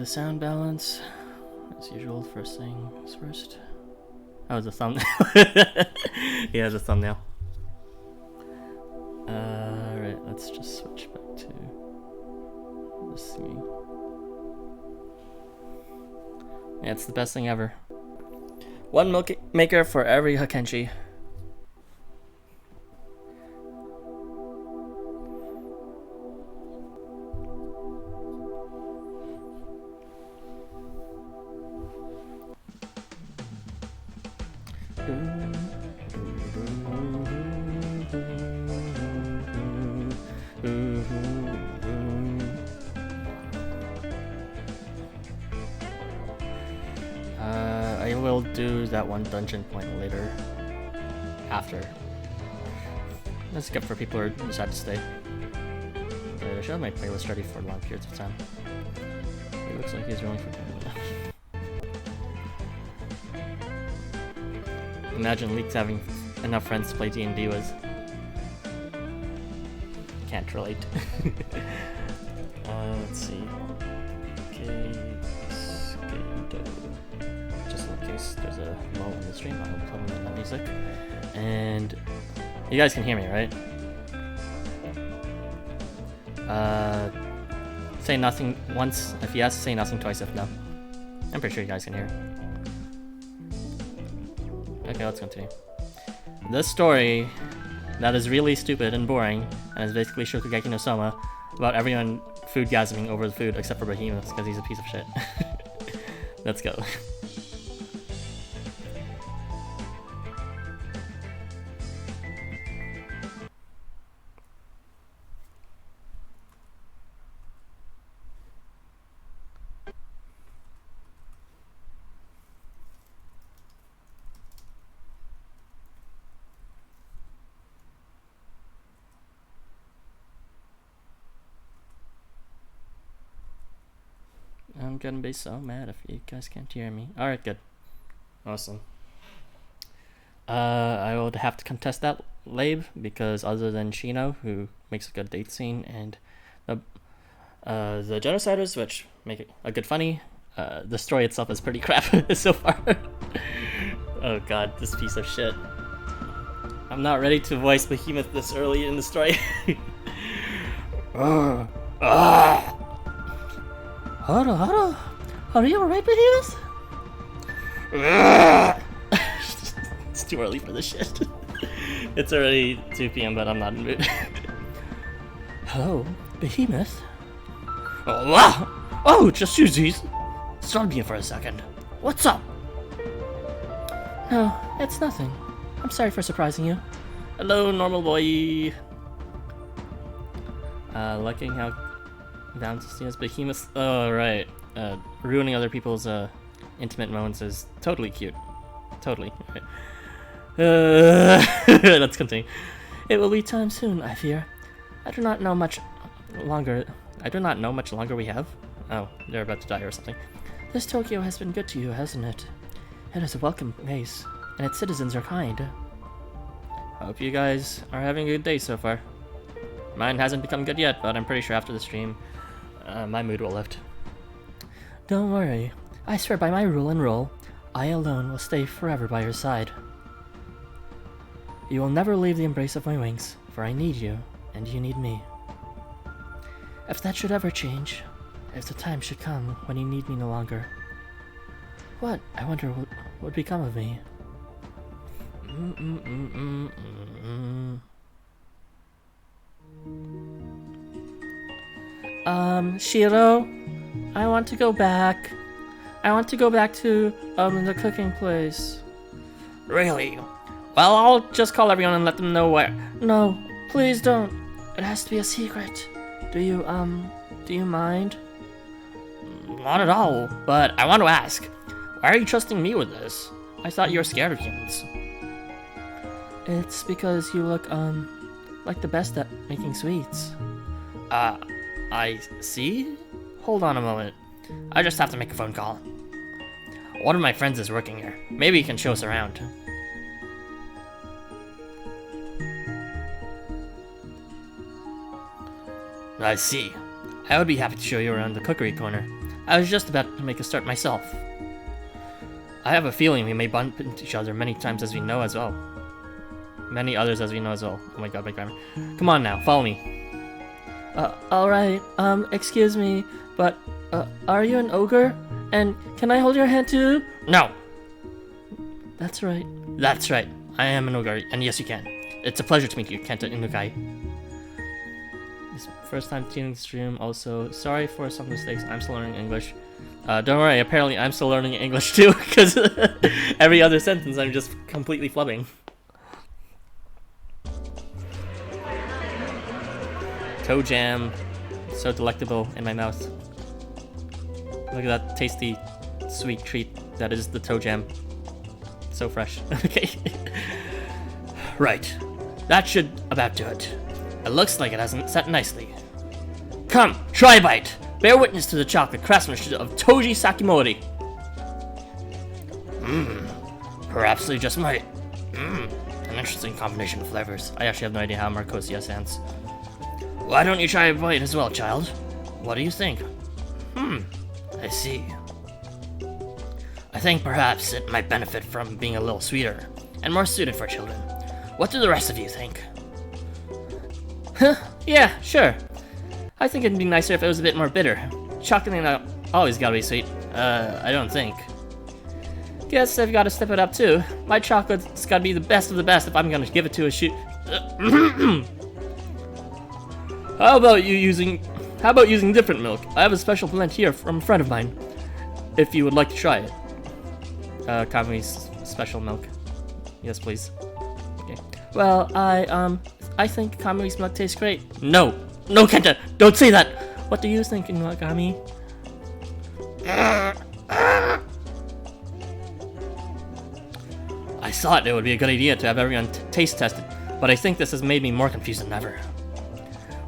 the sound balance. As usual, first things first. Oh, it's a thumbnail. Yeah, it's a thumbnail. Alright, let's just switch back to the scene. Yeah, it's the best thing ever. One milk maker for every Hakenshi. I will do that one dungeon point later. After. Let's skip for people who decide to stay. But I should have my playlist ready for long periods of time. It looks like he's really forgetting that. Imagine Leaks having enough friends to play D&D with. Can't relate. Let's see. Okay, just in case there's a lull in the stream, I will plug in that music. And you guys can hear me, right? Say nothing once if yes, say nothing twice if no. I'm pretty sure you guys can hear. Okay, let's continue. This story that is really stupid and boring, and is basically Shokugeki no Soma, about everyone food-gasming over the food except for Behemoth, because he's a piece of shit. Let's go. I'm gonna be so mad if you guys can't hear me. Alright, good. Awesome. I would have to contest that lab because other than Shino, who makes a good date scene, and the genociders, which make it a good funny, the story itself is pretty crap so far. Oh god, this piece of shit. I'm not ready to voice Behemoth this early in the story. Hara, are you alright, Behemoth? It's too early for this shit. It's already 2 p.m, but I'm not in the mood. Hello, Behemoth? Oh, wow! Oh, just Susie's. Stop me for a second. What's up? No, it's nothing. I'm sorry for surprising you. Hello, normal boy. Liking how Valentines Behemoth. Oh, right. Ruining other people's intimate moments is totally cute. Totally. Right. Let's continue. It will be time soon, I fear. I do not know much longer we have. Oh, they're about to die or something. This Tokyo has been good to you, hasn't it? It is a welcome place, and its citizens are kind. Hope you guys are having a good day so far. Mine hasn't become good yet, but I'm pretty sure after the stream, my mood will lift. Don't worry. I swear by my rule and roll, I alone will stay forever by your side. You will never leave the embrace of my wings, for I need you, and you need me. If that should ever change, if the time should come when you need me no longer, what, I wonder, would become of me? Shiro, I want to go back. I want to go back to, the cooking place. Really? Well, I'll just call everyone and let them know where. No, please don't. It has to be a secret. Do you mind? Not at all, but I want to ask, why are you trusting me with this? I thought you were scared of humans. It's because you look, like the best at making sweets. I see? Hold on a moment. I just have to make a phone call. One of my friends is working here. Maybe he can show us around. I see. I would be happy to show you around the cookery corner. I was just about to make a start myself. I have a feeling we may bump into each other many times as we know as well. Many others as we know as well. Oh my god, my grammar. Come on now, follow me. Alright, excuse me, but, are you an ogre? And can I hold your hand too? No! That's right. That's right. I am an ogre, and yes you can. It's a pleasure to meet you, Kenta Inukai. This first time tuning the stream, also, sorry for some mistakes, I'm still learning English. Don't worry, apparently I'm still learning English too, because every other sentence I'm just completely flubbing. Toe jam, so delectable in my mouth. Look at that tasty, sweet treat that is the toe jam. So fresh. Okay. Right. That should about do it. It looks like it hasn't set nicely. Come, try a bite. Bear witness to the chocolate craftsmanship of Toji Sakimori. Perhaps they just might. An interesting combination of flavors. I actually have no idea how Marcosia sounds. Why don't you try a bite as well, child? What do you think? I see. I think perhaps it might benefit from being a little sweeter and more suited for children. What do the rest of you think? Yeah, sure. I think it'd be nicer if it was a bit more bitter. Chocolate ain't always gotta be sweet. I don't think. Guess I've gotta step it up too. My chocolate's gotta be the best of the best if I'm gonna give it to a shoot. How about using different milk? I have a special blend here from a friend of mine. If you would like to try it. Kami's special milk. Yes, please. Okay. Well, I think Kami's milk tastes great. No, Kenta, don't say that. What do you think, Kami? I thought it would be a good idea to have everyone taste tested, but I think this has made me more confused than ever.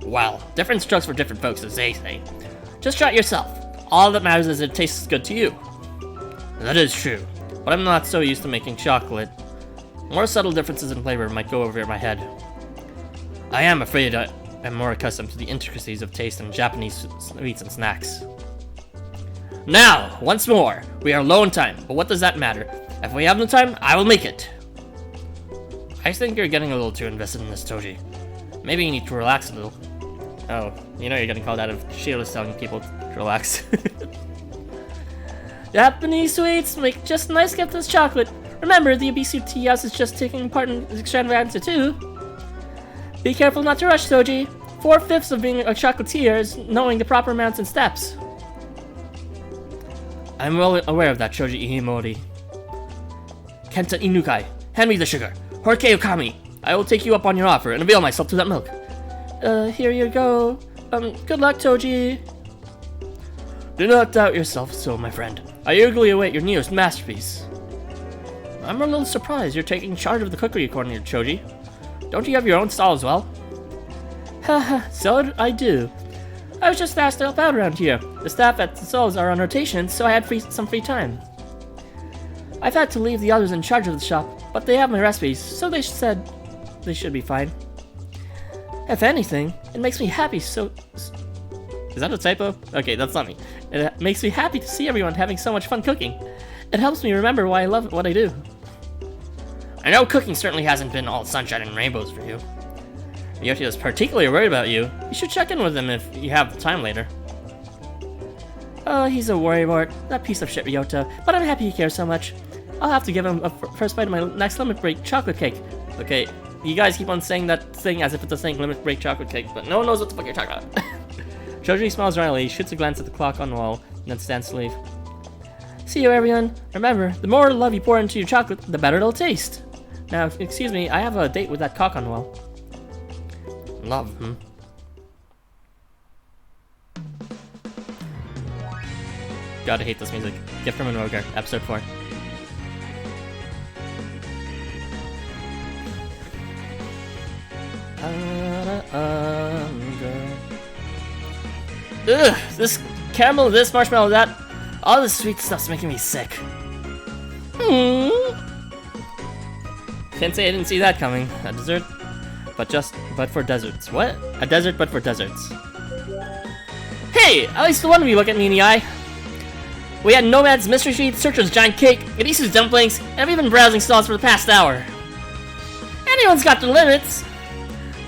Well, different strokes for different folks, as they say. Just try it yourself. All that matters is it tastes good to you. That is true, but I'm not so used to making chocolate. More subtle differences in flavor might go over my head. I am afraid I am more accustomed to the intricacies of taste in Japanese sweets and snacks. Now, once more, we are low on time, but what does that matter? If we have no time, I will make it. I think you're getting a little too invested in this, Toji. Maybe you need to relax a little. Oh, you know you're getting called out if Sheila's telling people to relax. Japanese sweets make just nice gift as chocolate. Remember, the Abisu Tea House is just taking part in Extravaganza too. Be careful not to rush, Toji. 4/5 of being a chocolatier is knowing the proper amounts and steps. I'm well aware of that, Shoji Ihimori. Kenta Inukai, hand me the sugar. Horkei Okami, I will take you up on your offer and avail myself to that milk. Here you go. Good luck, Toji. Do not doubt yourself so, my friend. I eagerly await your newest masterpiece. I'm a little surprised you're taking charge of the cookery corner, Choji. Don't you have your own stall as well? Haha, so I do. I was just asked to help out around here. The staff at the stalls are on rotation, so I had some free time. I've had to leave the others in charge of the shop, but they have my recipes, so they said they should be fine. If anything, it makes me happy so... Is that a typo? Okay, that's not me. It makes me happy to see everyone having so much fun cooking. It helps me remember why I love what I do. I know cooking certainly hasn't been all sunshine and rainbows for you. Ryota is particularly worried about you. You should check in with him if you have the time later. Oh, he's a worrywart. That piece of shit Ryota. But I'm happy he cares so much. I'll have to give him a first bite of my next limit break chocolate cake. Okay, you guys keep on saying that thing as if it's a saying limit break chocolate cake, but no one knows what the fuck you're talking about. Choji smiles wryly, shoots a glance at the clock on the wall, and then stands to leave. See you, everyone. Remember, the more love you pour into your chocolate, the better it'll taste. Now, excuse me, I have a date with that cock on the wall. Love, Gotta hate this music. Gift from an Ogre, episode 4. Ugh, this caramel, this marshmallow, that. All this sweet stuff's making me sick. Can't say I didn't see that coming. A dessert, but for desserts. What? A desert, but for desserts. Hey, at least one of you look at me in the eye. We had Nomad's Mystery Sheet, Searcher's Giant Cake, Isu's Dumplings, and I've even browsing stalls for the past hour. Anyone's got their limits.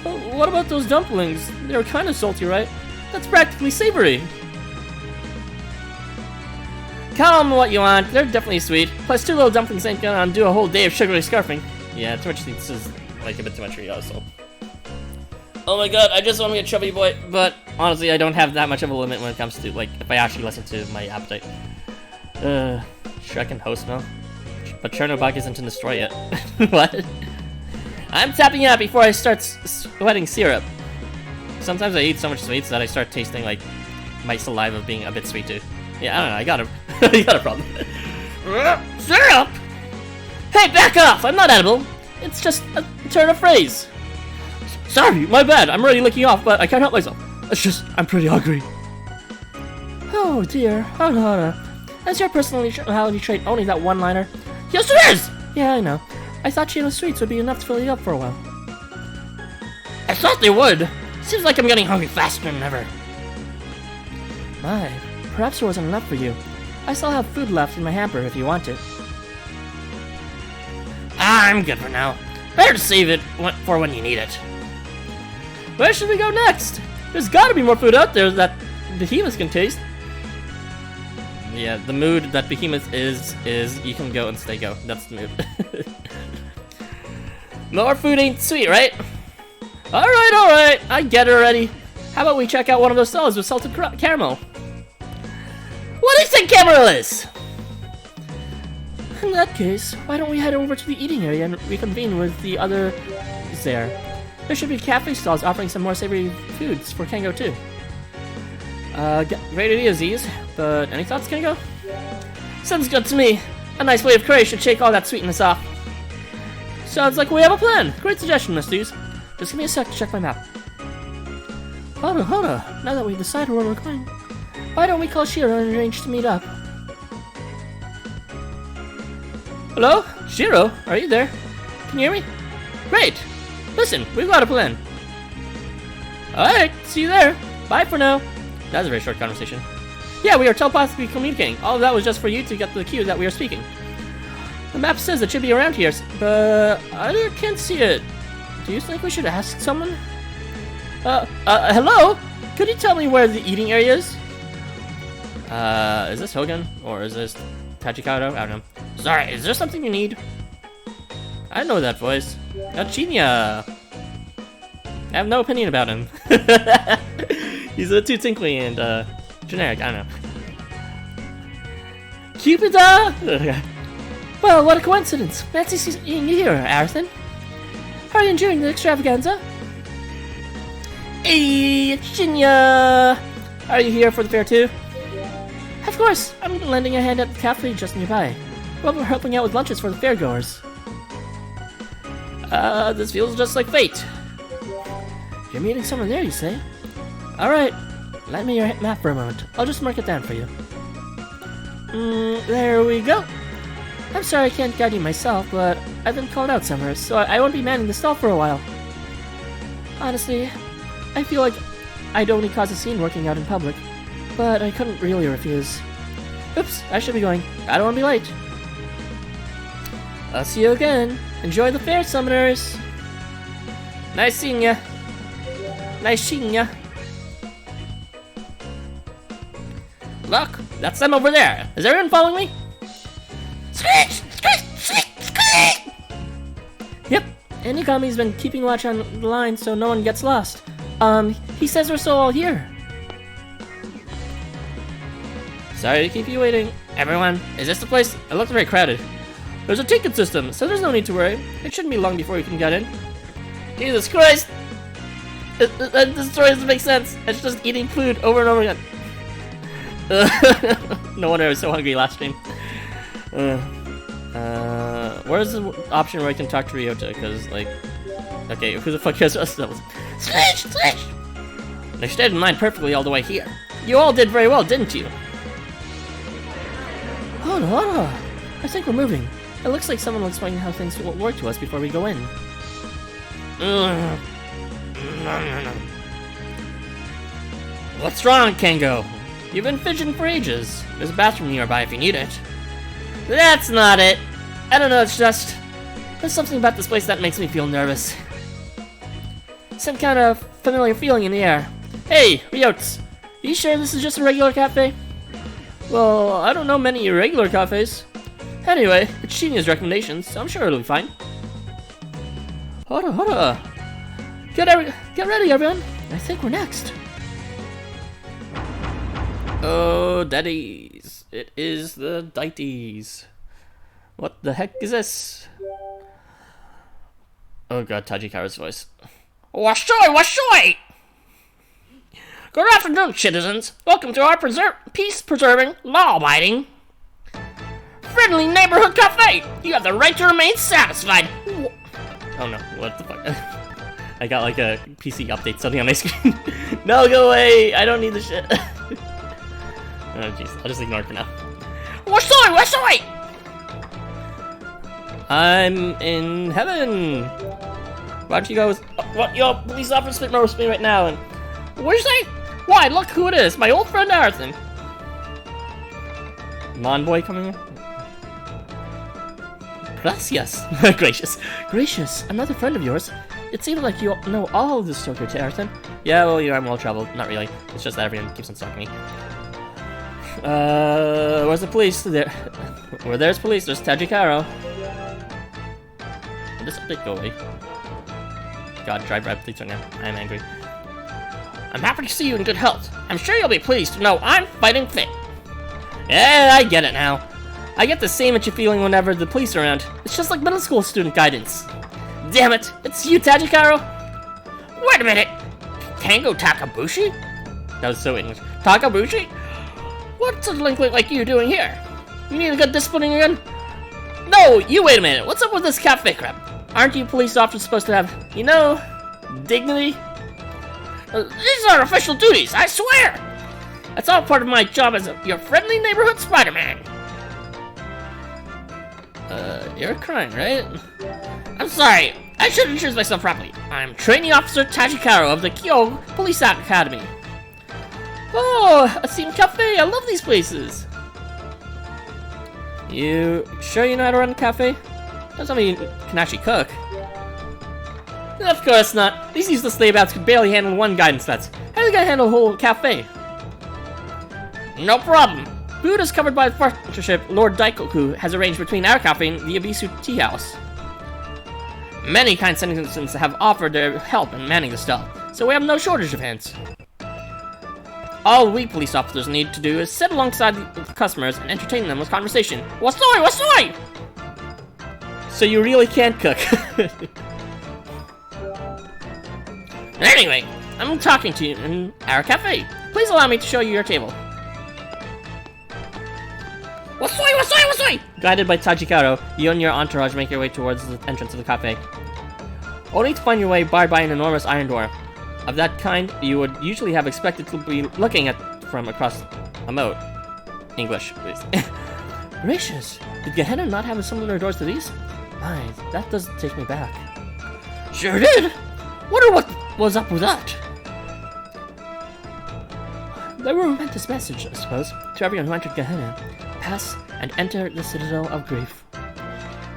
Well, what about those dumplings? They were kind of salty, right? That's practically savory. Call them what you want, they're definitely sweet. Plus 2 little dumplings ain't gonna undo a whole day of sugary scarfing. Yeah, too much sweets is like a bit too much for you also. Oh my god, I just want to be a chubby boy, but honestly I don't have that much of a limit when it comes to, like, if I actually listen to my appetite. Shrek and Housamo. But Chernobog isn't in the store yet. What? I'm tapping out before I start sweating syrup. Sometimes I eat so much sweets that I start tasting like my saliva being a bit sweet too. Yeah, I don't know, I got a, I got a problem. Syrup! Hey, back off! I'm not edible! It's just a turn of phrase. Sorry, my bad, I'm already licking off, but I can't help myself. It's just, I'm pretty hungry. Oh dear, hold. That's your personality trait, only that one-liner. Yes it is! Yeah, I know. I thought Shino's sweets would be enough to fill you up for a while. I thought they would! Seems like I'm getting hungry faster than ever. My, perhaps there wasn't enough for you. I still have food left in my hamper if you want it. I'm good for now. Better to save it for when you need it. Where should we go next? There's gotta be more food out there that behemoths can taste. Yeah, the mood that behemoth is you can go and stay go. That's the mood. More food ain't sweet, right? Alright, I get it already. How about we check out one of those stalls with salted caramel? What do you think caramel is? In that case, why don't we head over to the eating area and reconvene with the others there? There should be cafe stalls offering some more savory foods for Kengo too. Great idea, Z's, but any thoughts, Kengo? Sounds good to me. A nice way of curry should shake all that sweetness off. Sounds like we have a plan. Great suggestion, Miss Z's. Just give me a sec to check my map. Hold on. Now that we've decided where we're going, why don't we call Shiro and arrange to meet up? Hello? Shiro? Are you there? Can you hear me? Great! Listen, we've got a plan. Alright, see you there. Bye for now. That was a very short conversation. Yeah, we are telepathically communicating. All of that was just for you to get the cue that we are speaking. The map says it should be around here, but I can't see it. Do you think we should ask someone? Hello? Could you tell me where the eating area is? Is this Hogan? Or is this Tachikado? I don't know. Sorry, is there something you need? I know that voice. Chinya. I have no opinion about him. He's too tinkly and generic, I don't know. Cupida! Well, what a coincidence. Fancy seeing you here, Arathan. How are you enjoying the extravaganza? Hey, it's Shinya! Are you here for the fair too? Of course, I'm lending a hand at the cafe just nearby. Well, we're helping out with lunches for the fairgoers. This feels just like fate. You're meeting someone there, you say? Alright, lend me your map for a moment. I'll just mark it down for you. There we go. I'm sorry I can't guide you myself, but I've been called out somewhere, so I won't be manning the stall for a while. Honestly, I feel like I'd only cause a scene working out in public, but I couldn't really refuse. Oops, I should be going. I don't want to be late. I'll see you again. Enjoy the fair, summoners. Nice seeing ya. Nice seeing ya. Look, that's them over there. Is everyone following me? Yep, Inugami's been keeping watch on the line so no one gets lost. He says we're still all here. Sorry to keep you waiting. Everyone, is this the place? It looks very crowded. There's a ticket system, so there's no need to worry. It shouldn't be long before you can get in. Jesus Christ! This story doesn't make sense. It's just eating food over and over again. No wonder I was so hungry last stream. Where's the option where I can talk to Ryota? Because, like... Okay, who the fuck cares about those? Switch! They stayed in mind perfectly all the way here. You all did very well, didn't you? Hold on. I think we're moving. It looks like someone will explain how things will work to us before we go in. No. What's wrong, Kengo? You've been fidgeting for ages. There's a bathroom nearby if you need it. That's not it. I don't know, it's just... There's something about this place that makes me feel nervous. Some kind of familiar feeling in the air. Hey, Ryotes, are you sure this is just a regular cafe? Well, I don't know many irregular cafes. Anyway, it's Shino's recommendations, so I'm sure it'll be fine. Hold on. Get ready, everyone. I think we're next. Oh, daddies. It is the Deities. What the heck is this? Oh god, Tajikaru's voice. Washoy! Good afternoon, citizens. Welcome to our peace-preserving, law-abiding, friendly neighborhood cafe. You have the right to remain satisfied. Oh no, what the fuck? I got like a PC update something on my screen. No, go away! I don't need the shit. Oh jeez, I'll just ignore it for now. Washoy! I'm in heaven. Why don't you go with what your police officer knows me right now? And what did you say? Why? Look who it is! My old friend Arthur. Non-boy coming in. Gracias. Gracious. Another friend of yours. It seems like you know all of this Tokyo Arthur. Yeah, well, I'm well traveled. Not really. It's just that everyone keeps on stalking me. Where's the police? There. Where there's police, there's Tajikaro. Did this update go away? God, drive right, please right now. I'm angry. I'm happy to see you in good health. I'm sure you'll be pleased to know I'm fighting fit. Yeah, I get it now. I get the same itchy feeling whenever the police are around. It's just like middle school student guidance. Damn it, it's you, Tajikaro. Wait a minute. Tango Takabushi? That was so English. Takabushi? What's a delinquent like you doing here? You need a good disciplining again? No, you wait a minute. What's up with this cafe crap? Aren't you police officers supposed to have, you know, dignity? These are official duties, I swear! That's all part of my job as your friendly neighborhood Spider-Man. You're crying, right? I'm sorry, I should introduce myself properly. I'm Trainee Officer Tajikaro of the Kyo Police Academy. Oh, a themed cafe, I love these places. You sure you know how to run a cafe? Doesn't mean you can actually cook. Of course not. These useless layabouts could barely handle one guidance that's. How are they gonna handle a whole cafe? No problem. Food is covered by the partnership Lord Daikoku has arranged between our cafe and the Abisu Tea House. Many kind citizens have offered their help in manning the stall, so we have no shortage of hands. All we police officers need to do is sit alongside the customers and entertain them with conversation. Wasoi! So you really can't cook. Anyway, I'm talking to you in our cafe. Please allow me to show you your table. Wasoi! Guided by Tajikaro, you and your entourage make your way towards the entrance of the cafe. Only to find your way barred by an enormous iron door. Of that kind, you would usually have expected to be looking at from across a moat. English, please. Gracious, did Gehenna not have similar doors to these? My, that does take me back. Sure did! Wonder what was up with that? They were a momentous message, I suppose, to everyone who entered Gehenna. Pass and enter the Citadel of Grief.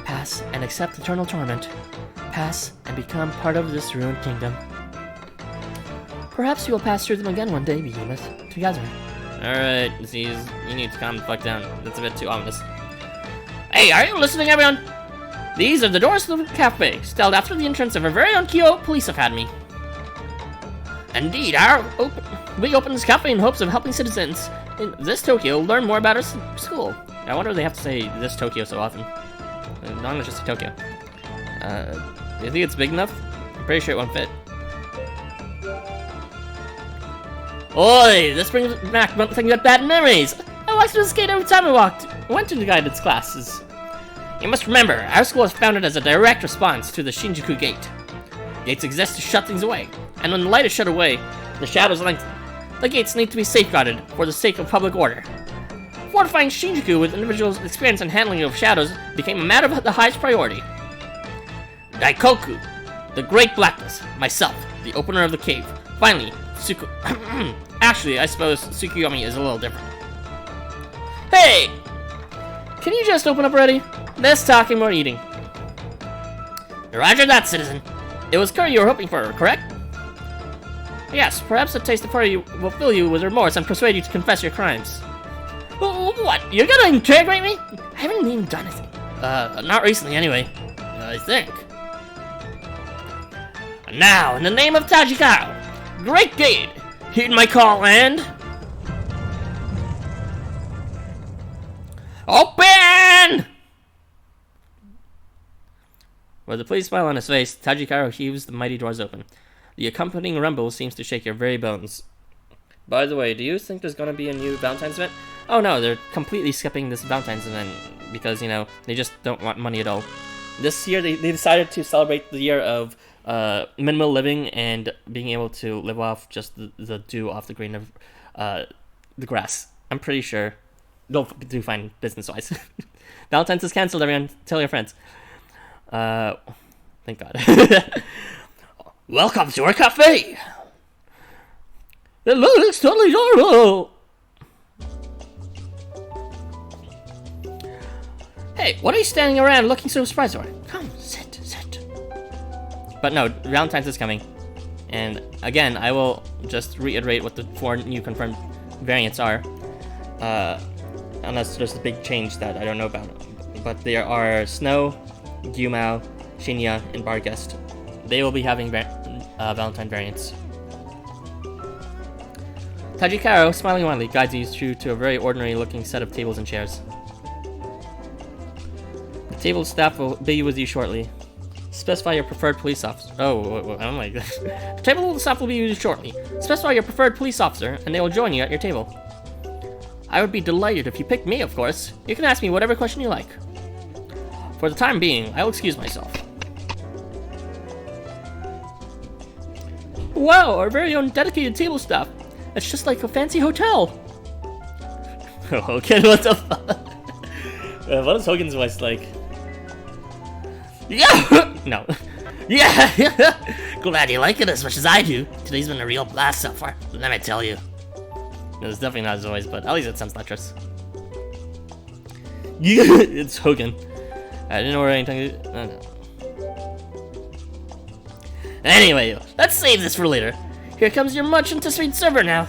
Pass and accept eternal torment. Pass and become part of this ruined kingdom. Perhaps you will pass through them again one day, Behemoth, together. Alright, you need to calm the fuck down. That's a bit too ominous. Hey, are you listening, everyone? These are the doors to the cafe, styled after the entrance of our very own Kyo Police Academy. Indeed, we opened this cafe in hopes of helping citizens in this Tokyo learn more about our school. I wonder if they have to say this Tokyo so often. Not just Tokyo. Do you think it's big enough? I'm pretty sure it won't fit. Oi, this brings back nothing but bad memories. I watched to skate every time I went to the guidance classes. You must remember, our school was founded as a direct response to the Shinjuku Gate. Gates exist to shut things away, and when the light is shut away, the shadows lengthen. The gates need to be safeguarded for the sake of public order. Fortifying Shinjuku with individuals' experience in handling of shadows became a matter of the highest priority. Daikoku, the Great Blackness, myself, the opener of the cave. Finally, Actually, I suppose Tsukuyomi is a little different. Hey! Can you just open up already? Less talking, more eating. Roger that, citizen. It was curry you were hoping for, correct? Yes, perhaps a taste of curry will fill you with remorse and persuade you to confess your crimes. What? You're gonna interrogate me? I haven't even done anything. Not recently anyway. I think. And now, in the name of Tajikaro, great deed! Heed my call and... Open! With a pleased smile on his face, Tajikaro heaves the mighty doors open. The accompanying rumble seems to shake your very bones. By the way, do you think there's gonna be a new Valentine's event? Oh no, they're completely skipping this Valentine's event because, you know, they just don't want money at all. This year, they decided to celebrate the year of minimal living and being able to live off just the dew off the green of the grass. I'm pretty sure they'll do fine business-wise. Valentine's is cancelled, everyone. Tell your friends. Thank God. Welcome to our cafe! It looks totally normal! Hey, what are you standing around looking so surprised for? Come, sit. But no, Valentine's is coming. And again, I will just reiterate what the 4 new confirmed variants are. Unless there's a big change that I don't know about. But there are Snow, Gyumao, Shinya, and Barguest. They will be having Valentine variants. Tajikaro, smiling wanly, guides you through to a very ordinary looking set of tables and chairs. The table staff will be with you shortly. Specify your preferred police officer. Oh my god. The table staff will be with you shortly. Specify your preferred police officer, and they will join you at your table. I would be delighted if you picked me, of course. You can ask me whatever question you like. For the time being, I'll excuse myself. Wow, our very own dedicated table staff. It's just like a fancy hotel. Okay, what the fuck? What is Hogan's voice like? Yeah! No. Yeah! Glad you like it as much as I do. Today's been a real blast so far, let me tell you. No, it's definitely not his voice, but at least it sounds lecherous. Yeah! It's Hogan. I didn't know where anything... Oh, no. Anyway, let's save this for later. Here comes your much anticipated server now.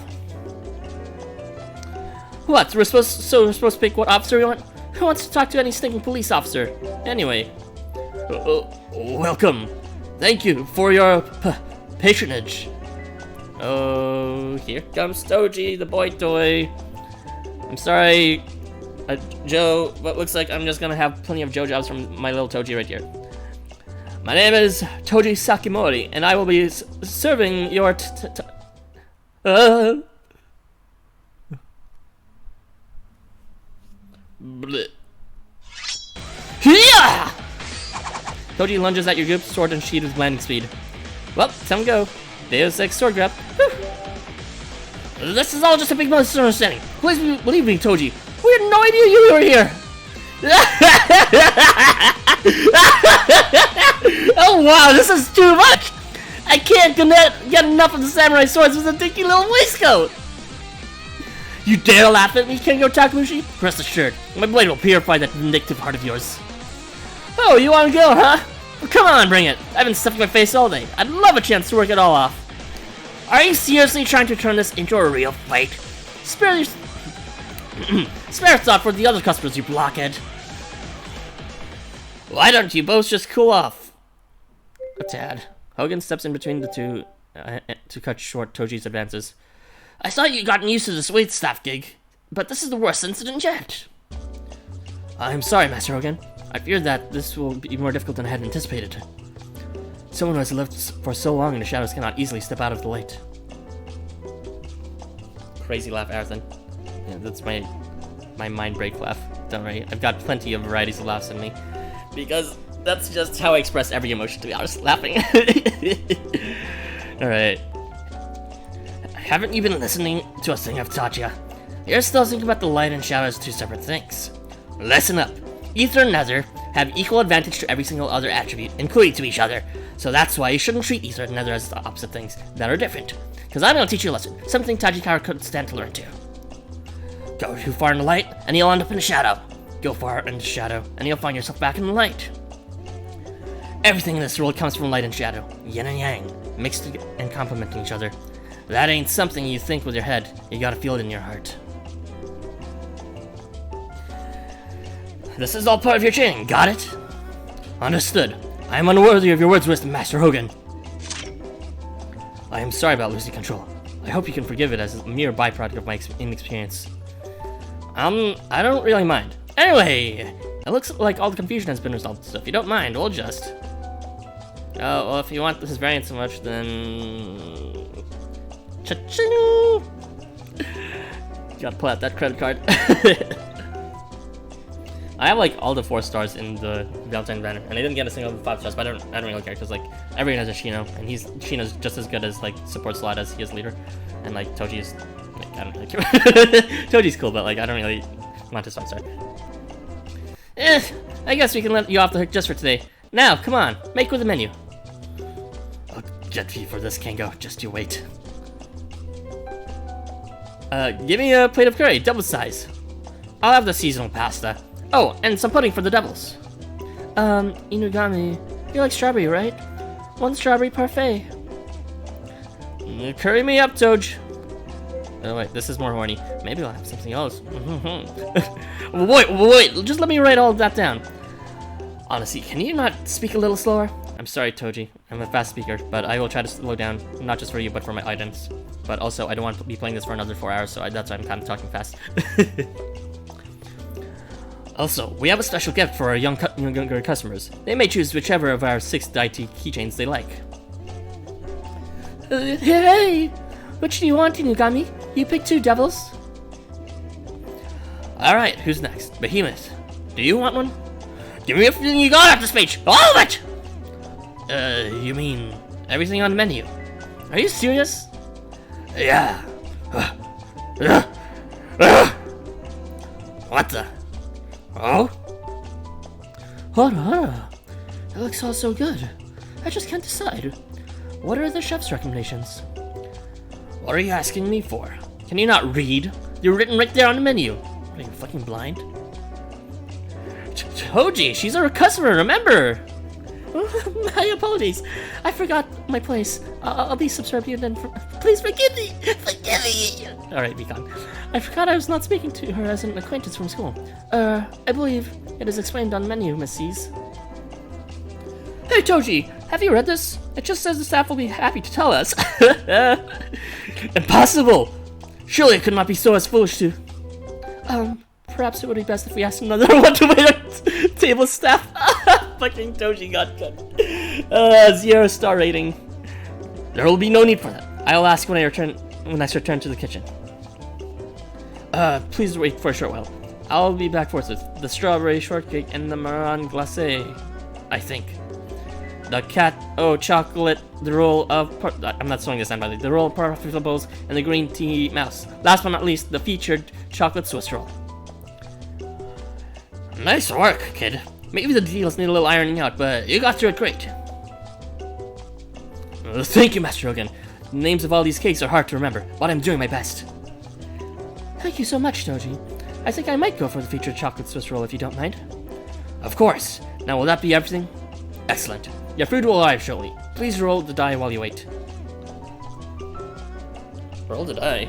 What? We're supposed to pick what officer we want? Who wants to talk to any stinking police officer? Anyway. Welcome. Thank you for your patronage. Oh, here comes Toji, the boy toy. I'm sorry, Joe, but looks like I'm just gonna have plenty of Joe jobs from my little Toji right here. My name is Toji Sakimori, and I will be serving your Hiya! Toji lunges at your group, sword and sheet with blinding speed. Well, time to go. Deus Ex sword grab. Whew. This is all just a big misunderstanding. Please believe me, Toji. We had no idea you were here. Oh wow, this is too much! I can't get enough of the samurai swords with a dinky little waistcoat! You dare laugh at me, Kengo Takumushi? Rest assured, my blade will purify that vindictive heart of yours. Oh, you wanna go, huh? Well, come on, bring it. I've been stuffing my face all day. I'd love a chance to work it all off. Are you seriously trying to turn this into a real fight? Spare thought for the other customers, you blockhead. Why don't you both just cool off? A tad. Hogan steps in between the two to cut short Toji's advances. I thought you'd gotten used to this waitstaff gig, but this is the worst incident yet. I'm sorry, Master Hogan. I fear that this will be more difficult than I had anticipated. Someone who has lived for so long in the shadows cannot easily step out of the light. Crazy laugh, Arthur. Yeah, that's my mind break laugh. Don't worry, I've got plenty of varieties of laughs in me. Because that's just how I express every emotion, to be honest, laughing. Alright. Haven't you been listening to a thing I've taught you? You're still thinking about the light and shadow as two separate things. Listen up. Ether and Nether have equal advantage to every single other attribute, including to each other. So that's why you shouldn't treat Ether and Nether as the opposite things that are different. because I'm gonna teach you a lesson. Something Tajikawa couldn't stand to learn too. Go too far in the light, and you'll end up in the shadow. Go far in the shadow, and you'll find yourself back in the light. Everything in this world comes from light and shadow, yin and yang, mixed and complementing each other. That ain't something you think with your head, you gotta feel it in your heart. This is all part of your training, got it? Understood. I am unworthy of your words, Master Hogan. I am sorry about losing control. I hope you can forgive it as a mere byproduct of my inexperience. I don't really mind. Anyway, it looks like all the confusion has been resolved, so if you don't mind, we'll just... Oh, well, if you want this variant so much, then... Cha-ching! Gotta pull out that credit card. I have like all the 4 stars in the Valentine banner, and I didn't get a single 5 stars, but I don't really care, because like everyone has a Shino, and Shino's just as good as like support slot as he is leader, and like Toji is like, I don't really care. Toji's cool, but like I don't really want his 5 star. I guess we can let you off the hook just for today. Now, come on, make with the menu. I'll get you for this, Kango. Just you wait. Give me a plate of curry, double size. I'll have the seasonal pasta. Oh, and some pudding for the devils. Inugami, you like strawberry, right? 1 strawberry parfait. Curry me up, Toj. Oh wait, this is more horny. Maybe I'll have something else. Wait, just let me write all of that down. Honestly, can you not speak a little slower? I'm sorry, Toji. I'm a fast speaker, but I will try to slow down, not just for you, but for my items. But also, I don't want to be playing this for another 4 hours, so that's why I'm kind of talking fast. Also, we have a special gift for our younger customers. They may choose whichever of our 6 Daiti keychains they like. Hey! Which do you want, Inugami? You pick 2 devils? Alright, who's next? Behemoth. Do you want one? Give me everything you got after speech! All of it! You mean everything on the menu? Are you serious? Yeah. What the? Oh? Hara, that looks all so good. I just can't decide. What are the chef's recommendations? What are you asking me for? Can you not read? They're written right there on the menu. What, are you fucking blind? Toji, she's our customer, remember? My apologies. I forgot my place. I'll be subservient and please forgive me. Forgive me. Alright, be gone. I forgot I was not speaking to her as an acquaintance from school. I believe it is explained on the menu, Miss C's. Hey, Toji, have you read this? It just says the staff will be happy to tell us. Impossible! Surely it could not be so as foolish to... Perhaps it would be best if we asked another one to wait our table staff. Fucking Toji got cut. 0 star rating. There will be no need for that. I'll ask when I return to the kitchen. Please wait for a short while. I'll be back forthwith. The strawberry shortcake and the marron glacé, I think. The chocolate, the roll of... I'm not slowing this down, by the way. The roll of profitables and the green tea mouse. Last but not least, the featured chocolate Swiss roll. Nice work, kid. Maybe the details need a little ironing out, but you got through it great. Thank you, Master Hogan. The names of all these cakes are hard to remember, but I'm doing my best. Thank you so much, Toji. I think I might go for the featured chocolate Swiss roll if you don't mind. Of course. Now, will that be everything? Excellent. Your food will arrive shortly. Please roll the die while you wait. Roll the die?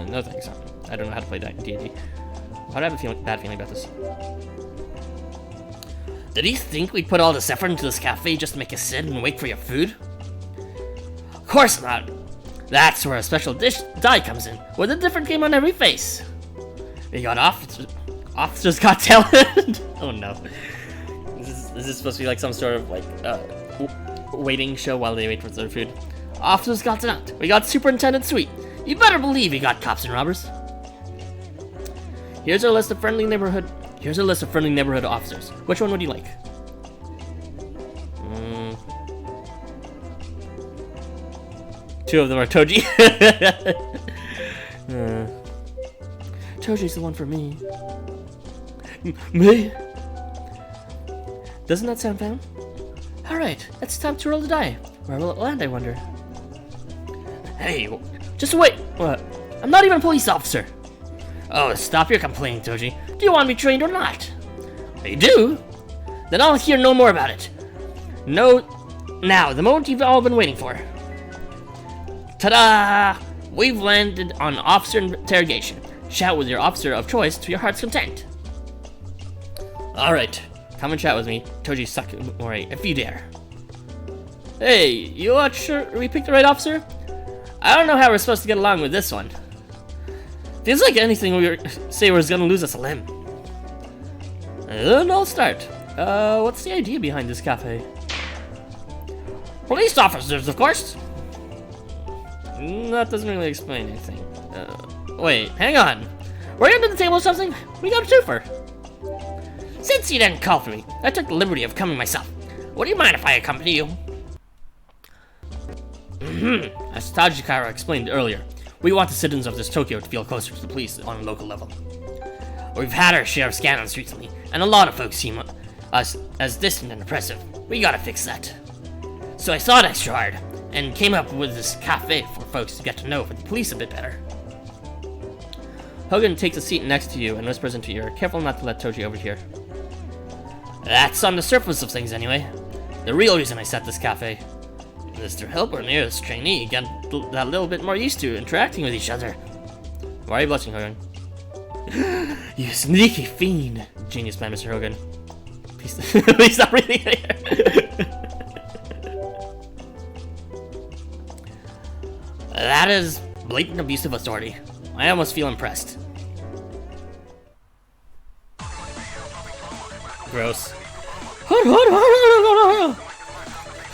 No thanks. I don't know how to play D&D. Why do I have a bad feeling about this? Did you think we'd put all this effort into this cafe just to make us sit and wait for your food? Of course not. That's where a special die comes in, with a different game on every face. We got Officers Got Talent. Oh no. This is supposed to be like some sort of like waiting show while they wait for their food. Officers Got Talent. We got Superintendent Sweet. You better believe we got cops and robbers. Here's a list of friendly neighborhood officers. Which one would you like? Two of them are Toji. Toji's the one for me. Me? Doesn't that sound fun? Alright, it's time to roll the die. Where will it land, I wonder? Hey, just wait. What? I'm not even a police officer. Oh, stop your complaining, Toji. Do you want to be trained or not? You do? Then I'll hear no more about it. No. Now, the moment you've all been waiting for. Ta-da! We've landed on officer interrogation. Chat with your officer of choice to your heart's content. Alright, come and chat with me, Toji Sakumori, if you dare. Hey, you not sure we picked the right officer? I don't know how we're supposed to get along with this one. Feels like anything we say was gonna lose us a limb. Then I'll start. What's the idea behind this cafe? Police officers, of course! That doesn't really explain anything. Wait, hang on. Were you under the table or something? We got a twofer. Since you didn't call for me, I took the liberty of coming myself. Would you mind if I accompany you? As Tajikara explained earlier, we want the citizens of this Tokyo to feel closer to the police on a local level. We've had our share of scandals recently, and a lot of folks seem us as distant and oppressive. We gotta fix that. So I thought extra hard, and came up with this cafe for folks to get to know the police a bit better. Hogan takes a seat next to you and whispers into your ear, careful not to let Toji overhear. That's on the surface of things anyway. The real reason I set this cafe is to help our nearest trainee get that little bit more used to interacting with each other. Why are you blushing, Hogan? You sneaky fiend, genius man, Mr. Hogan. Please stop reading it. That is blatant abuse of authority. I almost feel impressed. Gross.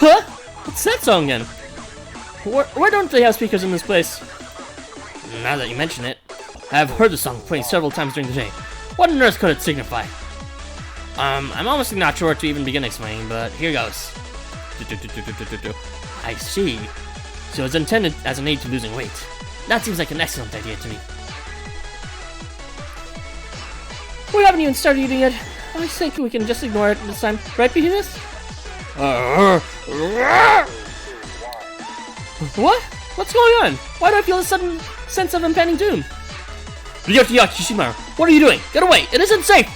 Huh? What's that song again? Why don't they have speakers in this place? Now that you mention it, I have heard the song playing several times during the day. What on earth could it signify? I'm honestly not sure to even begin explaining, but here goes. I see. So it's intended as an aid to losing weight. That seems like an excellent idea to me. We haven't even started eating yet. I think we can just ignore it this time. Right, Behemoth? What? What's going on? Why do I feel a sudden sense of impending doom? Kishimaro, what are you doing? Get away! It isn't safe!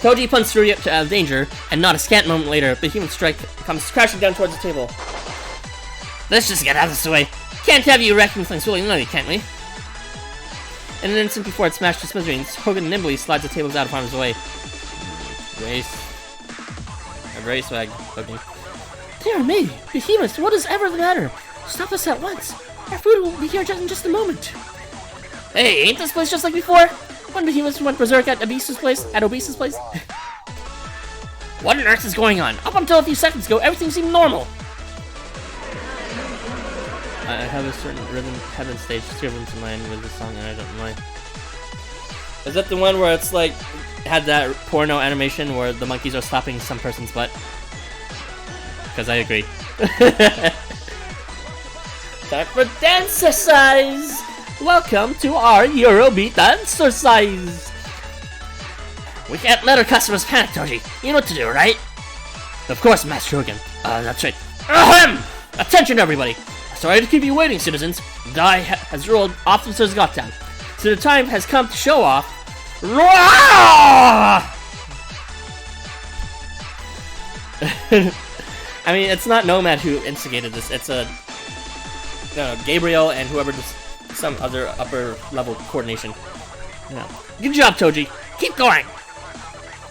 Toji punched through danger, and not a scant moment later, Behemoth's strike comes crashing down towards the table. Let's just get out of this way. Can't have you wrecking things willy-nilly, can't we? In an instant before it smashed to smithereens, Hogan nimbly slides the tables out of harm's way. Very swag, Hogan. Dear me, Behemoth, what is ever the matter? Stop us at once. Our food will be here in just a moment. Hey, ain't this place just like before? When Behemoth went berserk at Obese's place? What on earth is going on? Up until a few seconds ago, everything seemed normal. I have a certain rhythm heaven stage driven to mind with the song, and I don't know why. Is that the one where it's like had that porno animation where the monkeys are slapping some person's butt? Because I agree. Time for dance exercise! Welcome to our Eurobeat dance exercise! We can't let our customers panic, Toji. You know what to do, right? Of course, Master Hogan. That's right. Ahem! Attention, everybody! Sorry to keep you waiting, citizens. Dai has ruled officers got down. So the time has come to show off. I mean, it's not Nomad who instigated this. It's Gabriel and whoever does some other upper level coordination. Yeah. Good job, Toji. Keep going.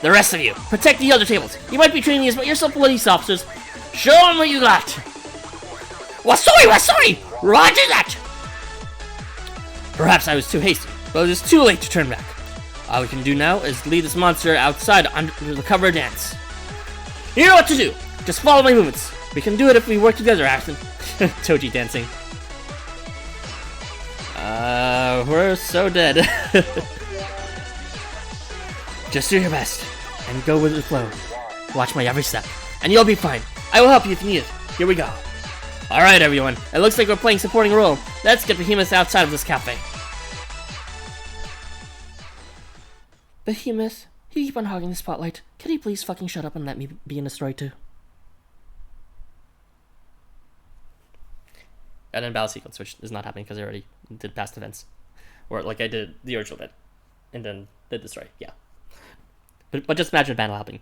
The rest of you, protect the other tables. You might be trainees, but you're still police officers. Show them what you got. Wasui! Roger that! Perhaps I was too hasty, but it is too late to turn back. All we can do now is lead this monster outside under the cover of dance. You know what to do! Just follow my movements. We can do it if we work together, Ashton. Toji dancing. We're so dead. Just do your best, and go with the flow. Watch my every step, and you'll be fine. I will help you if you need it. Here we go. Alright, everyone. It looks like we're playing supporting role. Let's get Behemoth outside of this cafe. Behemoth, you keep on hogging the spotlight. Can you please fucking shut up and let me be in the story too? And then battle sequence, which is not happening because I already did past events. Or like I did the original event. And then did destroy, yeah. But just imagine a battle happening.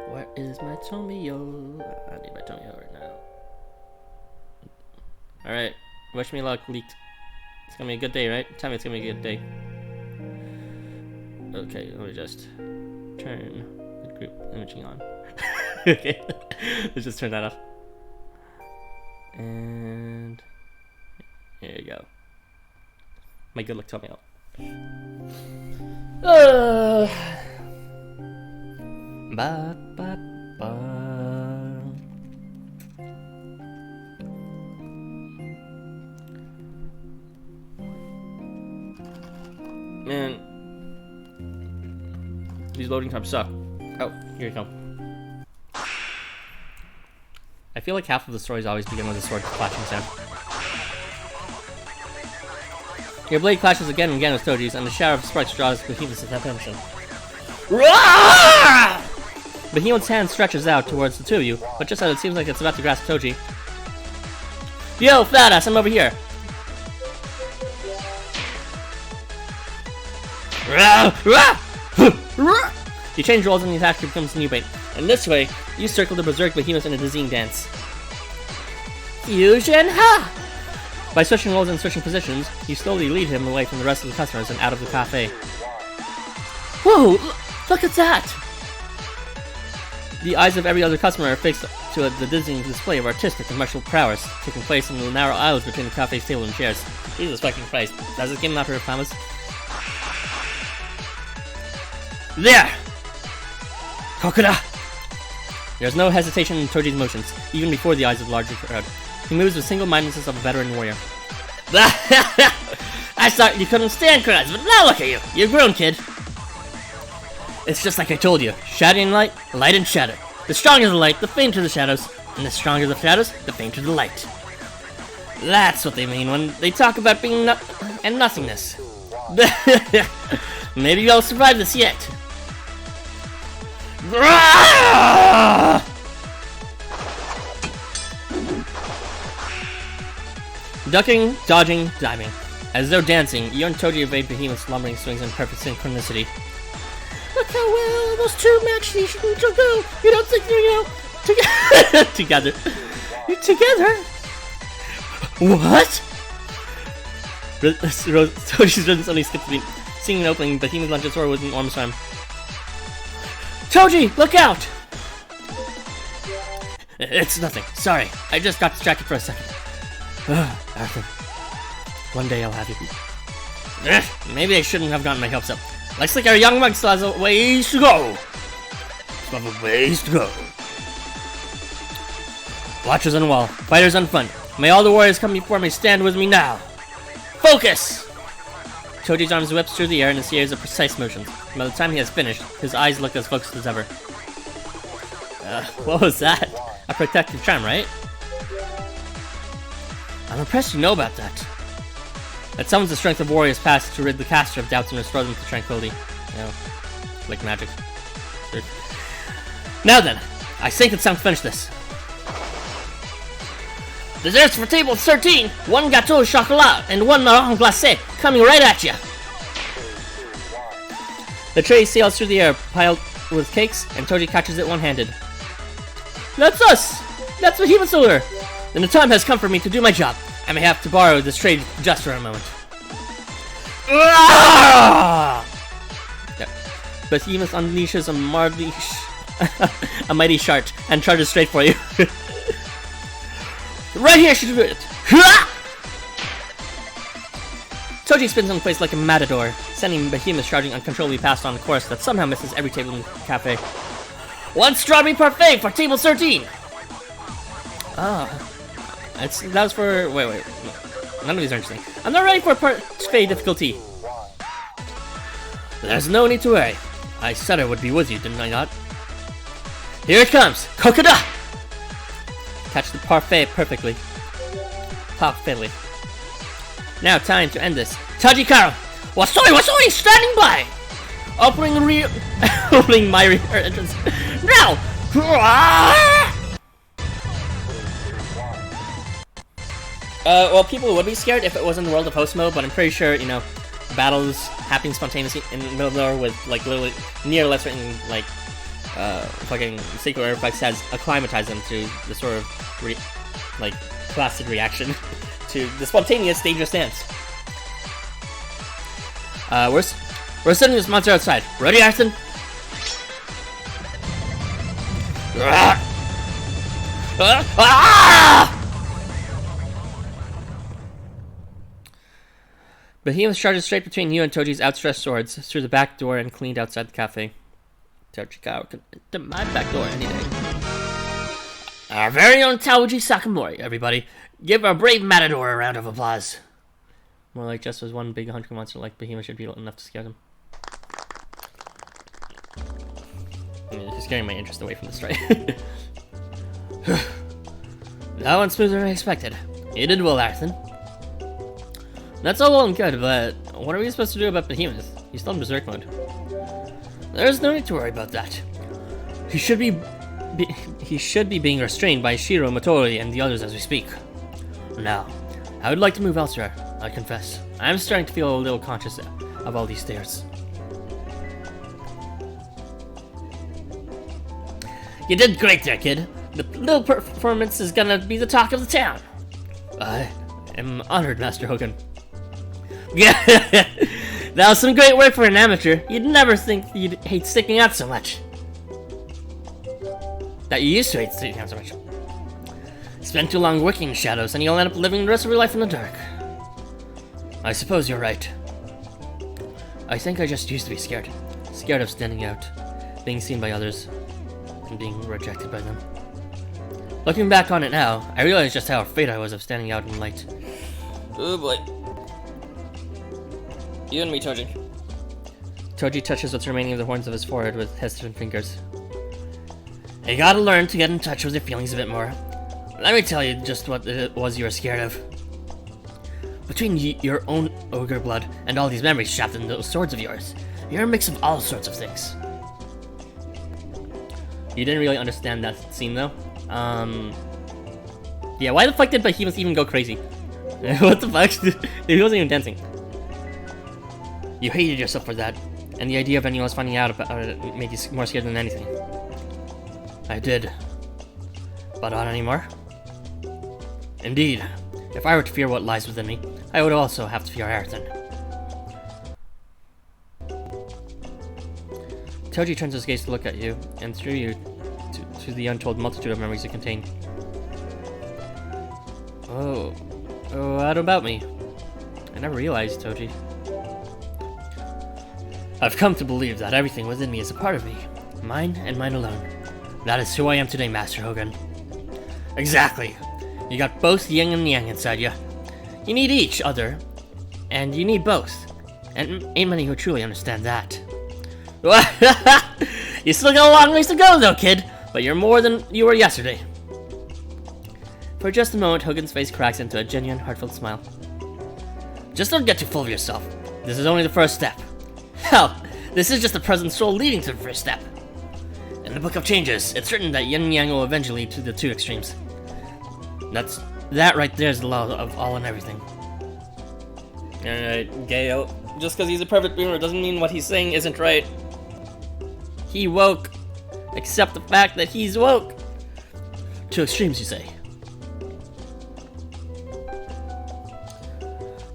Where is my Tomio? I need my Tomio right now. Alright, wish me luck, leaked. It's gonna be a good day, right? Tell me it's gonna be a good day. Okay, let me just turn the group imaging on. Okay, let's just turn that off. And here you go. My good luck Tomio. Ba ba ba. Man, these loading times suck. Oh, here you come. I feel like half of the stories always begin with a sword clashing sound. Your blade clashes again and again with Toji's, and the shadow of sparks draws Behemoth's attention. Roar! Behemoth's hand stretches out towards the two of you, but just as it seems like it's about to grasp Toji. Yo, fat ass, I'm over here. You change roles and the attack becomes new bait. And this way, you circle the berserk behemoth in a dizzying dance. Fusion ha! By switching roles and switching positions, you slowly lead him away from the rest of the customers and out of the cafe. Whoa! Look at that! The eyes of every other customer are fixed to the dizzying display of artistic and martial prowess taking place in the narrow aisles between the cafe's table and chairs. Jesus fucking Christ. Does this game not hurt promise? There! Kokura! There's no hesitation in Toji's motions, even before the eyes of the larger crowd. He moves with single-mindedness of a veteran warrior. I thought you couldn't stand crowds, but now look at you! You've grown, kid! It's just like I told you. Shadow and light, light and shadow. The stronger the light, the fainter the shadows. And the stronger the shadows, the fainter the light. That's what they mean when they talk about being and nothingness. Maybe you'll survive this yet. Ducking, dodging, diving. As though dancing, you and Toji evade Behemoth's lumbering swings in perfect synchronicity. Look how well those two match each other go. You don't think they're, together. Together? What? Toji's rhythm suddenly skips the beat. Seeing an opening, Behemoth lunges forward with an enormous arm. Toji, look out! It's nothing. Sorry, I just got distracted for a second. Arthur, one day I'll have you. Maybe I shouldn't have gotten my hopes up. Looks like our young monk still has a ways to go. Watchers on the wall, fighters on front. May all the warriors come before me stand with me now. Focus! Toji's arms whips through the air in a series of precise motions. By the time he has finished, his eyes look as focused as ever. What was that? A protective charm, right? I'm impressed you know about that. That summons the strength of warriors past to rid the caster of doubts and restore them to tranquility. You know, like magic. Sure. Now then, I think it's time to finish this. Desserts for table 13! 1 gâteau au chocolat and 1 marron glacé coming right at ya! The tray sails through the air, piled with cakes, and Toji catches it one-handed. That's us! That's Behemoth's order! Then the time has come for me to do my job. I may have to borrow this trade just for a moment. Behemoth unleashes a mighty shart and charges straight for you. Right here should do it! Toji spins in place like a matador, sending behemoths charging uncontrollably past on a course that somehow misses every table in the cafe. One strawberry parfait for table 13! That was for... Wait. No. None of these are interesting. I'm not ready for parfait difficulty. There's no need to worry. I said I would be with you, didn't I not? Here it comes! Kokoda! Catch the parfait perfectly. Perfectly. Now, time to end this. Tajikaru! Wasoi! Standing by! Opening my rear entrance. Now! Well, people would be scared if it was in the world of host mode, but I'm pretty sure, you know, battles happening spontaneously in the middle of nowhere with, like, literally near less written, like, fucking secret artifacts has acclimatized them to the sort of, placid reaction to the spontaneous, dangerous dance. We're sending this monster outside. Ready, Arson? Behemoth charges straight between you and Toji's outstretched swords through the back door and cleaned outside the cafe. Tochikawa could enter my back door any day. Our very own Taoji Sakamori, everybody. Give our brave matador a round of applause. More like just as one big hungry monster like Behemoth should be enough to scare them. You're scaring my interest away from this, right? That went smoother than I expected. You did well, Arthur. That's all well and good, but what are we supposed to do about Behemoth? He's still in berserk mode. There's no need to worry about that. He should be being restrained by Shiro, Motori, and the others as we speak. Now, I would like to move elsewhere, I confess. I'm starting to feel a little conscious of all these stairs. You did great there, kid. The little performance is gonna be the talk of the town. I am honored, Master Hogan. Yeah, that was some great work for an amateur. You'd never think you'd hate sticking out so much. That you used to hate sticking out so much. Spend too long working in shadows and you'll end up living the rest of your life in the dark. I suppose you're right. I think I just used to be scared. Scared of standing out, being seen by others, and being rejected by them. Looking back on it now, I realize just how afraid I was of standing out in light. Oh boy. You and me, Toji. Toji touches what's remaining of the horns of his forehead with hesitant fingers. You gotta learn to get in touch with your feelings a bit more. Let me tell you just what it was you were scared of. Between your own ogre blood and all these memories trapped in those swords of yours, you're a mix of all sorts of things. You didn't really understand that scene, though. Yeah, why the fuck did Behemoth even go crazy? What the fuck? He wasn't even dancing. You hated yourself for that, and the idea of anyone else finding out about it made you more scared than anything. I did. But not anymore. Indeed, if I were to fear what lies within me, I would also have to fear Ayrton. Toji turns his gaze to look at you, and through you, to the untold multitude of memories you contain. Oh, what about me? I never realized, Toji. I've come to believe that everything within me is a part of me. Mine and mine alone. That is who I am today, Master Hogan. Exactly. You got both yin and yang inside you. You need each other, and you need both. And ain't many who truly understand that. You still got a long ways to go, though, kid. But you're more than you were yesterday. For just a moment, Hogan's face cracks into a genuine, heartfelt smile. Just don't get too full of yourself. This is only the first step. Hell, this is just the present soul leading to the first step. In the Book of Changes, it's written that yin and yang will eventually lead to the two extremes. That right there is the law of all and everything. Alright, Gale. Just because he's a perfect boomer doesn't mean what he's saying isn't right. He woke. Accept the fact that he's woke. Two extremes, you say?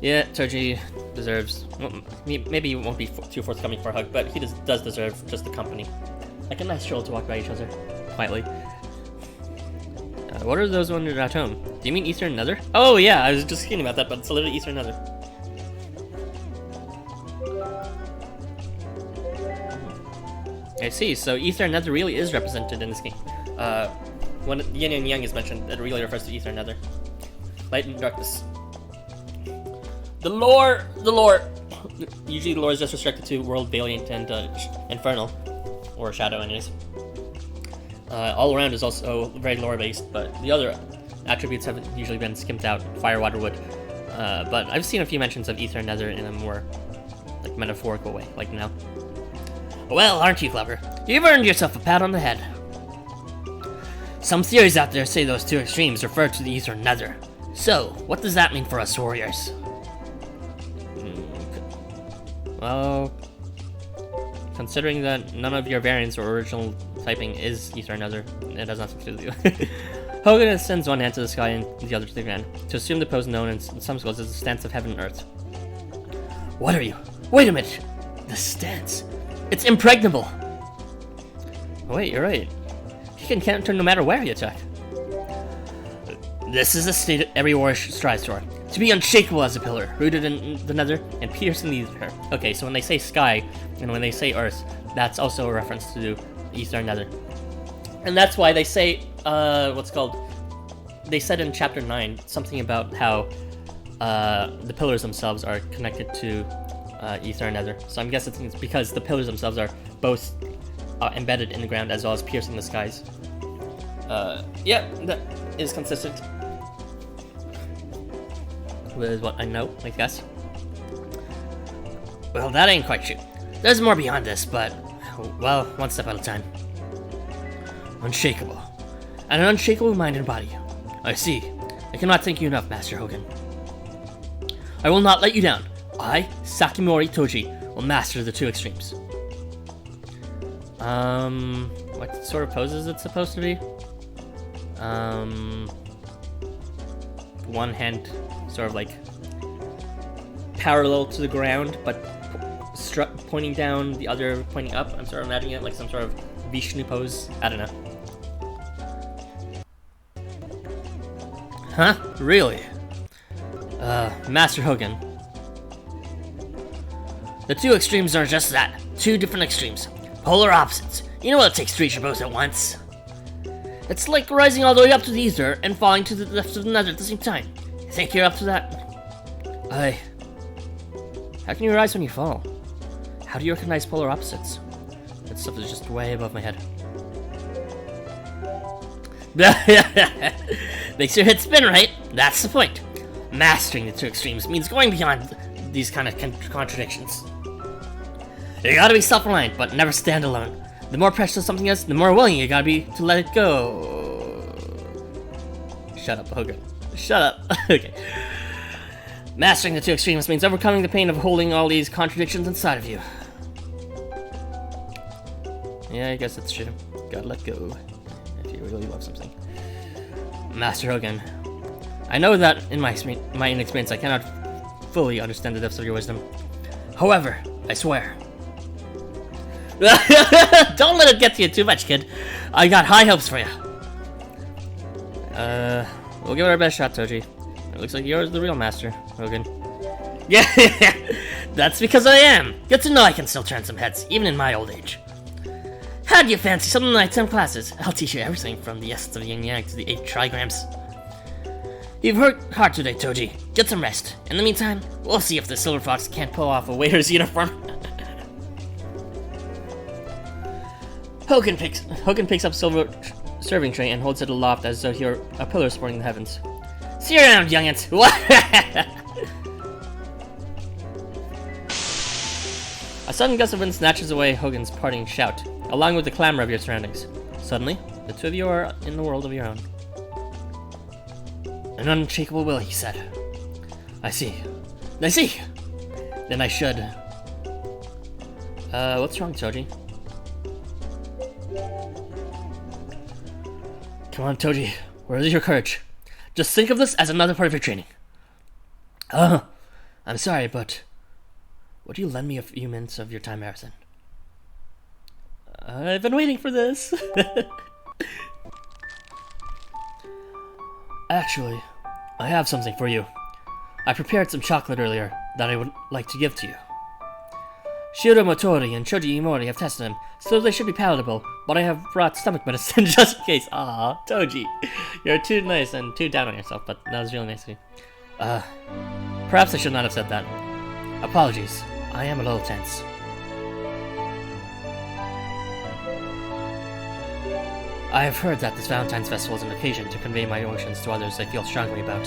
Yeah, Toji deserves... Well, maybe he won't be too forthcoming for a hug, but he does deserve just the company. Like a nice stroll to walk by each other, quietly. What are those when you're at home? Do you mean Eastern Nether? Oh yeah, I was just thinking about that, but it's literally Eastern Nether. I see, so Eastern Nether really is represented in this game. When Yin and Yang is mentioned, it really refers to Eastern Nether. Light and darkness. The lore! Usually the lore is just restricted to World, Valiant, and Infernal. Or Shadow, anyways. All around is also very lore-based, but the other attributes have usually been skimped out. Fire, water, wood. But I've seen a few mentions of Ether and Nether in a more, like, metaphorical way, like now. Well, aren't you clever? You've earned yourself a pat on the head. Some theories out there say those two extremes refer to the Ether and Nether. So, what does that mean for us warriors? Well, considering that none of your variants or original typing is Ether and Nether, it has nothing to do with you. Hogan sends one hand to the sky and the other to the ground, to assume the pose known in some schools as the stance of heaven and earth. What are you? Wait a minute! The stance? It's impregnable! Wait, you're right. He can counter no matter where you attack. This is a state every warrior strives for. To be unshakable as a pillar, rooted in the nether, and piercing the ether. Okay, so when they say sky, and when they say earth, that's also a reference to ether and nether. And that's why they say, they said in chapter 9, something about how the pillars themselves are connected to ether and nether. So I'm guessing it's because the pillars themselves are both embedded in the ground as well as piercing the skies. Yeah, that is consistent with what I know, I guess. Well, that ain't quite true. There's more beyond this, but, well, one step at a time. Unshakable. And an unshakable mind and body. I see. I cannot thank you enough, Master Hogan. I will not let you down. I, Sakimori Toji, will master the two extremes. What sort of pose is it supposed to be? One hand sort of like parallel to the ground, but pointing down, the other pointing up. I'm sort of imagining it like some sort of Vishnu pose. I don't know. Huh? Really? Master Hogan. The two extremes are just that. Two different extremes. Polar opposites. You know what it takes to reach them both at once. It's like rising all the way up to the ether and falling to the depths of the nether at the same time. You think you're up to that? How can you rise when you fall? How do you recognize polar opposites? That stuff is just way above my head. Makes your head spin, right? That's the point. Mastering the two extremes means going beyond these kind of contradictions. You gotta be self-reliant, but never stand alone. The more precious something is, the more willing you gotta be to let it go. Shut up, Hogan. Shut up. Okay. Mastering the two extremes means overcoming the pain of holding all these contradictions inside of you. Yeah, I guess that's true. Gotta let go if you really love something. Master Hogan, I know that in my inexperience I cannot fully understand the depths of your wisdom. However, I swear. Don't let it get to you too much, kid. I got high hopes for you. We'll give it our best shot, Toji. It looks like you're the real master, Hogan. Yeah, that's because I am. Good to know I can still turn some heads, even in my old age. How do you fancy some of my 10 classes? I'll teach you everything from the essence of yin yang to the 8 trigrams. You've worked hard today, Toji. Get some rest. In the meantime, we'll see if the Silver Fox can't pull off a waiter's uniform. Hogan picks up Silver serving tray and holds it aloft as though he were a pillar supporting the heavens. See you around, youngins. What? A sudden gust of wind snatches away Hogan's parting shout, along with the clamor of your surroundings. Suddenly, the two of you are in the world of your own. An unshakable will, he said. I see. I see! Then I should. What's wrong, Toji? Come on, Toji. Where is your courage? Just think of this as another part of your training. I'm sorry, but would you lend me a few minutes of your time, Harrison? I've been waiting for this. Actually, I have something for you. I prepared some chocolate earlier that I would like to give to you. Shiro Motori and Choji Imori have tested them, so they should be palatable, but I have brought stomach medicine just in case. Aw, Toji. You're too nice and too down on yourself, but that was really nice of you. Perhaps I should not have said that. Apologies. I am a little tense. I have heard that this Valentine's Festival is an occasion to convey my emotions to others I feel strongly about.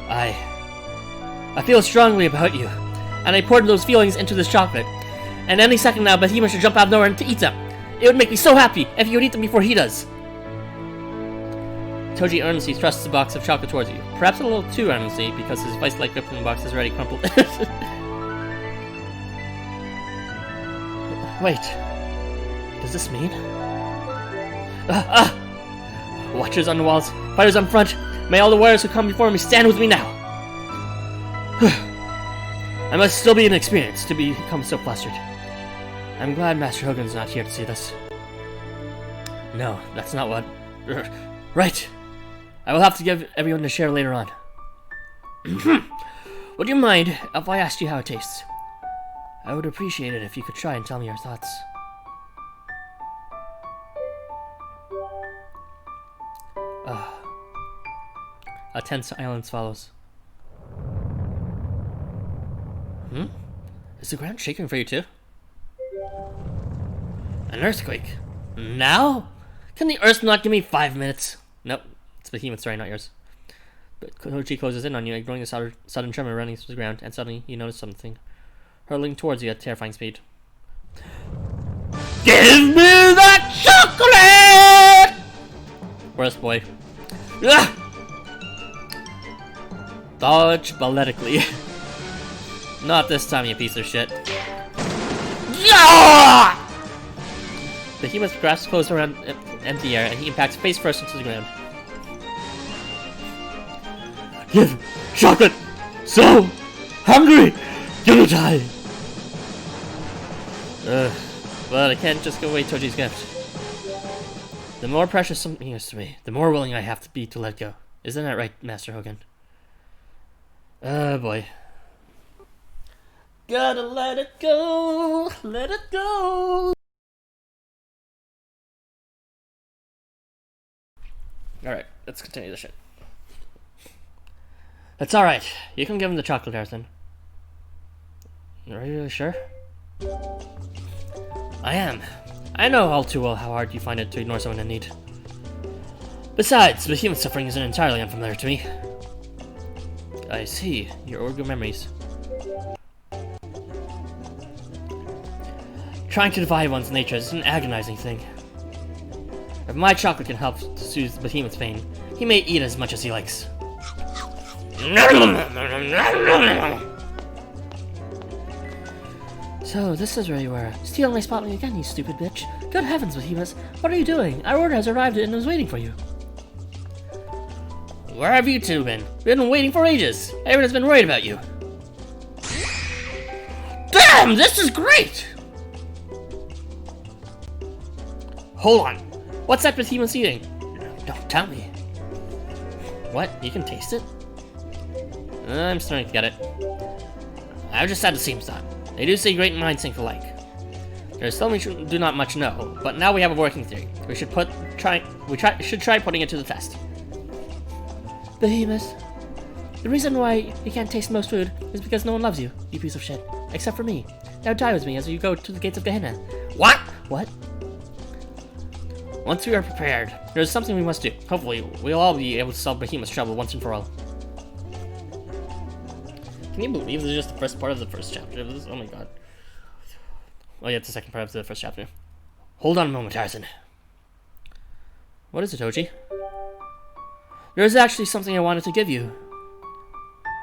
I feel strongly about you, and I poured those feelings into this chocolate. And any second now, Behemoth should jump out of nowhere and to eat them. It would make me so happy if you would eat them before he does. Toji earnestly thrusts the box of chocolate towards you, perhaps a little too earnestly because his vice-like grip in the box is already crumpled. Wait, does this mean? Watchers on the walls, fighters on front, may all the warriors who come before me stand with me now. I must still be inexperienced to become so flustered. I'm glad Master Hogan's not here to see this. No, that's not what... Right! I will have to give everyone a share later on. Would you mind if I asked you how it tastes? I would appreciate it if you could try and tell me your thoughts. A tense silence follows. Is the ground shaking for you too? An earthquake? Now? Can the earth not give me 5 minutes? Nope, it's Behemoth, sorry, not yours. But Kochi closes in on you, ignoring the sudden tremor running through the ground, and suddenly you notice something hurtling towards you at terrifying speed. Give me that chocolate! Worst boy. Dodge balletically. Not this time, you piece of shit. Behemoth grasps close around empty air, and he impacts face first into the ground. Give chocolate! So hungry! Gonna die! But I can't just give away Toji's gift. The more precious something is to me, the more willing I have to be to let go. Isn't that right, Master Hogan? Oh boy. Gotta let it go, let it go. Alright, let's continue the shit. That's alright. You can give him the chocolate, Arthur. Are you really sure? I am. I know all too well how hard you find it to ignore someone in need. Besides, the human suffering isn't entirely unfamiliar to me. I see. Your Ogre memories. Trying to defy one's nature is an agonizing thing. If my chocolate can help to soothe Behemoth's pain, he may eat as much as he likes. So, this is where you were. Stealing my spotlight again, you stupid bitch. Good heavens, Behemoth. What are you doing? Our order has arrived and is waiting for you. Where have you two been? We've been waiting for ages. Everyone has been worried about you. Damn, this is great! Hold on. What's that Behemoth's eating? Don't tell me. What? You can taste it? I'm starting to get it. I've just had the same thought. They do say great minds think alike. There's still we do not much know, but now we have a working theory. We should try putting it to the test. Behemoth, the reason why you can't taste most food is because no one loves you, you piece of shit. Except for me. Now die with me as you go to the gates of Gehenna. What? What? Once we are prepared, there's something we must do. Hopefully, we'll all be able to solve Behemoth's trouble once and for all. Can you believe this is just the first part of the first chapter of this? Oh my god. Oh yeah, it's the second part of the first chapter. Hold on a moment, Tarzan. What is it, Toji? There's actually something I wanted to give you.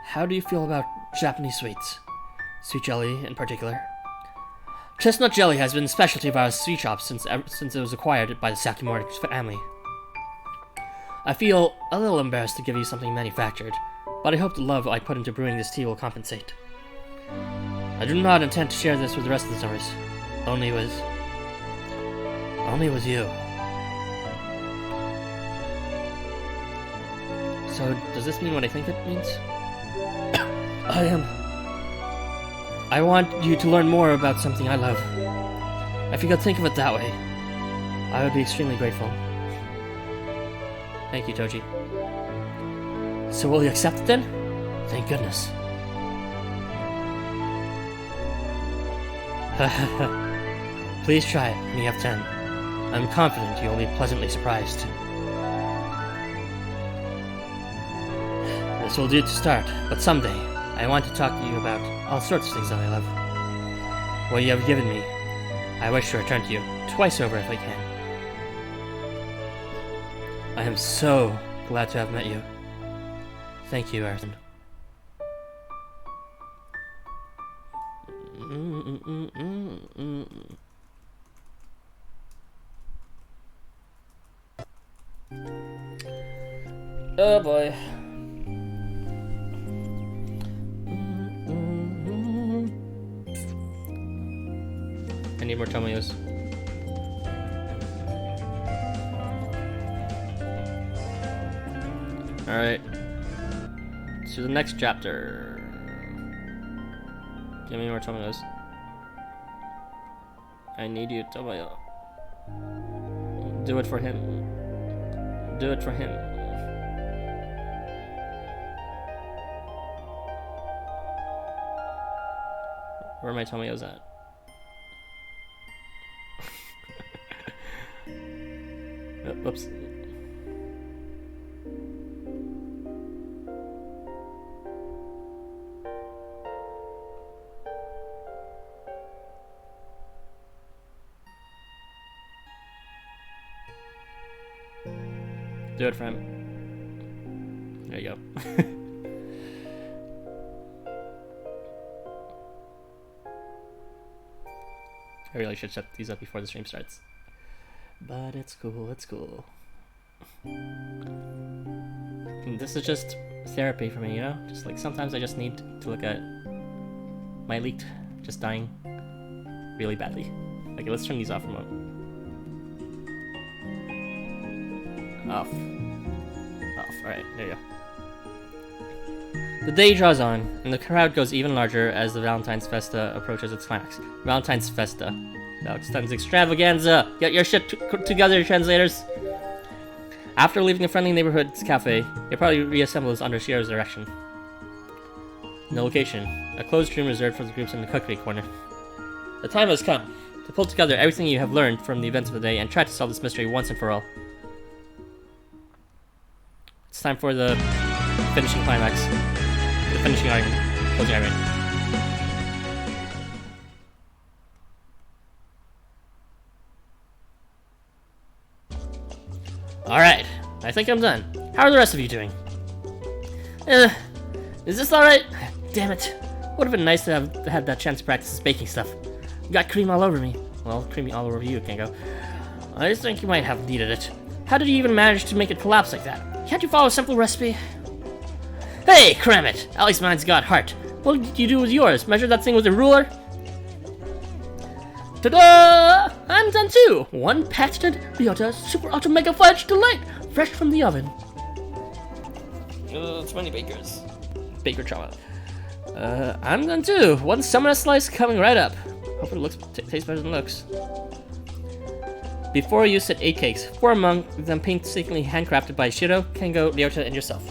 How do you feel about Japanese sweets? Sweet jelly, in particular. Chestnut jelly has been a specialty of our sweet shop since it was acquired by the Sakimori family. I feel a little embarrassed to give you something manufactured, but I hope the love I put into brewing this tea will compensate. I do not intend to share this with the rest of the Summers. Only with you. So, does this mean what I think it means? I want you to learn more about something I love. If you could think of it that way, I would be extremely grateful. Thank you, Toji. So will you accept it then? Thank goodness. Please try it when you have 10. I'm confident you will be pleasantly surprised. This will do to start, but someday, I want to talk to you about all sorts of things that I love. What you have given me, I wish to return to you twice over if I can. I am so glad to have met you. Thank you, Arthur. Oh boy. I need more tomatoes. Alright. To the next chapter. Give me more tomatoes. I need you, Tomoyo. Do it for him. Do it for him. Where are my tomatoes at? Oh, whoops. Do it for him. There you go. I really should set these up before the stream starts. But it's cool, it's cool. This is just therapy for me, you know? Just like sometimes I just need to look at my leak just dying really badly. Okay, let's turn these off for a moment. Off. Alright, there you go. The day draws on, and the crowd grows even larger as the Valentines Festa approaches its climax. Valentines Festa. Valentines Extravaganza! Get your shit together, translators! After leaving the friendly neighborhood's cafe, it probably reassembles under Shiro's direction. The location. A closed room reserved for the groups in the cookery corner. The time has come to pull together everything you have learned from the events of the day and try to solve this mystery once and for all. It's time for the finishing climax. The finishing argument. Closing argument. Alright, I think I'm done. How are the rest of you doing? Is this alright? Damn it. Would have been nice to have had that chance to practice this baking stuff. Got cream all over me. Well, creamy all over you, Kengo. I just think you might have needed it. How did you even manage to make it collapse like that? Can't you follow a simple recipe? Hey, cram it! At least mine's got heart. What did you do with yours? Measure that thing with a ruler? Ta-da! I'm done too! One patented Ryota Super Ultra Mega Fudge Delight! Fresh from the oven. It's many bakers. Baker trauma. I'm done too. One summoner slice coming right up. Hope it looks tastes better than it looks. Before you sit 8 cakes, 4 among them painstakingly handcrafted by Shino, Kengo, Ryota, and yourself.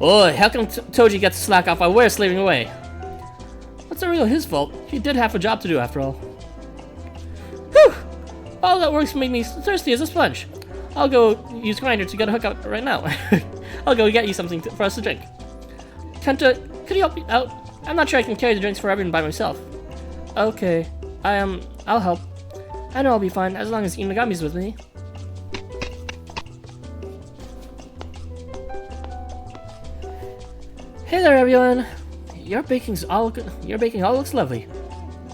Oi, how come Toji gets slack off while we're slaving away? What's not really his fault? He did have a job to do after all. Whew! All that works made me thirsty as a sponge. I'll go use Grinder to get a hookup right now. I'll go get you something for us to drink. Kenta, could you help me out? I'm not sure I can carry the drinks for everyone by myself. Okay, I'll help. I know I'll be fine as long as Inagami's with me. Hey there, everyone. Your baking all looks lovely.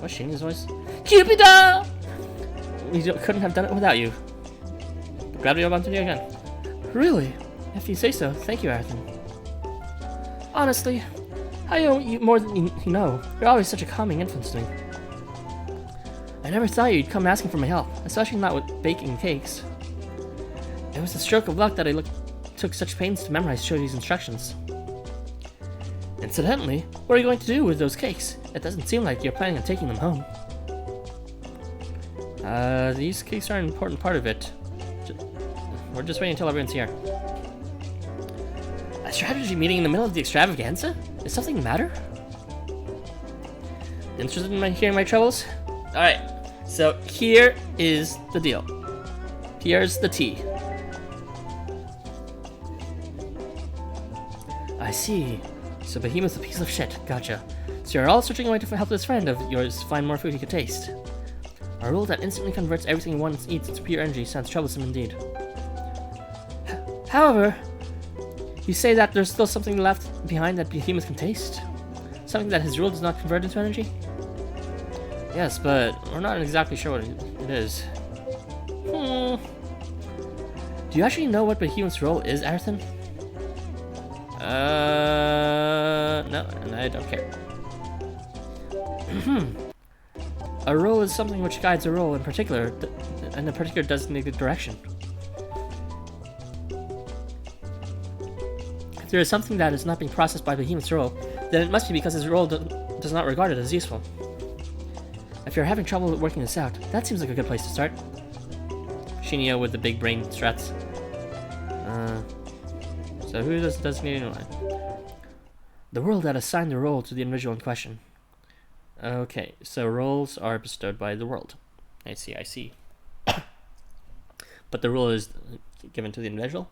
What's Shino's voice? Cupido! We couldn't have done it without you. Glad we all bumped into you again. Really? If you say so, thank you, Arthur. Honestly, I owe you more than you know. You're always such a calming influence to me. I never thought you'd come asking for my help, especially not with baking cakes. It was a stroke of luck that I took such pains to memorize Shoji's instructions. Incidentally, what are you going to do with those cakes? It doesn't seem like you're planning on taking them home. These cakes are an important part of it. We're just waiting until everyone's here. A strategy meeting in the middle of the extravaganza? Is something the matter? Interested in hearing my troubles? Alright, so here is the deal. Here's the tea. I see. So Behemoth's a piece of shit. Gotcha. So you're all searching a way to help this friend of yours find more food he could taste. A rule that instantly converts everything one eats into pure energy sounds troublesome indeed. However, you say that there's still something left behind that Behemoth can taste? Something that his rule does not convert into energy? Yes, but we're not exactly sure what it is. Do you actually know what Behemoth's role is, Aerthin? No, and I don't care. A role is something which guides a role in particular, in a particular designated direction. If there is something that is not being processed by Behemoth's role, then it must be because his role does not regard it as useful. If you're having trouble working this out, that seems like a good place to start. Shino with the big brain struts. So who does designated in line? The world that assigned the role to the individual in question. Okay, so roles are bestowed by the world. I see. But the role is given to the individual?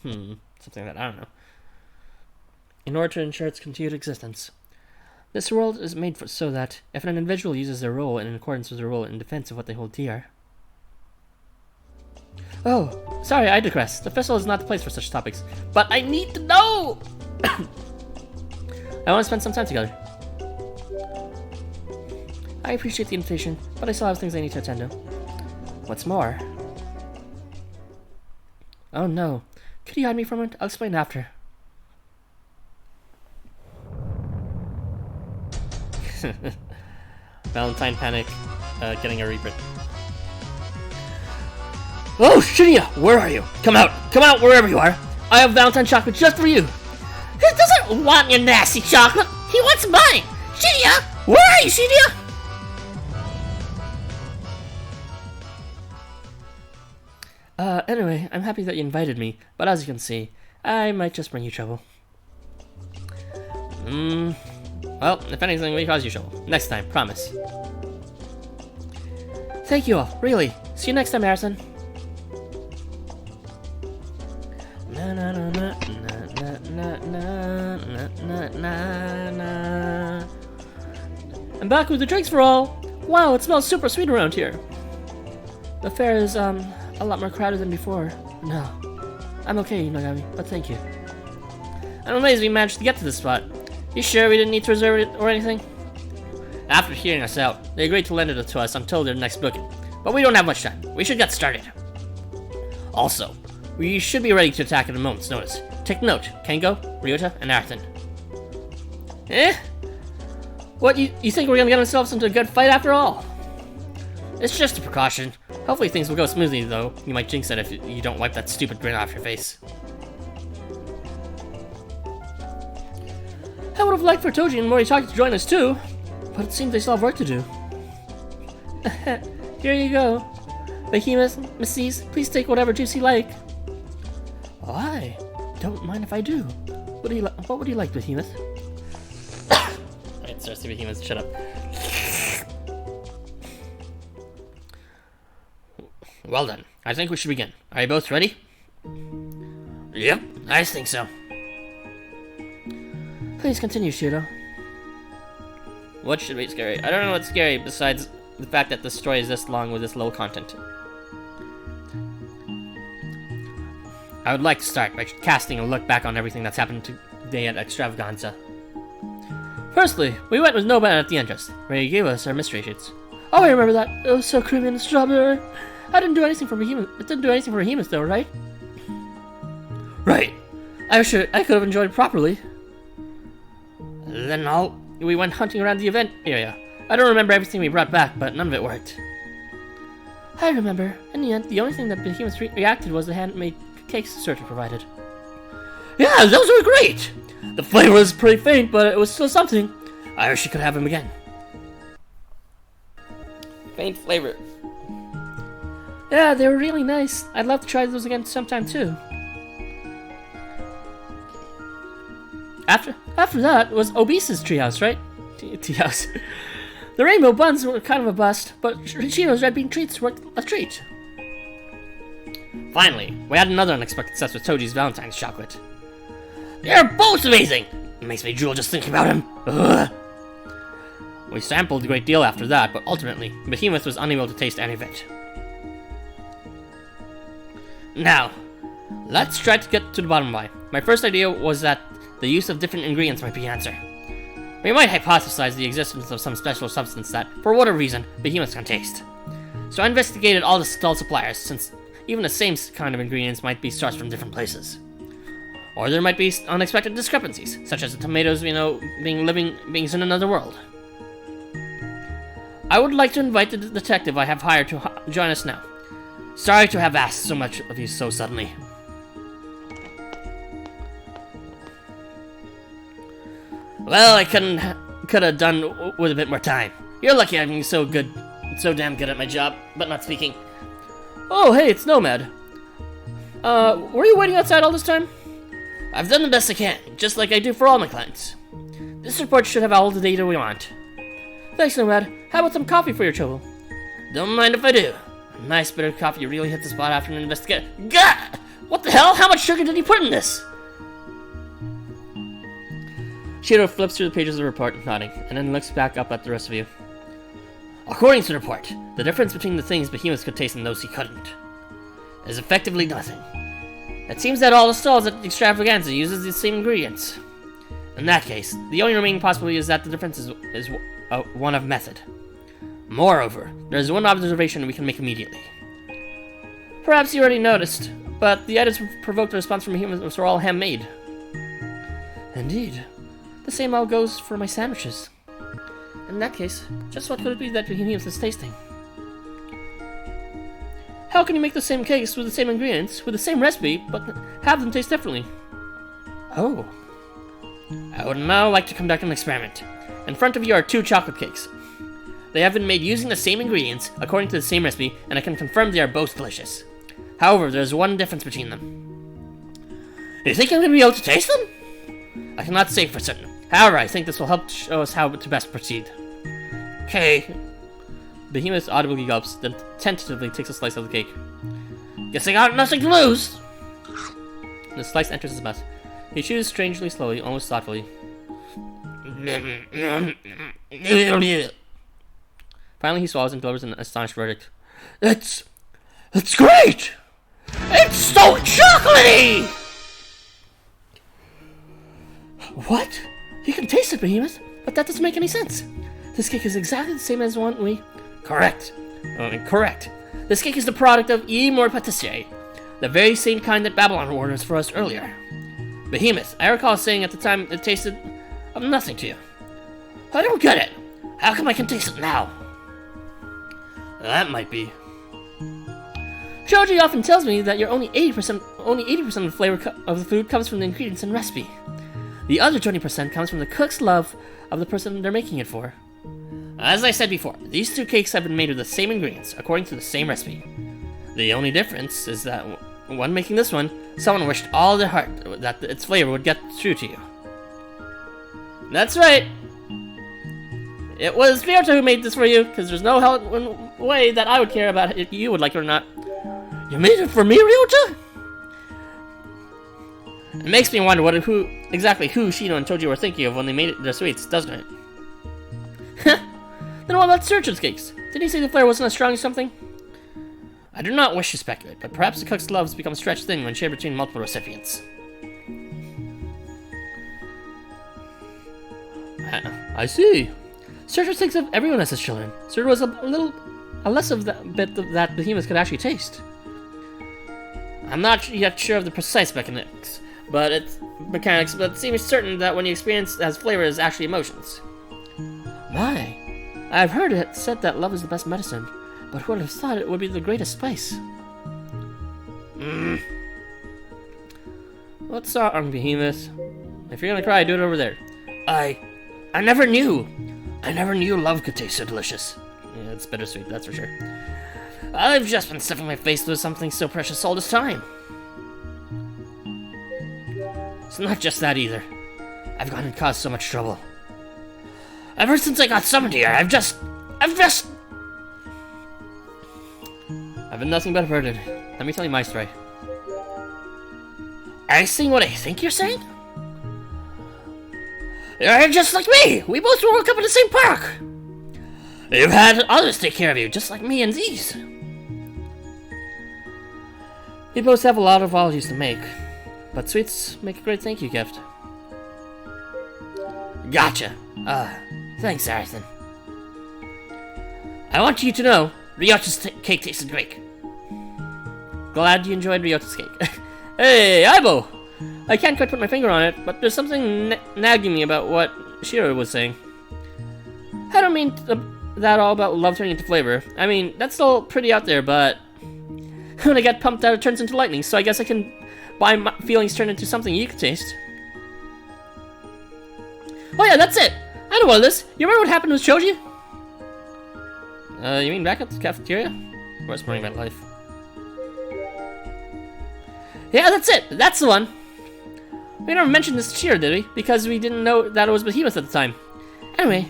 Something that I don't know. In order to ensure its continued existence. This world is made so that if an individual uses their role in accordance with their role in defense of what they hold dear. Oh, sorry, I digress. The festival is not the place for such topics. But I need to know! I want to spend some time together. I appreciate the invitation, but I still have things I need to attend to. What's more... Oh no. Could you hide me from it? I'll explain after. Valentine panic, getting a reprint. Oh, Shino! Where are you? Come out! Come out wherever you are! I have Valentine chocolate just for you! He doesn't want your nasty chocolate! He wants mine! Shino! Where are you, Shino? Anyway, I'm happy that you invited me, but as you can see, I might just bring you trouble. Well, if anything, we cause you trouble. Next time, promise. Thank you all, really. See you next time, Aerthin. Na na na na na na na na na. I'm back with the drinks for all. Wow, it smells super sweet around here. The fair is a lot more crowded than before. No, I'm okay, Nogami, but thank you. I'm amazed we managed to get to this spot. You sure we didn't need to reserve it or anything? After hearing us out, they agreed to lend it to us until their next booking. But we don't have much time. We should get started. Also, we should be ready to attack at a moment's notice. Take note, Kengo, Ryota, and Aerthin. What, you think we're gonna get ourselves into a good fight after all? It's just a precaution. Hopefully things will go smoothly, though. You might jinx it if you don't wipe that stupid grin off your face. I would have liked for Toji and Moritaki to join us too, but it seems they still have work to do. Here you go. Behemoth, Misses, please take whatever juice you like. Oh, I don't mind if I do. What would you like, Behemoth? Alright, Cersei, Behemoth, shut up. Well done. I think we should begin. Are you both ready? Yep, I think so. Please continue, Shino. What should be scary? I don't know what's scary besides the fact that the story is this long with this low content. I would like to start by casting a look back on everything that's happened today at Extravaganza. Firstly, we went with Noban at the entrance, where he gave us our mystery sheets. Oh, I remember that. It was so creamy and strawberry. I didn't do anything for Behemoth. It didn't do anything for Behemoth, though, right? Right. I could have enjoyed it properly. Then we went hunting around the event area. I don't remember everything we brought back, but none of it worked. I remember. In the end, the only thing that Behemoth reacted was the handmade cakes Serta provided. Yeah, those were great! The flavor was pretty faint, but it was still something. I wish you could have them again. Faint flavor. Yeah, they were really nice. I'd love to try those again sometime too. After that was Obese's treehouse, right? Treehouse. The rainbow buns were kind of a bust, but Shino's red bean treats were a treat. Finally, we had another unexpected success with Toji's Valentine's chocolate. They're both amazing! It makes me drool just thinking about him. Ugh. We sampled a great deal after that, but ultimately, Behemoth was unable to taste any of it. Now, let's try to get to the bottom line. My first idea was that the use of different ingredients might be the answer. We might hypothesize the existence of some special substance that, for whatever reason, Behemoths can taste. So I investigated all the stall suppliers, since even the same kind of ingredients might be sourced from different places. Or there might be unexpected discrepancies, such as the tomatoes, being in another world. I would like to invite the detective I have hired to join us now. Sorry to have asked so much of you so suddenly. Well, I could have done with a bit more time. You're lucky I'm being so damn good at my job, but not speaking. Oh, hey, it's Nomad. Were you waiting outside all this time? I've done the best I can, just like I do for all my clients. This report should have all the data we want. Thanks, Nomad. How about some coffee for your trouble? Don't mind if I do. A nice bit of coffee really hit the spot after an investigation. Gah! What the hell? How much sugar did he put in this? Shino flips through the pages of the report, nodding, and then looks back up at the rest of you. According to the report, the difference between the things Behemoths could taste and those he couldn't is effectively nothing. It seems that all the stalls at the Extravaganza uses the same ingredients. In that case, the only remaining possibility is that the difference is one of method. Moreover, there is one observation we can make immediately. Perhaps you already noticed, but the items provoked a response from Behemoths were all handmade. Indeed. The same all goes for my sandwiches. In that case, just what could it be that Behemoth is tasting? How can you make the same cakes with the same ingredients, with the same recipe, but have them taste differently? Oh. I would now like to conduct an experiment. In front of you are 2 chocolate cakes. They have been made using the same ingredients, according to the same recipe, and I can confirm they are both delicious. However, there is one difference between them. You think I'm going to be able to taste them? I cannot say for certain. However, I think this will help show us how to best proceed. Okay. Behemoth audibly gulps, then tentatively takes a slice of the cake. Guess I got nothing to lose! The slice enters his mouth. He chews strangely slowly, almost thoughtfully. Finally, he swallows and delivers an astonished verdict. It's great! It's so chocolatey! What? You can taste it, Behemoth, but that doesn't make any sense. This cake is exactly the same as the one we... Correct. Correct. This cake is the product of More Patisserie, the very same kind that Babylon orders for us earlier. Behemoth, I recall saying at the time it tasted of nothing to you. I don't get it. How come I can taste it now? That might be. Shoji often tells me that you're only 80% of the flavor of the food comes from the ingredients and recipe. The other 20% comes from the cook's love of the person they're making it for. As I said before, these 2 cakes have been made with the same ingredients, according to the same recipe. The only difference is that when making this one, someone wished all their heart that its flavor would get through to you. That's right! It was Ryota who made this for you, because there's no way that I would care about if you would like it or not. You made it for me, Ryota? It makes me wonder who Shino and Toji were thinking of when they made their sweets, doesn't it? Then what about Searcher's cakes? Didn't he say the flavor wasn't as strong as something? I do not wish to speculate, but perhaps the cook's loves become stretched thin when shared between multiple recipients. I see. Searcher thinks of everyone as his children, so there was a less of that bit that Behemoth could actually taste. I'm not yet sure of the precise mechanics, but it seems certain that when you experience it as flavor, it is actually emotions. My, I've heard it said that love is the best medicine, but who would have thought it would be the greatest spice? What's wrong, Behemoth? If you're gonna cry, do it over there. I never knew. I never knew love could taste so delicious. Yeah, it's bittersweet, that's for sure. I've just been stuffing my face with something so precious all this time. It's not just that either. I've gone and caused so much trouble. Ever since I got summoned here, I've been nothing but hurted. Let me tell you my story. Are you saying what I think you're saying? You're just like me! We both woke up in the same park! You've had others take care of you, just like me and these. We both have a lot of apologies to make, but sweets make a great thank you gift. Gotcha. Thanks, Arthur. I want you to know, Ryota's cake tasted great. Glad you enjoyed Ryota's cake. Hey, Aibo! I can't quite put my finger on it, but there's something nagging me about what Shiro was saying. I don't mean that all about love turning into flavor. I mean, that's still pretty out there, but when I get pumped out, it turns into lightning, so I guess I can buy my feelings turn into something you can taste. Oh yeah, that's it! I know what it is. You remember what happened with Shoji? You mean back at the cafeteria? Worst morning of my life. Yeah, that's it! That's the one! We never mentioned this to Shiro, did we? Because we didn't know that it was Behemoth at the time. Anyway,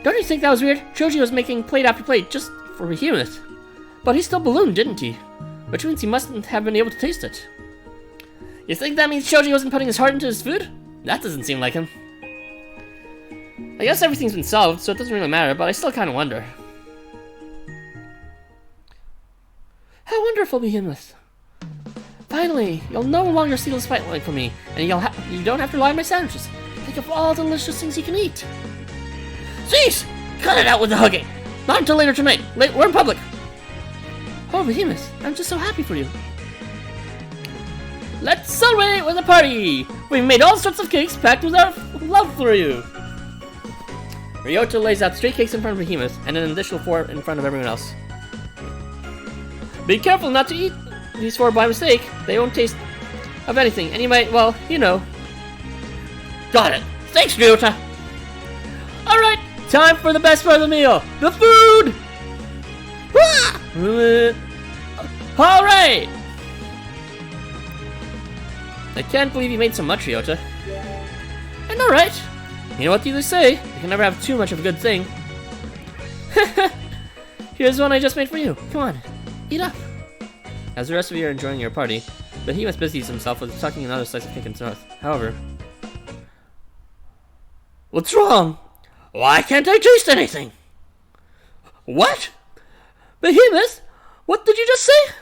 don't you think that was weird? Shoji was making plate after plate just for Behemoth. But he still ballooned, didn't he? Which means he mustn't have been able to taste it. You think that means Shoji wasn't putting his heart into his food? That doesn't seem like him. I guess everything's been solved, so it doesn't really matter, but I still kind of wonder. How wonderful, Behemoth! Finally, you'll no longer steal the spotlight from me, and you don't have to rely on my sandwiches. Think of all the delicious things you can eat. Jeez! Cut it out with the hugging! Not until later tonight. We're in public. Oh, Behemoth, I'm just so happy for you. Let's celebrate with a party! We've made all sorts of cakes packed with our love for you. Ryota lays out 3 cakes in front of Behemoth, and an additional 4 in front of everyone else. Be careful not to eat these 4 by mistake. They won't taste of anything, and you might, well, you know. Got it. Thanks, Ryota. Alright, time for the best part of the meal. The food! Alright! I can't believe you made so much, Ryota. I know, right? You know what they say, you can never have too much of a good thing. Here's one I just made for you. Come on, eat up. As the rest of you are enjoying your party, Behemoth busies himself with tucking another slice of cake in his mouth. However... What's wrong? Why can't I taste anything? What? Behemoth? What did you just say?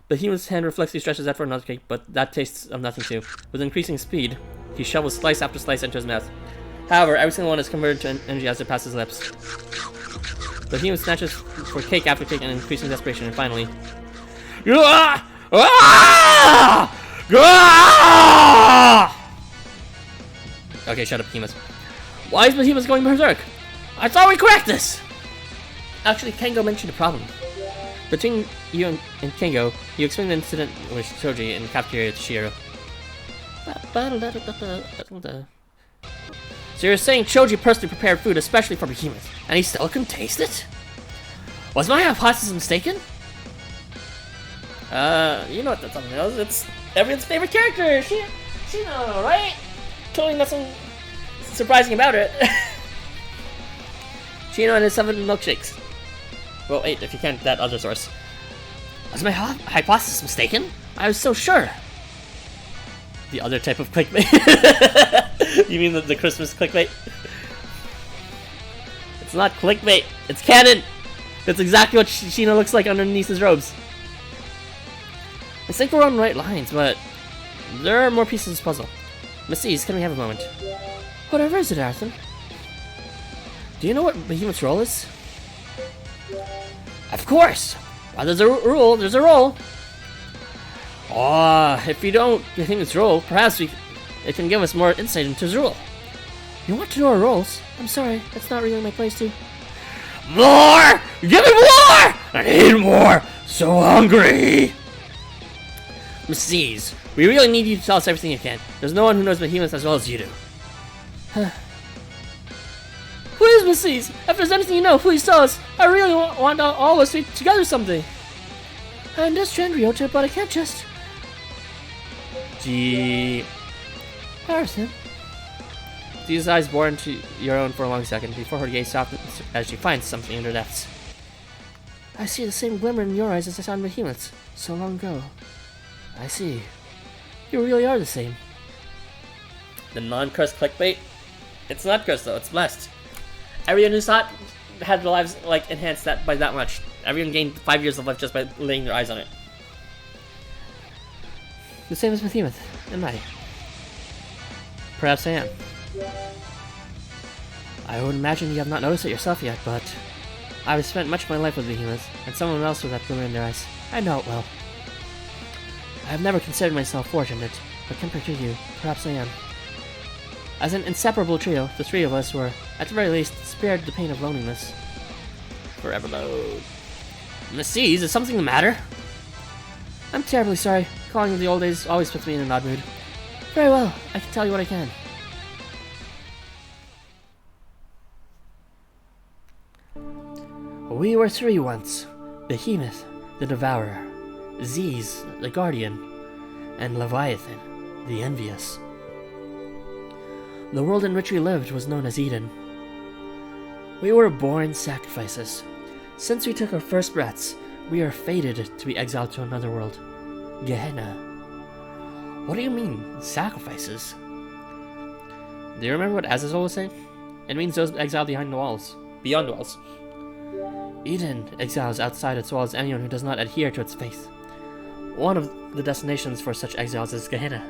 Behemoth's hand reflexively stretches out for another cake, but that tastes of nothing too. With increasing speed, he shovels slice after slice into his mouth. However, every single one is converted to energy as it passes his lips. Behemoth snatches for cake after cake in increasing desperation, and finally... Okay, shut up, Behemoth. Why is Behemoth going berserk? I thought we cracked this! Actually, Kengo mentioned a problem. Between you and Kengo, you explained the incident with Shoji in the cafeteria to Shiro. So you're saying Shoji personally prepared food especially for Behemoth, and he still couldn't taste it? Was my hypothesis mistaken? You know what that's something else. It's everyone's favorite character, Shino, right? Totally nothing surprising about it. Shino and his 7 milkshakes. Well, 8 if you count that other source. Was my hypothesis mistaken? I was so sure. The other type of clickbait. You mean the Christmas clickbait? It's not clickbait. It's canon. That's exactly what Shino looks like underneath his robes. I think we're on the right lines, but there are more pieces of this puzzle. Mrs. can we have a moment? Whatever is it, Arthur? Do you know what Behemoth's role is? Of course! While there's a rule, there's a roll. If you don't think it's role, perhaps it can give us more insight into his role. You want to know our roles? I'm sorry, that's not really my place to. More! Give me more! I need more! So hungry! Mrs. We really need you to tell us everything you can. There's no one who knows behemoths as well as you do. Who is Miss C's? If there's anything you know, please tell us. I really want all of us to be together someday. I understand, Ryota, but I can't just... Gee... Harrison. These eyes bore into your own for a long second before her gaze softens as she finds something in their depths. I see the same glimmer in your eyes as I saw in behemoths so long ago. I see. You really are the same. The non-cursed clickbait? It's not cursed though, it's blessed. Everyone who saw it had their lives like enhanced that by that much. Everyone gained 5 years of life just by laying their eyes on it. The same as behemoth, am I? Perhaps I am. I would imagine you have not noticed it yourself yet, but I've spent much of my life with behemoths, and someone else with that glimmer in their eyes. I know it well. I have never considered myself fortunate, but compared to you, perhaps I am. As an inseparable trio, the three of us were, at the very least, spared the pain of loneliness. Forever load. Miss C's, is something the matter? I'm terribly sorry. Calling you the old days always puts me in an odd mood. Very well, I can tell you what I can. We were three once. Behemoth, the Devourer, Ziz, the Guardian, and Leviathan, the Envious. The world in which we lived was known as Eden. We were born sacrifices. Since we took our first breaths, we are fated to be exiled to another world, Gehenna. What do you mean, sacrifices? Do you remember what Azazel was saying? It means those exiled behind the walls. Beyond the walls. Eden exiles outside its walls anyone who does not adhere to its faith. One of the destinations for such exiles is Gehenna.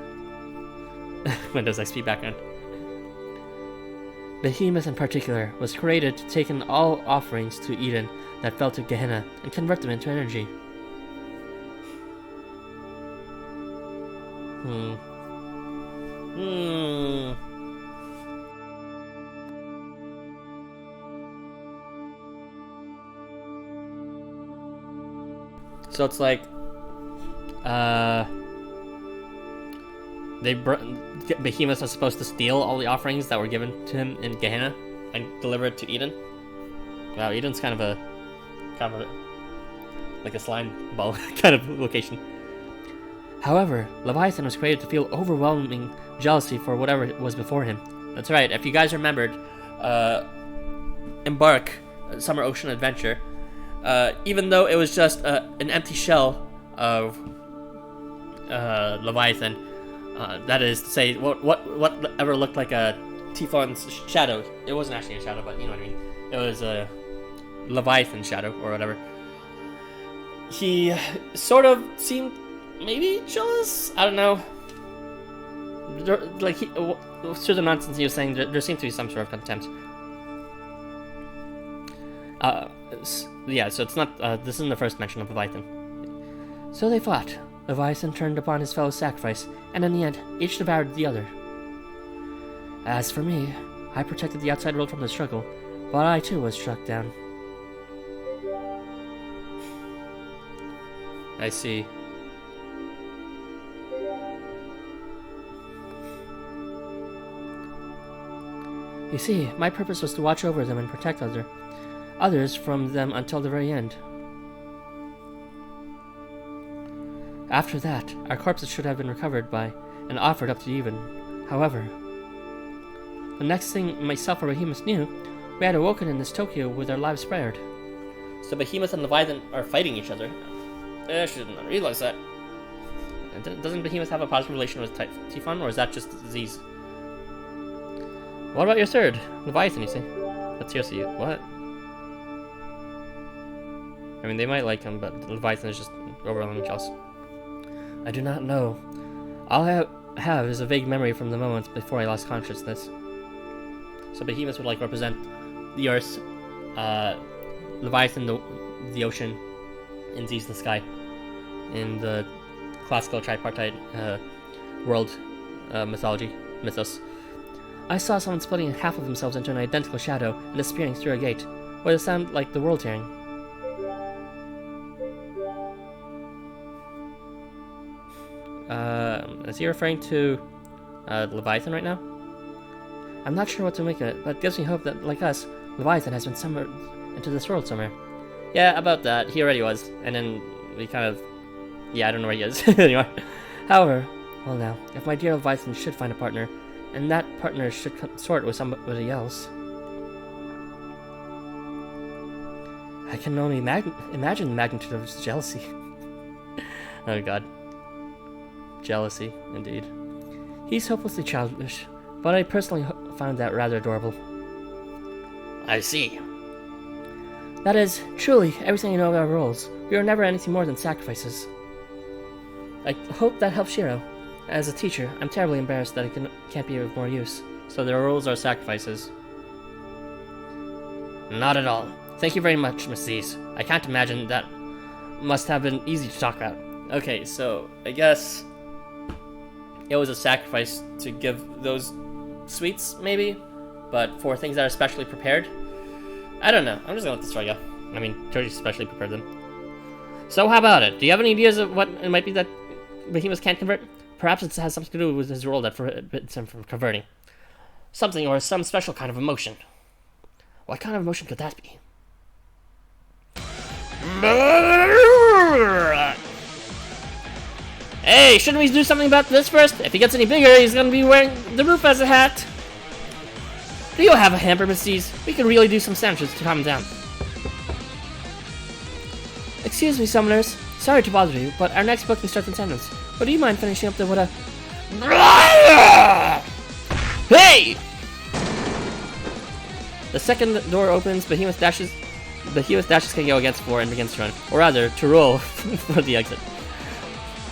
Windows XP background. Behemoth in particular was created to take in all offerings to Eden that fell to Gehenna and convert them into energy. So it's like, Behemoth was supposed to steal all the offerings that were given to him in Gehenna and deliver it to Eden. Wow, Eden's kind of a like a slime ball kind of location. However, Leviathan was created to feel overwhelming jealousy for whatever was before him. That's right. If you guys remembered, Embark, Summer Ocean Adventure, even though it was just an empty shell of Leviathan, that is to say, whatever looked like a Tifon's shadow. It wasn't actually a shadow, but you know what I mean. It was a Leviathan shadow or whatever. He sort of seemed maybe jealous. I don't know. Like through the nonsense he was saying, there seemed to be some sort of contempt. Yeah, so it's not. This isn't the first mention of Leviathan. So they fought. Leviathan turned upon his fellow sacrifice, and in the end, each devoured the other. As for me, I protected the outside world from the struggle, but I too was struck down. I see. You see, my purpose was to watch over them and protect others from them until the very end. After that, our corpses should have been recovered by and offered up to Even. However, the next thing myself or Behemoth knew, we had awoken in this Tokyo with our lives spared. So Behemoth and Leviathan are fighting each other. I should not realize that. Doesn't Behemoth have a positive relation with Tifon, or is that just disease? What about your third, Leviathan, you say? That's seriously what? I mean, they might like him, but Leviathan is just overwhelmingly jealous. I do not know. All I have is a vague memory from the moment before I lost consciousness. So Behemoth would like represent the Earth, Leviathan the ocean, and Z's the sky, in the classical tripartite world mythos. I saw someone splitting half of themselves into an identical shadow and disappearing through a gate. What does it sound like the world tearing? Is he referring to Leviathan right now? I'm not sure what to make of it, but it gives me hope that, like us, Leviathan has been summoned into this world somewhere. Yeah, about that. He already was. And then we kind of... Yeah, I don't know where he is anymore. However, well now, if my dear Leviathan should find a partner, and that partner should consort with somebody else, I can only imagine the magnitude of his jealousy. Oh god. Jealousy, indeed. He's hopelessly childish, but I personally found that rather adorable. I see. That is, truly, everything you know about our roles. We are never anything more than sacrifices. I hope that helps Shiro. As a teacher, I'm terribly embarrassed that it can't be of more use. So their roles are sacrifices. Not at all. Thank you very much, Miss Z's. I can't imagine that must have been easy to talk about. Okay, so I guess it was a sacrifice to give those sweets, maybe? But for things that are specially prepared? I don't know. I'm just gonna let this story go. I mean, Choji specially prepared them. So how about it? Do you have any ideas of what it might be that Behemoth can't convert? Perhaps it has something to do with his role that forbids him from converting. Something or some special kind of emotion. What kind of emotion could that be? Hey, shouldn't we do something about this first? If he gets any bigger, he's gonna be wearing the roof as a hat. Do you have a hamper, Miss C's? We could really do some sandwiches to calm him down. Excuse me, summoners. Sorry to bother you, but our next booking starts in 10 minutes. But do you mind finishing up the what a... Hey! The second door opens, Behemoth dashes KO against the floor and begins to run. Or rather, to roll for the exit.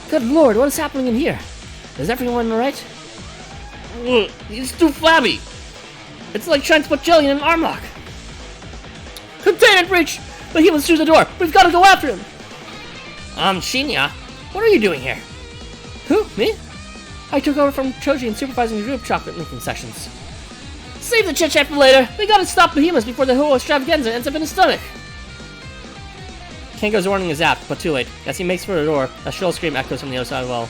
Good lord, what is happening in here? Is everyone alright? He's too flabby! It's like trying to put jelly in an arm lock! Contain it, Breach! Behemoth's through the door! We've got to go after him! Shinya, what are you doing here? Who? Me? I took over from Choji and supervising the group chocolate making sessions. Save the chit-chat for later! We gotta stop Behemoth before the whole extravaganza ends up in his stomach! Kengo's warning is apt, but too late. As he makes for the door, a shrill scream echoes from the other side of the wall.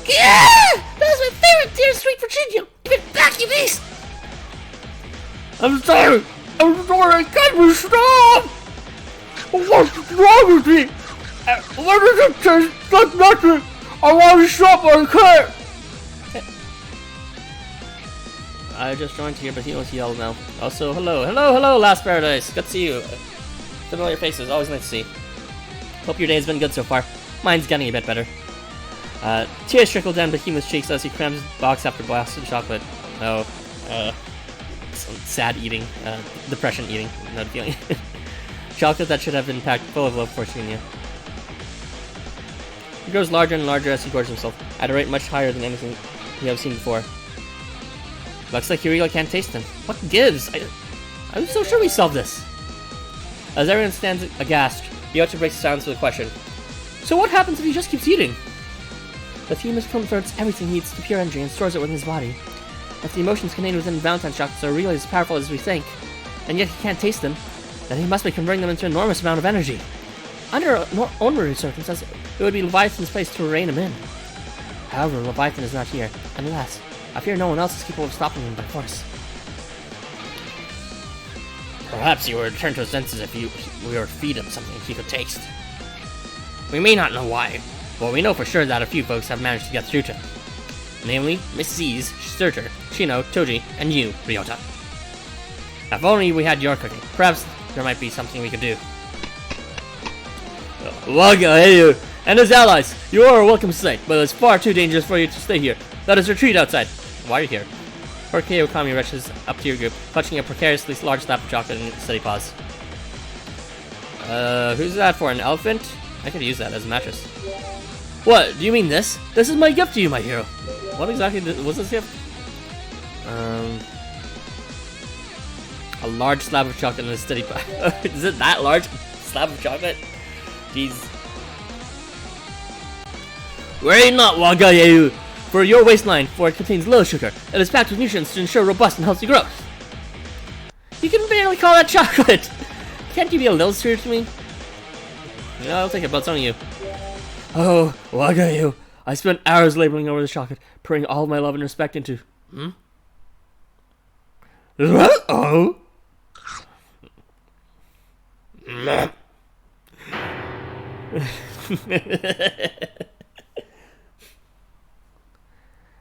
Yeah! That's my favorite dear sweet Virginia! Give it back, you beast! I'm sorry! I can't be stopped! What's wrong with me? What does it taste like nothing? I want to stop, but I can't! I just joined here, but he wants to yell now. Also, hello, Last Paradise. Good to see you. Familiar faces, always nice to see. Hope your day has been good so far. Mine's getting a bit better. Tears trickle down Behemoth's cheeks as he crams box after box of chocolate. Oh, some sad eating, depression eating, not feeling. Chocolate that should have been packed full of love for Shinya. He grows larger and larger as he gorges himself, at a rate much higher than anything we have seen before. Looks like you really can't taste them. What gives? I'm so sure we solved this. As everyone stands aghast, Ryota breaks the silence with a question. So what happens if he just keeps eating? The Behemoth converts everything he eats to pure energy and stores it within his body. If the emotions contained within Valentine's chocolates are really as powerful as we think, and yet he can't taste them, then he must be converting them into an enormous amount of energy. Under ordinary circumstances, it would be Leviathan's place to rein him in. However, Leviathan is not here, unless I fear no one else is capable of stopping him by force. Perhaps he will return to his senses if we were to feed him something he could taste. We may not know why, but we know for sure that a few folks have managed to get through to him. Namely, Miss Z's, Surtur, Shino, Toji, and you, Ryota. If only we had your cooking, perhaps there might be something we could do. Waga, hey, and his allies, you are a welcome sight, but it's far too dangerous for you to stay here. Let us retreat outside. Why are you here? Horkei Okami rushes up to your group, clutching a precariously large slab of chocolate in steady paws. Who's that for, an elephant? I could use that as a mattress. What, do you mean this? This is my gift to you, my hero. What exactly was this gift? A large slab of chocolate in a steady paw. Is it that large? Slab of chocolate? Jeez. Worry not, Wagayu! For your waistline, for it contains low sugar. It is packed with nutrients to ensure robust and healthy growth. You can barely call that chocolate! Can't you be a little serious to me? No, I'll take it, but it's on you. Oh, Wagayu. I spent hours labeling over the chocolate, pouring all my love and respect into... Oh?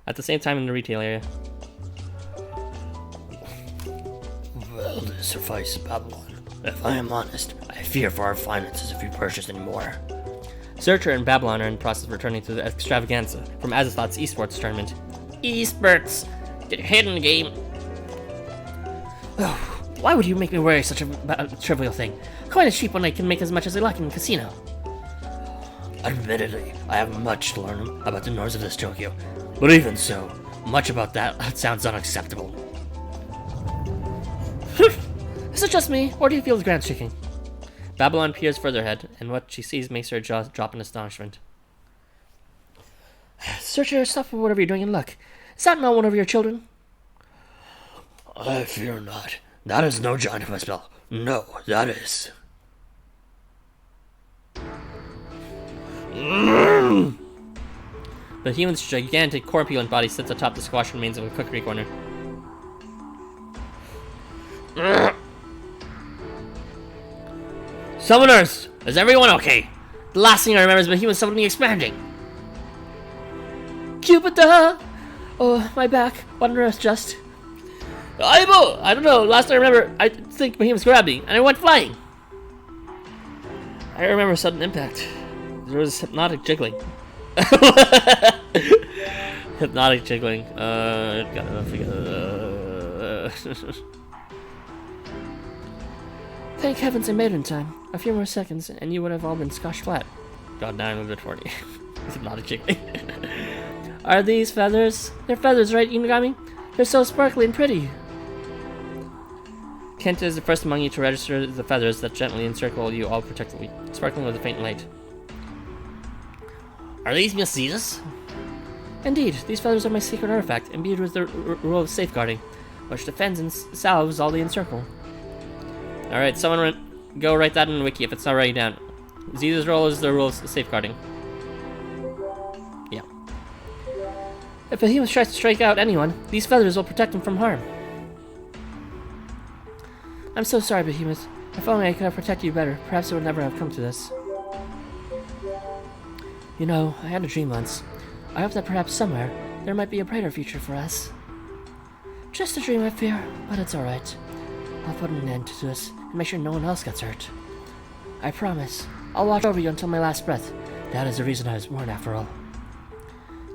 At the same time in the retail area. Well, to suffice Babylon, if I am honest, I fear for our finances if we purchase any more. Searcher and Babylon are in the process of returning to the Extravaganza from Azathoth's esports tournament. Esports! Get your head in the game. Oh, why would you make me worry such a trivial thing? Coin is cheap when I can make as much as I like in the casino. Admittedly, I have much to learn about the north of this Tokyo, but even so, much about that sounds unacceptable. Is it just me, or do you feel the ground shaking? Babylon peers further ahead, and what she sees makes her jaw drop in astonishment. Searcher, stop for whatever you're doing and look. Is that not one of your children? I fear not. That is no giant of a spell. No, that is... The human's gigantic, corpulent body sits atop the squash remains of a cookery corner. Summoners! Is everyone okay? The last thing I remember is the human suddenly expanding. Cupida! Oh, my back. What on earth just? Aibo! I don't know. Last I remember, I think Behemoth grabbed me, and I went flying. I remember sudden impact. There was hypnotic jiggling. Hypnotic jiggling. Gotta figure. Thank heavens I made it in time. A few more seconds, and you would have all been scotch flat. God, now I'm a bit horny. Hypnotic jiggling. Are these feathers? They're feathers, right, Inugami? They're so sparkly and pretty. Kenta is the first among you to register the feathers that gently encircle you all protectively, sparkling with a faint light. Are these Messias? Indeed, these feathers are my secret artifact, imbued with the rule of safeguarding, which defends and salves all they encircle. Alright, someone go write that in the wiki if it's not already down. Ziza's role is the rule of safeguarding. Yeah. If a human tries to strike out anyone, these feathers will protect him from harm. I'm so sorry, Behemoth. If only I could have protected you better, perhaps it would never have come to this. You know, I had a dream once. I hope that perhaps somewhere, there might be a brighter future for us. Just a dream, I fear, but it's alright. I'll put an end to this, and make sure no one else gets hurt. I promise, I'll watch over you until my last breath. That is the reason I was born, after all.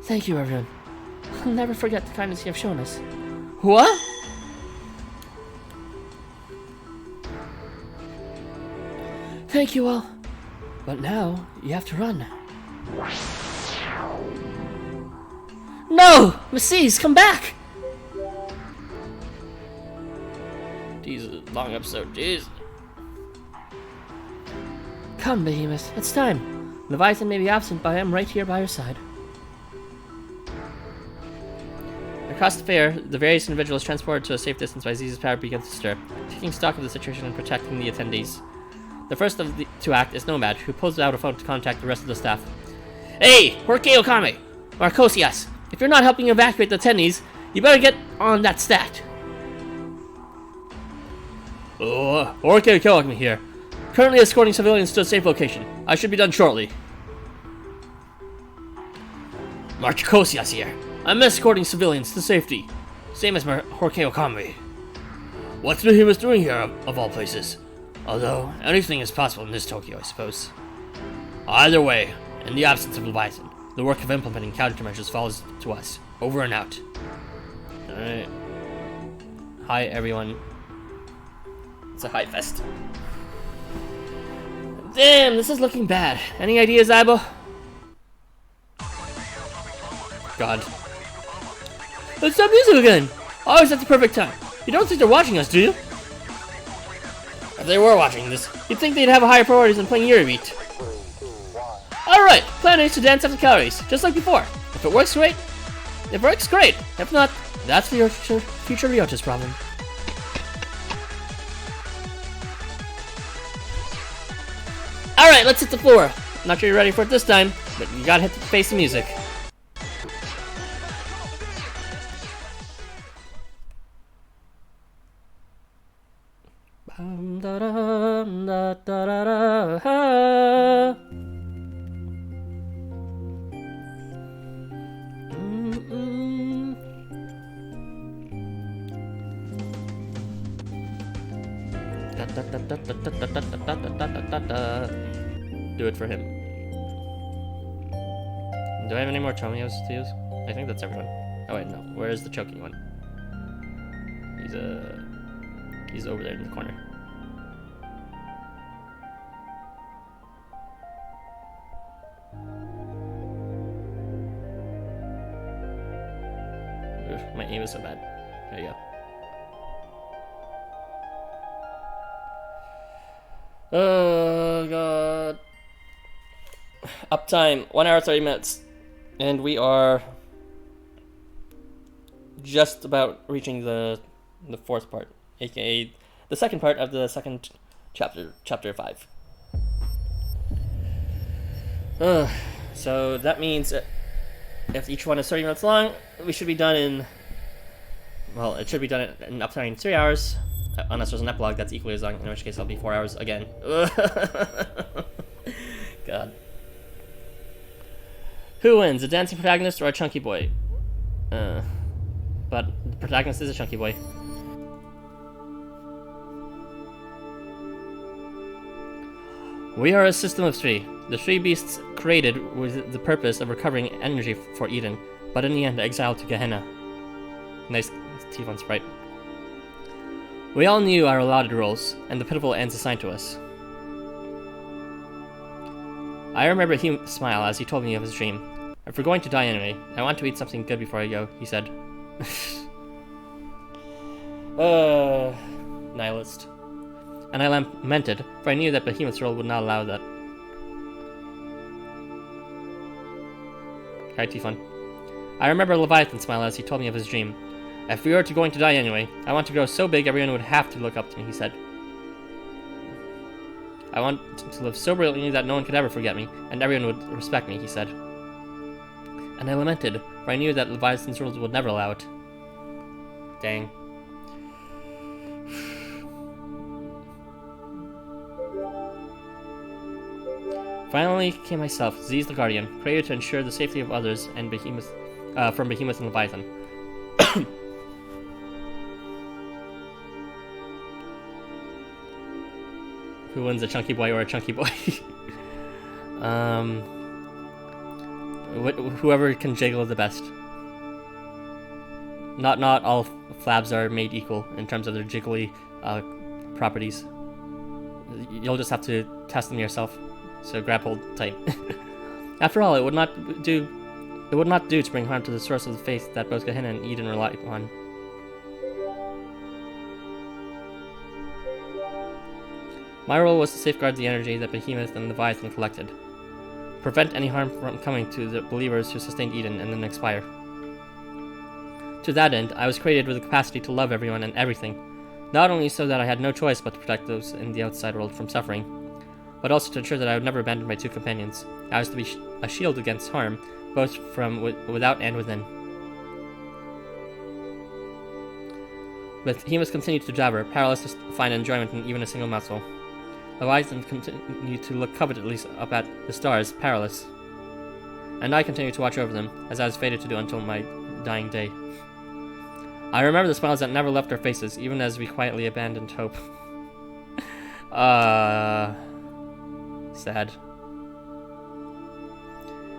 Thank you, everyone. I'll never forget the kindness you have shown us. What? Thank you all. But now, you have to run. No! Massees, come back! Jesus, long episode, jeez. Come, Behemoth, it's time. Leviathan may be absent, but I am right here by your side. Across the fair, the various individuals transported to a safe distance by Ziza's power begin to stir, taking stock of the situation and protecting the attendees. The first of the to act is Nomad, who pulls out a phone to contact the rest of the staff. Hey, Horkei Okame! Marcosias, if you're not helping evacuate the attendees, you better get on that stat. Horkei Okame here. Currently escorting civilians to a safe location. I should be done shortly. Marcosias here. I'm escorting civilians to safety. Same as Horkei Okame. What's Behemoth doing here, of all places? Although, anything is possible in this Tokyo, I suppose. Either way, in the absence of Leviathan, the work of implementing countermeasures falls to us. Over and out. Alright. Hi, everyone. It's a high fest. Damn, this is looking bad. Any ideas, Aibo? God. Let's stop music again! Always at the perfect time. You don't think they're watching us, do you? If they were watching this, you'd think they'd have higher priorities than playing Eurobeat. Alright, plan is to dance after calories, just like before. If it works, great. If it works, great. If not, that's your future Ryota's problem. Alright, let's hit the floor. Not sure you're ready for it this time. But you gotta hit the face of music. Do it for him. Do I have any more Tomios to use? I think that's everyone. Oh wait, no. Where is the choking one? He's over there in the corner. Oof, my aim is so bad. There you go. Oh god. Uptime 1 hour 30 minutes, and we are just about reaching the fourth part, aka the second part of the second chapter 5. So that means if each one is 30 minutes long, we should be done in, well, it should be done in uptime 3 hours. Unless there's an epilogue that's equally as long, in which case it'll be 4 hours again. God. Who wins, a dancing protagonist or a chunky boy? But the protagonist is a chunky boy. We are a system of three. The three beasts created with the purpose of recovering energy for Eden, but in the end exiled to Gehenna. Nice T1 sprite. We all knew our allotted roles, and the pitiful ends assigned to us. I remember his smile as he told me of his dream. If we're going to die anyway, I want to eat something good before I go, he said. Nihilist. And I lamented, for I knew that Behemoth's role would not allow that. Alright, T-Fun. I remember Leviathan's smile as he told me of his dream. If we were going to die anyway, I want to grow so big everyone would have to look up to me, he said. I want to live so brilliantly that no one could ever forget me, and everyone would respect me, he said. And I lamented, for I knew that Leviathan's rules would never allow it. Dang. Finally came myself, Z's the Guardian, created to ensure the safety of others and Behemoth, from Behemoth and Leviathan. Who wins, a chunky boy or a chunky boy? Whoever can jiggle the best. Not all flabs are made equal in terms of their jiggly properties. You'll just have to test them yourself. So grab hold tight. After all, it would not do to bring harm to the source of the faith that both Gehenna and Eden rely upon. My role was to safeguard the energy that Behemoth and Leviathan collected, prevent any harm from coming to the believers who sustained Eden and then expire. To that end, I was created with the capacity to love everyone and everything, not only so that I had no choice but to protect those in the outside world from suffering, but also to ensure that I would never abandon my two companions. I was to be a shield against harm, both from without and within. But Behemoth continued to jabber, powerless to find enjoyment in even a single mouthful. Leviathan continued to look covetedly up at the stars, powerless. And I continued to watch over them, as I was fated to do until my dying day. I remember the smiles that never left our faces, even as we quietly abandoned hope. Sad.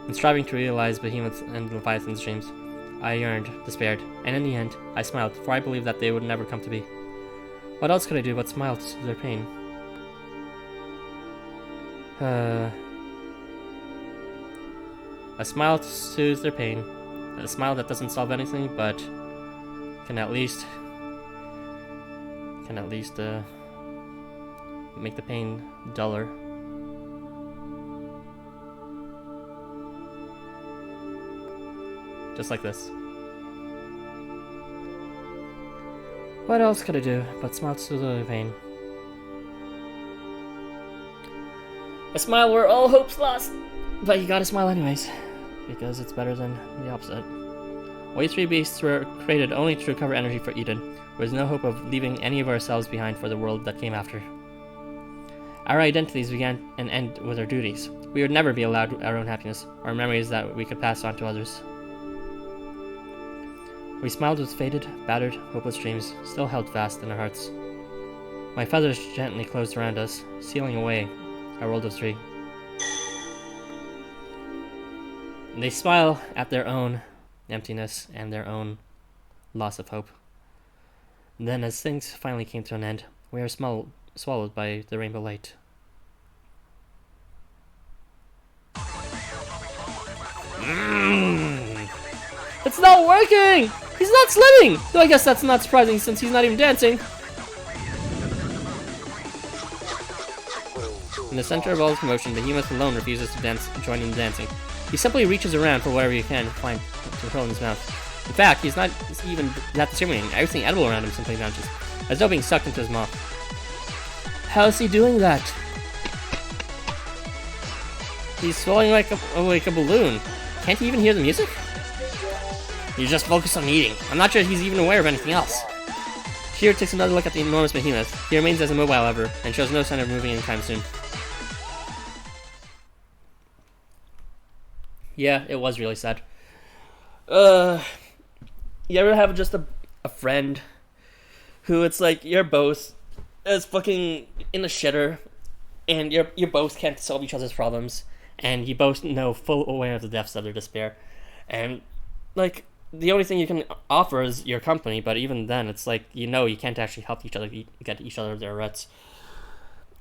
In striving to realize Behemoth and Leviathan's dreams, I yearned, despaired, and in the end, I smiled, for I believed that they would never come to be. What else could I do but smile to soothe their pain? A smile to soothe their pain. A smile that doesn't solve anything, but can at least make the pain duller. Just like this. What else could I do but smile to soothe their pain? A smile where all hope's lost. But you gotta smile anyways, because it's better than the opposite. We three beasts were created only to recover energy for Eden. There was no hope of leaving any of ourselves behind for the world that came after. Our identities began and end with our duties. We would never be allowed our own happiness, or memories that we could pass on to others. We smiled with faded, battered, hopeless dreams, still held fast in our hearts. My feathers gently closed around us, sealing away our world of three. They smile at their own emptiness and their own loss of hope. And then, as things finally came to an end, we are swallowed by the rainbow light. It's not working! He's not slimming! Though I guess that's not surprising since he's not even dancing. In the center of all this commotion, Behemoth alone refuses to join in the dancing. He simply reaches around for whatever he can find to control in his mouth. In fact, he's not even that discriminating. Everything edible around him simply vanishes, as though being sucked into his mouth. How is he doing that? He's swelling like a balloon. Can't he even hear the music? He's just focused on eating. I'm not sure he's even aware of anything else. Shiro takes another look at the enormous behemoth. He remains as immobile ever, and shows no sign of moving anytime soon. Yeah, it was really sad. You ever have just a friend who it's like you're both is fucking in the shitter, and you both can't solve each other's problems, and you both know full aware of the depths of their despair, and like the only thing you can offer is your company, but even then it's like you can't actually help each other get each other their ruts.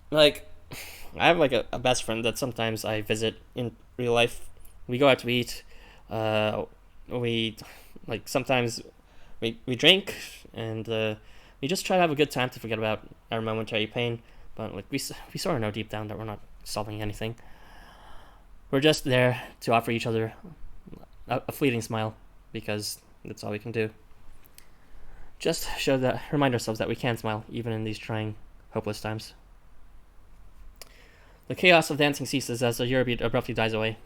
Like I have like a best friend that sometimes I visit in real life. We go out to eat. We like sometimes we drink, and we just try to have a good time to forget about our momentary pain. But like we sort of know deep down that we're not solving anything. We're just there to offer each other a fleeting smile, because that's all we can do. Just remind ourselves that we can smile even in these trying, hopeless times. The chaos of dancing ceases as the Eurobeat abruptly dies away.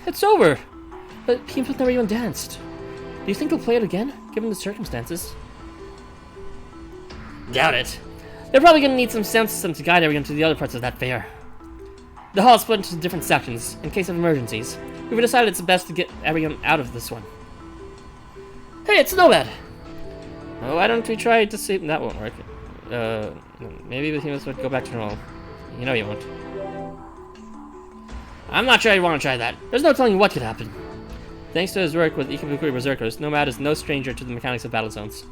It's over! But Behemoth never even danced. Do you think he'll play it again, given the circumstances? Doubt it. They're probably gonna need some sound system to guide everyone to the other parts of that fair. The hall is split into different sections, in case of emergencies. We've decided it's best to get everyone out of this one. Hey, it's Nomad! Oh, why don't we try to see... That won't work. Maybe the humans would go back to normal. You know you won't. I'm not sure I'd want to try that. There's no telling what could happen. Thanks to his work with Ikebukuri Berserkers, Nomad is no stranger to the mechanics of battle zones.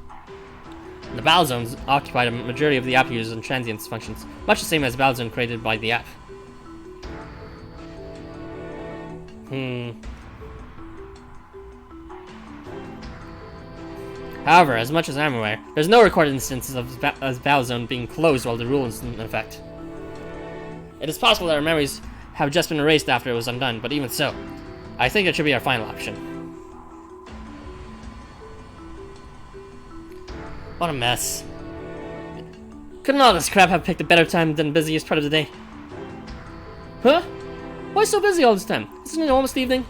The battle zones occupied a majority of the app users and transients functions, much the same as battle zone created by the app. However, as much as I'm aware, there's no recorded instances of battle zone being closed while the rule is in effect. It is possible that our memories have just been erased after it was undone, but even so, I think it should be our final option. What a mess. Couldn't all this crap have picked a better time than the busiest part of the day? Huh? Why so busy all this time? Isn't it almost evening?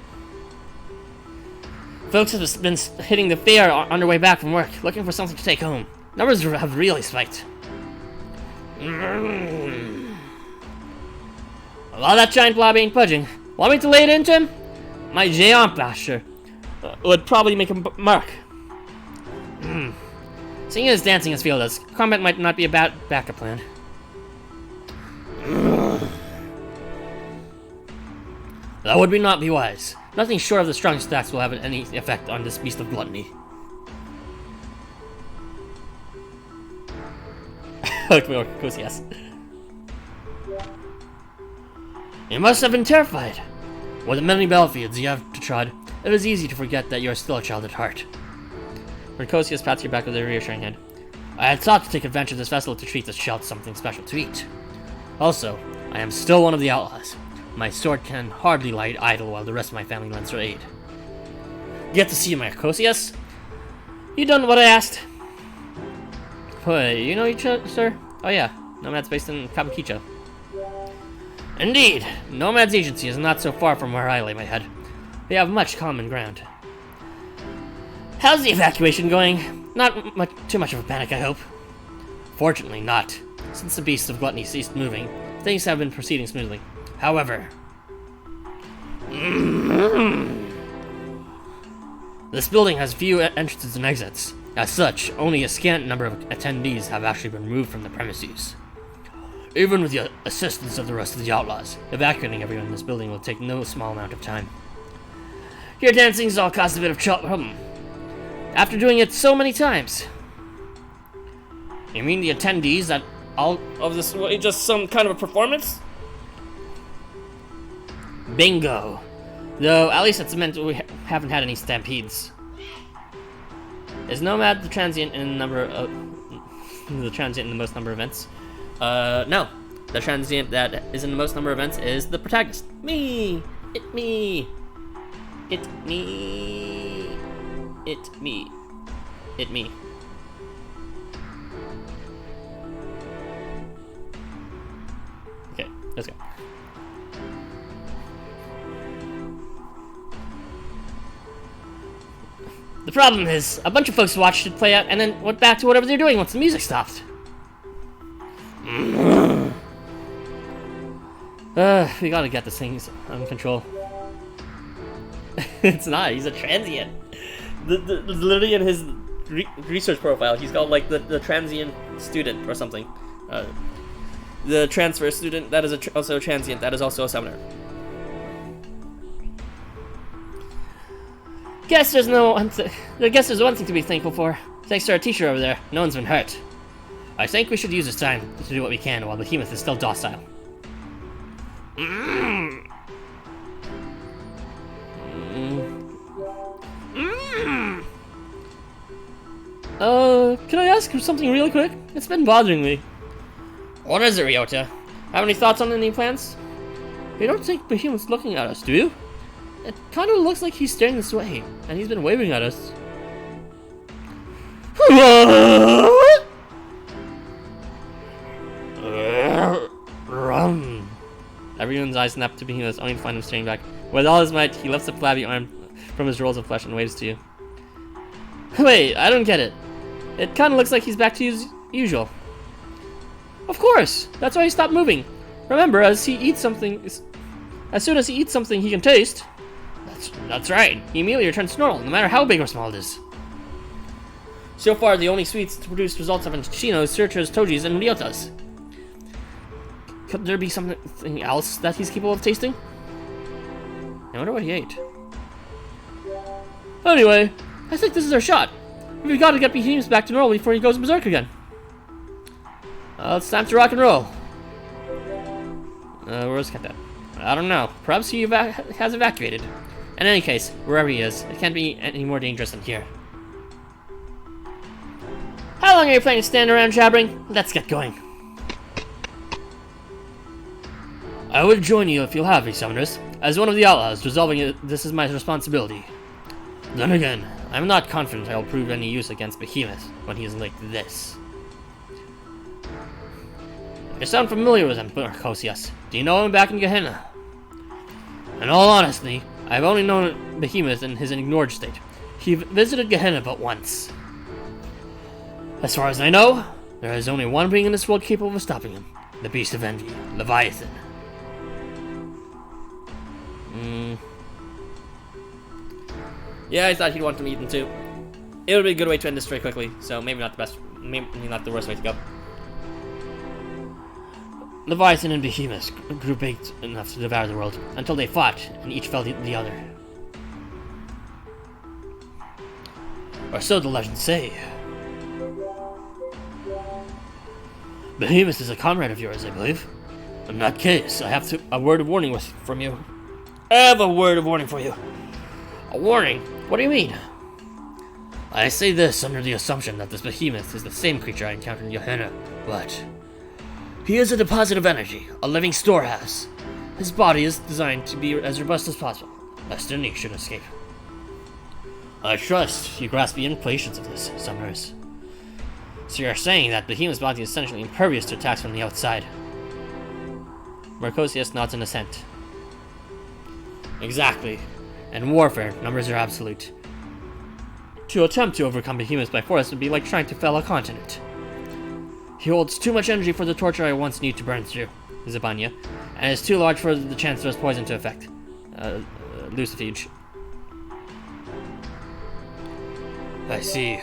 Folks have been hitting the fair on their way back from work, looking for something to take home. Numbers have really spiked. Well, that giant blob ain't budging. Want me to lay it into him? My géant basher would probably make a mark. Seeing as dancing has failed us, combat might not be a bad backup plan. That would not be wise. Nothing short of the strongest stacks will have any effect on this beast of gluttony. Of course, yes. You must have been terrified. With the many battlefields you have to trod, it is easy to forget that you are still a child at heart. Mercosius pats your back with a reassuring hand. I had thought to take advantage of this vessel to treat this child to something special to eat. Also, I am still one of the outlaws. My sword can hardly lie idle while the rest of my family lends their aid. Get to see you, Mercosius. You done what I asked? Hey, you know each other, sir? Oh yeah, Nomad's based in Kabukicho. Indeed, Nomad's agency is not so far from where I lay my head. We have much common ground. How's the evacuation going? Not too much of a panic, I hope. Fortunately not. Since the beasts of gluttony ceased moving, things have been proceeding smoothly. However... This building has few entrances and exits. As such, only a scant number of attendees have actually been removed from the premises. Even with the assistance of the rest of the outlaws, evacuating everyone in this building will take no small amount of time. Your dancing's all caused a bit of trouble. After doing it so many times. You mean the attendees that all of this was just some kind of a performance? Bingo. Though, at least it's meant we haven't had any stampedes. Is Nomad the transient in the most number of events? No. The transient that is in the most number of events is the protagonist. Me! It me! It me! It me! It me. Okay, let's go. The problem is, a bunch of folks watched it play out and then went back to whatever they're doing once the music stopped. We gotta get this thing under control. It's not, he's a transient. Literally in his research profile, he's called like the transient student or something. The transfer student that is also a transient, that is also a summoner. Guess there's one thing to be thankful for. Thanks to our teacher over there, no one's been hurt. I think we should use this time to do what we can while Behemoth is still docile. Can I ask you something really quick? It's been bothering me. What is it, Ryota? Have any thoughts on any plans? You don't think Behemoth's looking at us, do you? It kind of looks like he's staring this way, and he's been waving at us. Everyone's eyes snap to Behemoth, only to find him staring back. With all his might, he lifts a flabby arm from his rolls of flesh and waves to you. Wait, I don't get it. It kind of looks like he's back to his usual. Of course! That's why he stopped moving. Remember, as soon as he eats something he can taste... That's right. He immediately returns to normal, no matter how big or small it is. So far, the only sweets to produce results have been Shino's, Searchers, Toji's, and Ryota's. Could there be something else that he's capable of tasting? I wonder what he ate. Anyway, I think this is our shot. We've got to get Behemoth back to normal before he goes berserk again. It's time to rock and roll. Where's Kenta? I don't know. Perhaps he has evacuated. In any case, wherever he is, it can't be any more dangerous than here. How long are you planning to stand around jabbering? Let's get going. I would join you if you'll have me, summoners. As one of the outlaws, resolving this is my responsibility. Then again, I'm not confident I'll prove any use against Behemoth when he is like this. You sound familiar with him, Marcosius. Do you know him back in Gehenna? In all honesty, I've only known Behemoth in his ignored state. He visited Gehenna but once. As far as I know, there is only one being in this world capable of stopping him. The Beast of Envy, Leviathan. Yeah, I thought he'd want to meet him too. It would be a good way to end this very quickly, so maybe not the worst way to go. Leviathan and Behemoth grew big enough to devour the world, until they fought, and each fell the other. Or so the legends say. Behemoth is a comrade of yours, I believe. In that case, I have a word of warning from you. I have a word of warning for you. A warning? What do you mean? I say this under the assumption that this Behemoth is the same creature I encountered in Gehenna, but... he is a deposit of energy, a living storehouse. His body is designed to be as robust as possible, lest any should escape. I trust you grasp the implications of this, summoners. So you're saying that Behemoth's body is essentially impervious to attacks from the outside? Mercosius nods in assent. Exactly. In warfare, numbers are absolute. To attempt to overcome Behemoth by force would be like trying to fell a continent. He holds too much energy for the torture I once need to burn through, Zabanya, and is too large for the Chancellor's poison to affect. Lucifuge. I see.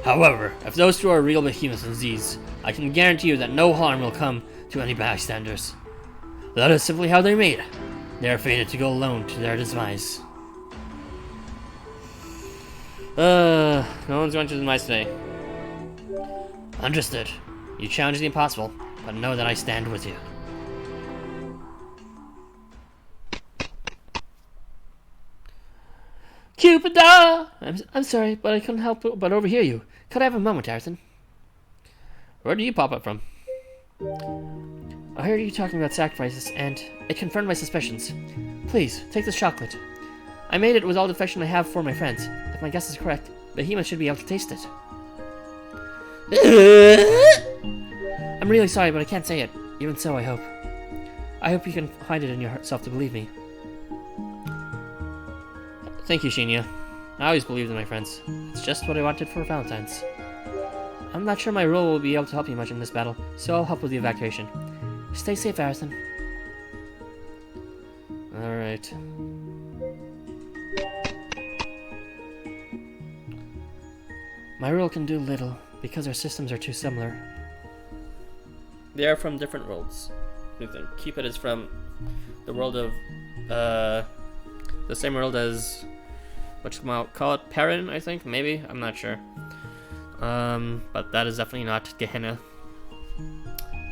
However, if those two are real behemoths and Z's, I can guarantee you that no harm will come to any bystanders. That is simply how they're made. They are fated to go alone to their demise. No one's going to demise today. Understood. You challenge the impossible, but know that I stand with you. Cupida! I'm sorry, but I couldn't help but overhear you. Could I have a moment, Arson? Where do you pop up from? I heard you talking about sacrifices, and it confirmed my suspicions. Please, take this chocolate. I made it with all the affection I have for my friends. If my guess is correct, Behemoth should be able to taste it. I'm really sorry, but I can't say it. Even so, I hope you can find it in yourself to believe me. Thank you, Shino. I always believed in my friends. It's just what I wanted for Valentine's. I'm not sure my role will be able to help you much in this battle, so I'll help with the evacuation. Stay safe, Arison. Alright. My role can do little, because our systems are too similar. They are from different worlds. Cupid is from the world of, the same world as, call it Perrin, I think? Maybe? I'm not sure. But that is definitely not Gehenna.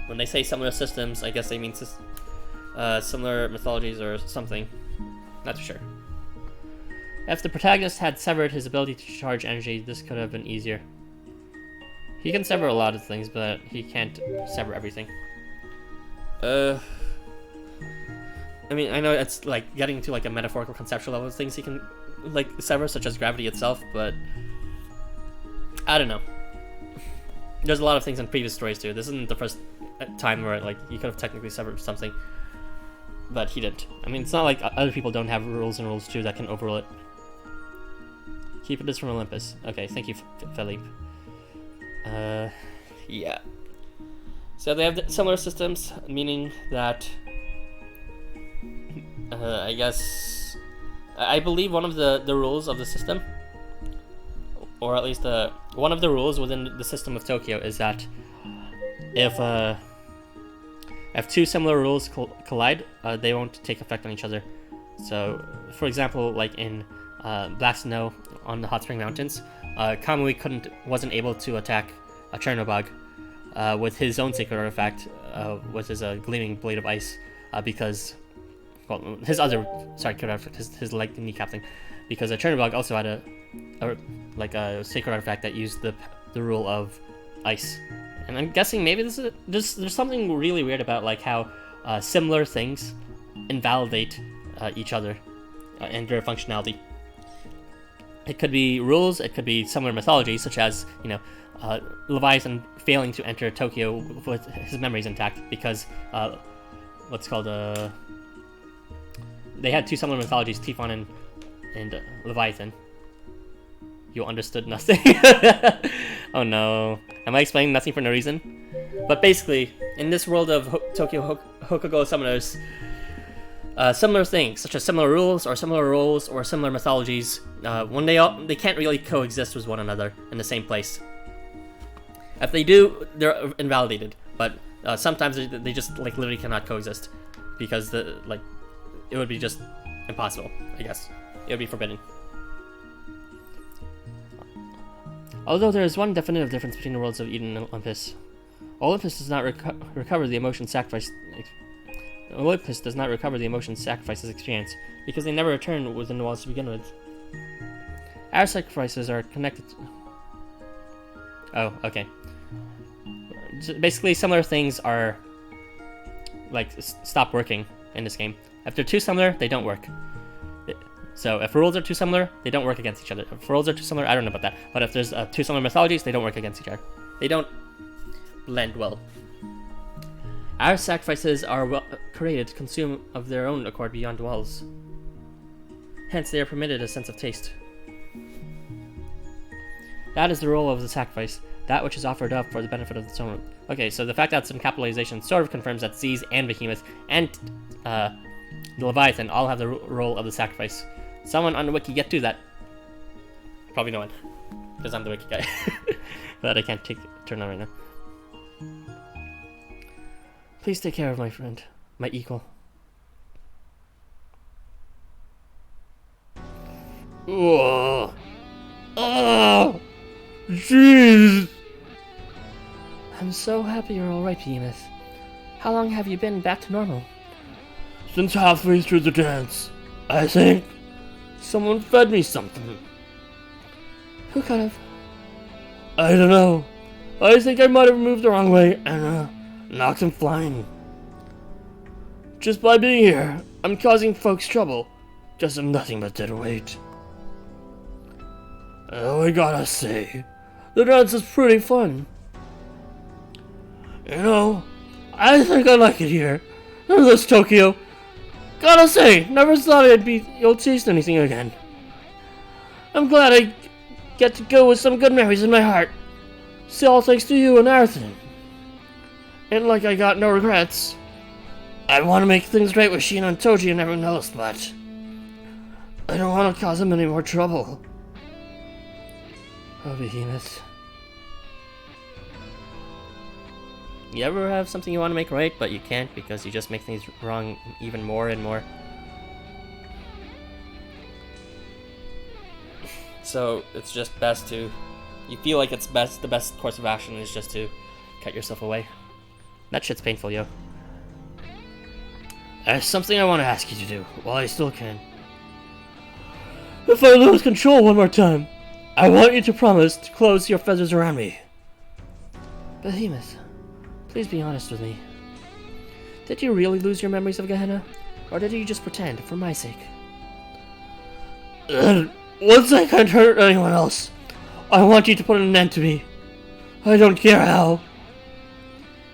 When they say similar systems, I guess they mean similar mythologies or something. Not too sure. If the protagonist had severed his ability to charge energy, this could have been easier. He can sever a lot of things, but he can't sever everything. I mean, I know it's like getting to like a metaphorical conceptual level of things he can like sever, such as gravity itself, but I don't know. There's a lot of things in previous stories too. This isn't the first time where like you could have technically severed something, but he didn't. I mean, it's not like other people don't have rules and rules too that can overrule it. Keep it from Olympus. Okay, thank you, Philippe. Yeah. So they have similar systems, meaning that I guess I believe one of the rules of the system, or at least one of the rules within the system of Tokyo, is that if two similar rules collide, they won't take effect on each other. So, for example, like in Black Snow on the Hot Spring Mountains, Kamui wasn't able to attack a Chernobog with his own sacred artifact, with his gleaming blade of ice, because, well, his other sacred artifact, his leg kneecap thing, because a Chernobog also had a sacred artifact that used the rule of ice. And I'm guessing maybe there's something really weird about like how similar things invalidate each other and their functionality. It could be rules, it could be similar mythology, such as, Leviathan failing to enter Tokyo with his memories intact because, they had two similar mythologies, Typhon and Leviathan. You understood nothing? Oh no. Am I explaining nothing for no reason? But basically, in this world of Tokyo Hokugo summoners, similar things, such as similar rules or similar roles or similar mythologies, when they can't really coexist with one another in the same place. If they do, they're invalidated. But sometimes they just like literally cannot coexist because it would be just impossible. I guess it would be forbidden. Although there is one definitive difference between the worlds of Eden and Olympus. Olympus does not recover the emotion sacrifice. Olympus does not recover the emotion sacrifices experienced because they never return within the walls to begin with. Our sacrifices are connected. Oh, okay. Basically, similar things are stop working in this game. If they're too similar, they don't work. So if rules are too similar, they don't work against each other. If rules are too similar, I don't know about that. But if there's two similar mythologies, they don't work against each other. They don't blend well. Our sacrifices are created to consume of their own accord beyond walls. Hence, they are permitted a sense of taste. That is the role of the sacrifice, that which is offered up for the benefit of the soul. Okay, so the fact that it's in capitalization sort of confirms that Z's and Behemoth and the Leviathan all have the role of the sacrifice. Someone on the wiki get to that. Probably no one, because I'm the wiki guy. But I can't turn on right now. Please take care of my friend, my equal. Oh, oh, jeez. I'm so happy you're all right, Behemoth. How long have you been back to normal? Since halfway through the dance, I think. Someone fed me something. Who could have? I don't know. I think I might have moved the wrong way and knocked him flying. Just by being here, I'm causing folks trouble. Just nothing but dead weight. Oh, I gotta say, the dance is pretty fun. You know, I think I like it here. In this Tokyo. Gotta say, never thought I'd be able to taste anything again. I'm glad I get to go with some good memories in my heart. Still all thanks to you and Arthur. Ain't like I got no regrets. I want to make things right with Shino and Toji and everyone else, but I don't want to cause them any more trouble. Oh, Behemoth. You ever have something you want to make right, but you can't because you just make things wrong even more and more? So it's just best to, you feel like it's the best course of action is just to cut yourself away. That shit's painful, yo. There's something I want to ask you to do, while I still can. If I lose control one more time, I want you to promise to close your feathers around me. Behemoth, please be honest with me. Did you really lose your memories of Gehenna? Or did you just pretend, for my sake? Once I can't hurt anyone else, I want you to put an end to me. I don't care how.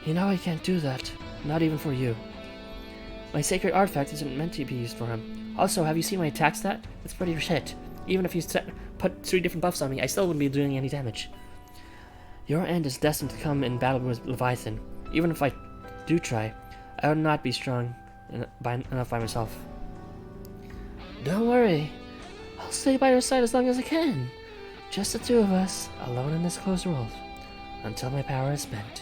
You know I can't do that. Not even for you. My sacred artifact isn't meant to be used for him. Also, have you seen my attack stat? It's pretty shit. Even if you put 3 different buffs on me, I still wouldn't be doing any damage. Your end is destined to come in battle with Leviathan. Even if I do try, I would not be strong enough by myself. Don't worry. I'll stay by your side as long as I can. Just the two of us, alone in this closed world, until my power is spent.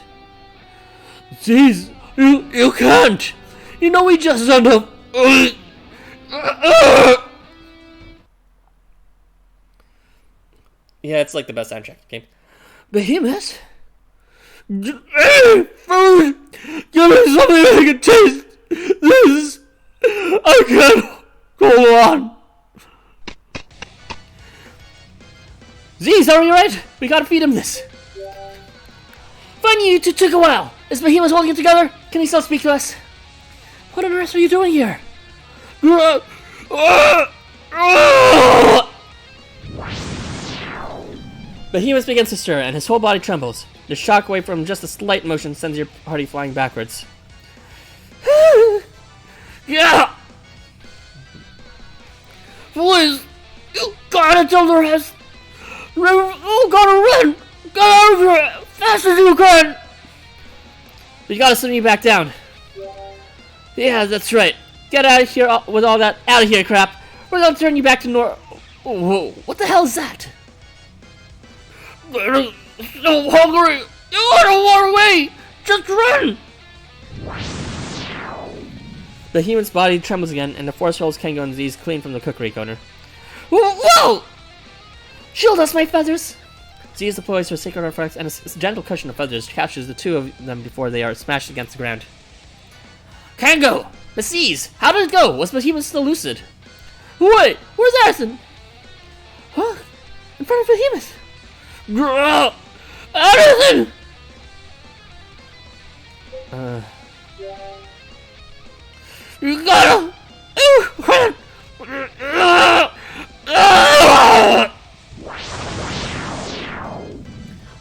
Jeez, you can't! You know we just end up... Yeah, it's like the best soundtrack game. Behemoth? Hey, food! Give me something I can taste! This... I can't go on! Z's, are you right? We gotta feed him this. Finding you two took a while. Is Behemoth holding it together? Can he still speak to us? What on earth are you doing here? Behemoth begins to stir, and his whole body trembles. The shockwave from just a slight motion sends your party flying backwards. Yeah! Please! You gotta tell the rest! You gotta run! Get out of here! Fast as you can! But you gotta send me back down. Yeah, that's right. Get out of here with all that out of here crap. We're gonna turn you back to Whoa, what the hell is that? I'm so hungry! You gotta run away! Just run! The human's body trembles again, and the force holds Kengo and Z's clean from the cookery corner. Whoa! Shield us, my feathers! Z deploys her sacred artifacts, and a gentle cushion of feathers catches the two of them before they are smashed against the ground. Kengo! Mrs. How did it go? Was Behemoth still lucid? Wait! Where's Arson? Huh? In front of Behemoth! Arson! You gotta...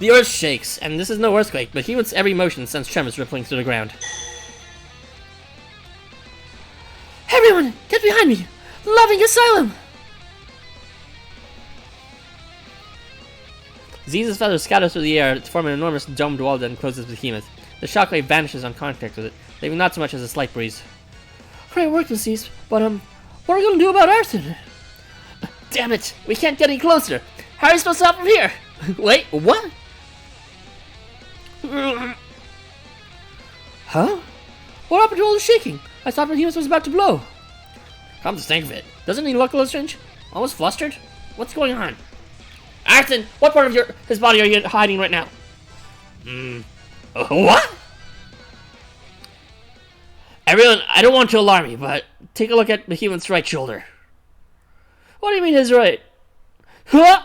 The earth shakes, and this is no earthquake, but Behemoth's every motion sends tremors rippling through the ground. Everyone, get behind me! Loving Asylum! Z's feathers scatter through the air to form an enormous domed wall that encloses Behemoth. The shockwave vanishes on contact with it, leaving not so much as a slight breeze. Great work, Z's, but what are we gonna do about Arthur? Damn it! We can't get any closer! How are we supposed to help from here? Wait, what? Huh? What happened to all the shaking? I thought Behemoth was about to blow. Come to think of it, doesn't he look a little strange? Almost flustered? What's going on? Arthur, what part of his body are you hiding right now? What? Everyone, I don't want to alarm you, but take a look at Behemoth's right shoulder. What do you mean his right? Huh?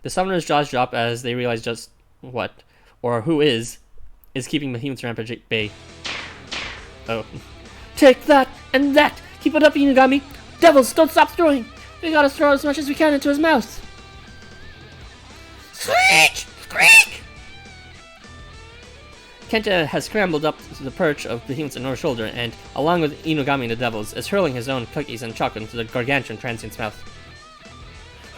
The summoner's jaws drop as they realize just what, or who is keeping Behemoth's rampage at bay. Oh. Take that and that! Keep it up, Inugami! Devils, don't stop throwing! We gotta throw as much as we can into his mouth! Screech! Squeak! Kenta has scrambled up to the perch of Behemoth's inner shoulder and, along with Inugami and the devils, is hurling his own cookies and chocolate into the gargantuan transient's mouth.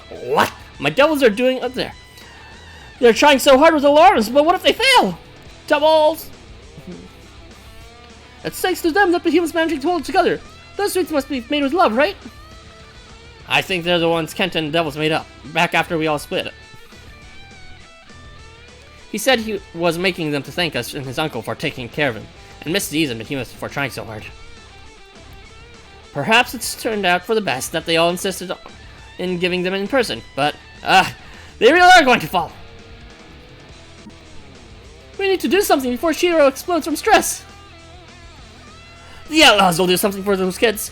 What? My devils are doing up there? They're trying so hard with alarms, but what if they fail? Devils! It's thanks to them that Behemoth's managing to hold it together. Those sweets must be made with love, right? I think they're the ones Kenta and the devils made up, back after we all split. He said he was making them to thank us and his uncle for taking care of him, and Miss Z's and Behemoth for trying so hard. Perhaps it's turned out for the best that they all insisted in giving them in person, but, they really are going to fall. We need to do something before Shiro explodes from stress. The outlaws will do something for those kids.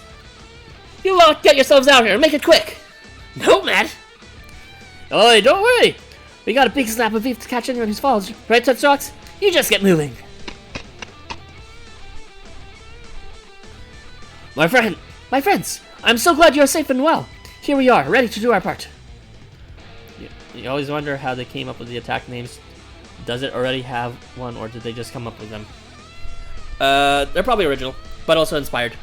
You lot get yourselves out here and make it quick. No, Matt. Oh, don't worry. We got a big slab of beef to catch anyone who falls. Right, Tetsuox? You just get moving. My friends, I'm so glad you're safe and well. Here we are, ready to do our part. You always wonder how they came up with the attack names. Does it already have one, or did they just come up with them? They're probably original, but also inspired.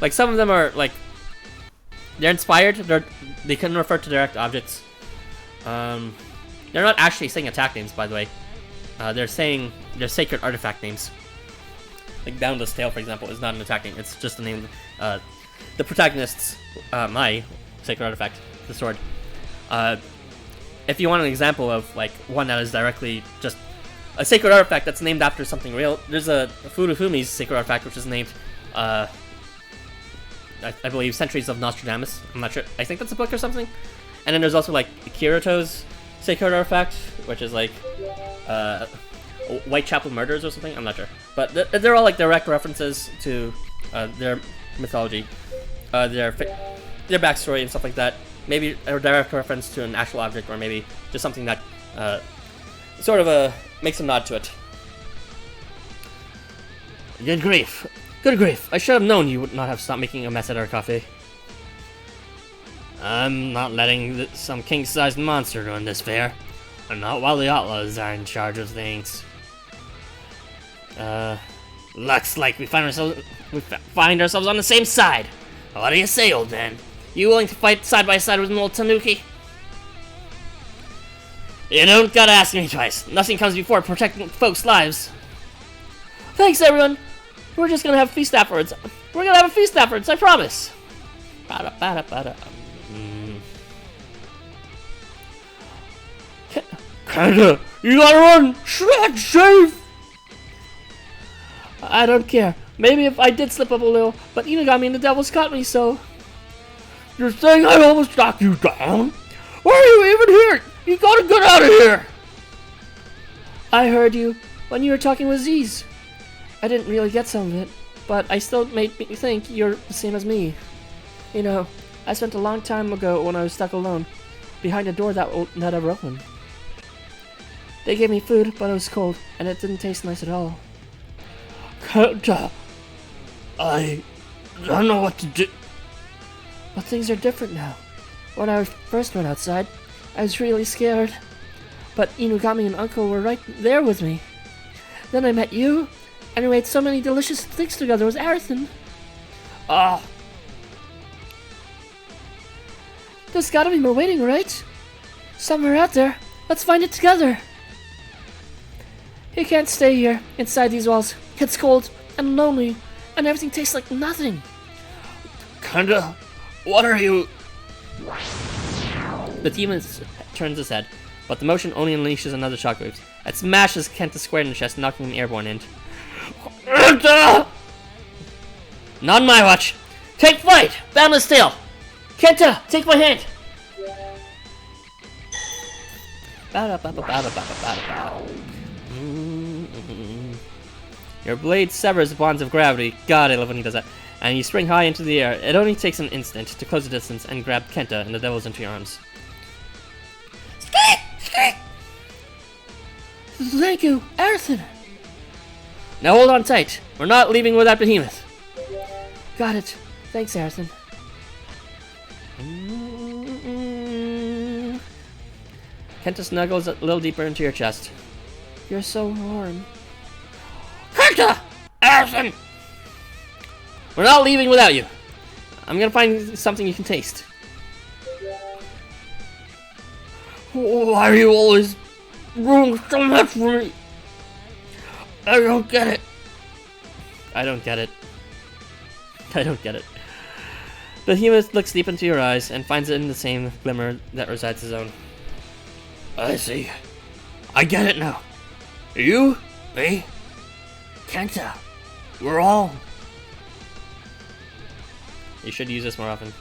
Like, some of them are, like, they're inspired, they can refer to direct objects. They're not actually saying attack names, by the way. They're saying they're sacred artifact names. Like, Boundless Tale, for example, is not an attack name, it's just the name, the protagonist's, my sacred artifact, the sword. If you want an example of, like, one that is directly just a sacred artifact that's named after something real, there's a Furufumi's sacred artifact, which is named, I believe, Centuries of Nostradamus. I'm not sure. I think that's a book or something. And then there's also, like, Kirito's sacred artifact, which is, like, Whitechapel Murders or something. I'm not sure. But they're all, like, direct references to their mythology, their backstory and stuff like that. Maybe a direct reference to an actual object, or maybe just something that sort of makes a nod to it. Good grief. Good grief. I should have known you would not have stopped making a mess at our cafe. I'm not letting some king-sized monster ruin this fair. And not while the outlaws are in charge of things. Looks like we find ourselves on the same side. What do you say, old man? You willing to fight side by side with an old tanuki? You don't gotta ask me twice. Nothing comes before protecting folks' lives. Thanks, everyone. We're just gonna have a feast afterwards. We're gonna have a feast afterwards, I promise. Kenta, you gotta run! Shred safe! I don't care. Maybe if I did slip up a little, but Inugami and the devils caught me, so... You're saying I almost knocked you down? Why are you even here? You gotta get out of here! I heard you when you were talking with Z's. I didn't really get some of it, but I still made me think you're the same as me. You know, I spent a long time ago when I was stuck alone, behind a door that never opened. They gave me food, but it was cold, and it didn't taste nice at all. Kenta, I don't know what to do. But things are different now. When I first went outside, I was really scared. But Inugami and Uncle were right there with me. Then I met you, and we made so many delicious things together with Arathan. Oh, There's gotta be more waiting, right? Somewhere out there. Let's find it together. He can't stay here, inside these walls. It's cold and lonely, and everything tastes like nothing. Kanda, what are you? The demon turns his head, but the motion only unleashes another shockwave. It smashes Kenta square in the chest, knocking him airborne in. Kenta! Not on my watch. Take flight! Boundless tail! Kenta, take my hand! Your blade severs the bonds of gravity. God, I love when he does that. And you spring high into the air. It only takes an instant to close the distance and grab Kenta and the devils into your arms. Thank you, Arathan. Now hold on tight. We're not leaving without Behemoth. Got it. Thanks, Arathan. Kenta snuggles a little deeper into your chest. You're so warm. Kenta! Arathan! We're not leaving without you. I'm gonna find something you can taste. Why are you always ruining so much for me? I don't get it. I don't get it. I don't get it. The Behemoth looks deep into your eyes and finds it in the same glimmer that resides his own. I see. I get it now. You, me, Kenta, we're all... You should use this more often.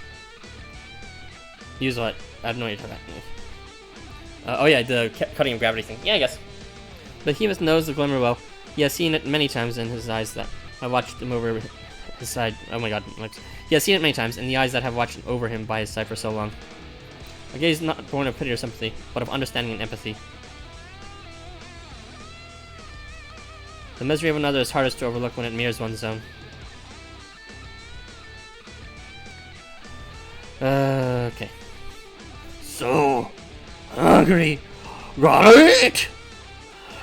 Use what? I have no idea what that. Oh yeah, the cutting of gravity thing. Yeah, I guess. The Behemoth knows the glimmer well. He has seen it many times in his eyes that have watched him over his side. Oh my god. He has seen it many times in the eyes that have watched over him by his side for so long. A gaze not born of pity or sympathy, but of understanding and empathy. The misery of another is hardest to overlook when it mirrors one's own. Okay. So hungry. Gotta eat!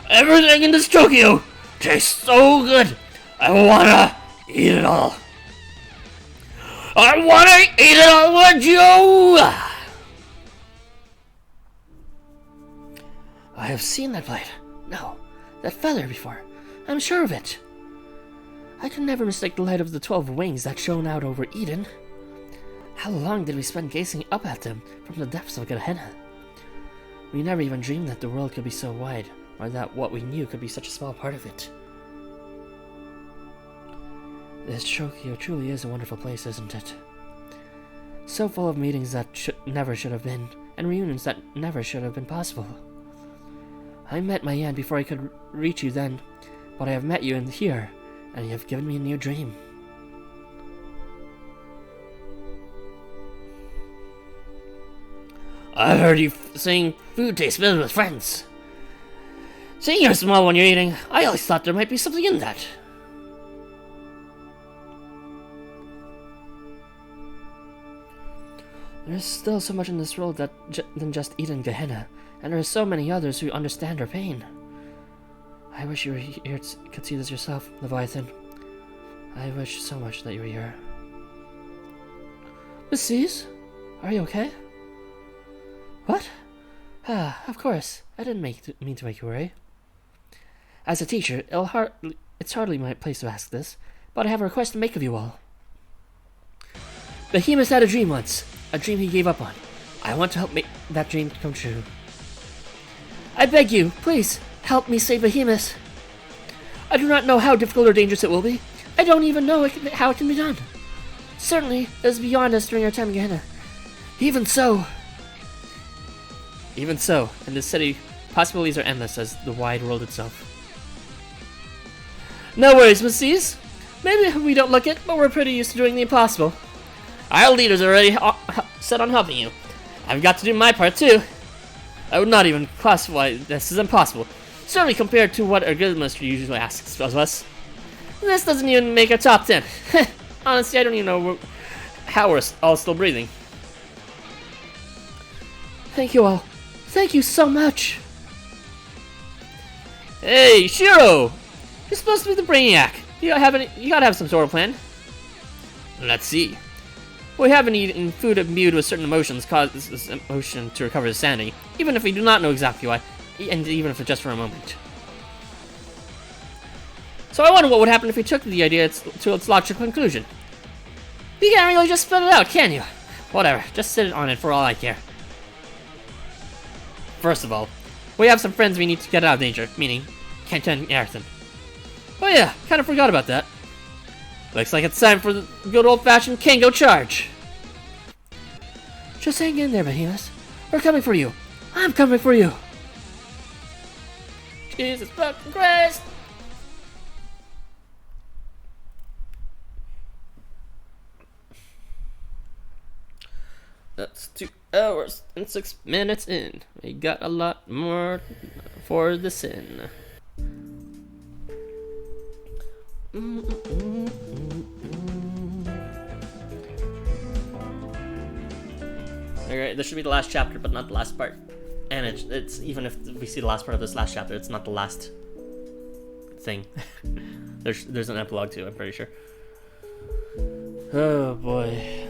Everything in this Tokyo tastes so good. I wanna eat it all. I wanna eat it all with you! I have seen that blade. No, that feather before. I'm sure of it. I could never mistake the light of the 12 wings that shone out over Eden. How long did we spend gazing up at them from the depths of Gehenna? We never even dreamed that the world could be so wide, or that what we knew could be such a small part of it. This Tokyo truly is a wonderful place, isn't it? So full of meetings that never should have been, and reunions that never should have been possible. I met my end before I could reach you then, but I have met you in here, and you have given me a new dream. I heard you saying food tastes better with friends. Seeing you're small when you're eating, I always thought there might be something in that. There's still so much in this world than just Eden Gehenna, and there are so many others who understand our pain. I wish you were here could see this yourself, Leviathan. I wish so much that you were here. Miss C's? Are you okay? What? Ah, of course. I didn't mean to make you worry. As a teacher, it's hardly my place to ask this, but I have a request to make of you all. Behemoth had a dream once, a dream he gave up on. I want to help make that dream come true. I beg you, please, help me save Behemoth. I do not know how difficult or dangerous it will be. I don't even know how it can be done. Certainly, it is beyond us during our time in Gehenna. Even so, in this city, possibilities are endless as the wide world itself. No worries, Miss C's. Maybe we don't look it, but we're pretty used to doing the impossible. Our leaders are already set on helping you. I've got to do my part too. I would not even classify this as impossible, certainly compared to what our guildmaster usually asks of us. This doesn't even make our top 10. Honestly, I don't even know how we're all still breathing. Thank you all. Thank you so much. Hey, Shiro! You're supposed to be the brainiac. You gotta have some sort of plan. Let's see. We haven't eaten food imbued with certain emotions causes this emotion to recover his sanity, even if we do not know exactly why, and even if it's just for a moment. So I wonder what would happen if we took the idea to its logical conclusion. You can't really just spit it out, can you? Whatever, just sit on it for all I care. First of all, we have some friends we need to get out of danger, meaning Kenta and Arison. Oh yeah, kind of forgot about that. Looks like it's time for the good old-fashioned Kango charge. Just hang in there, Behemoth. We're coming for you. I'm coming for you. Jesus fucking Christ! That's 2 hours and 6 minutes in. We got a lot more for the sin. Alright, this should be the last chapter, but not the last part. And it's even if we see the last part of this last chapter, it's not the last thing. There's an epilogue too, I'm pretty sure. Oh boy.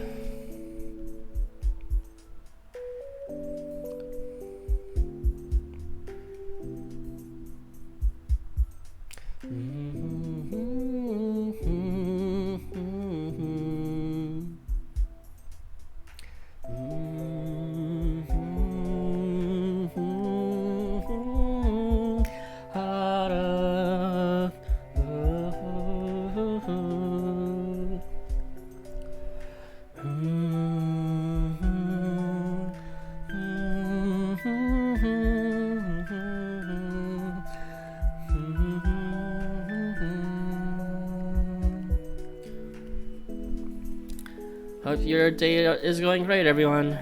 Hope your day is going great, everyone.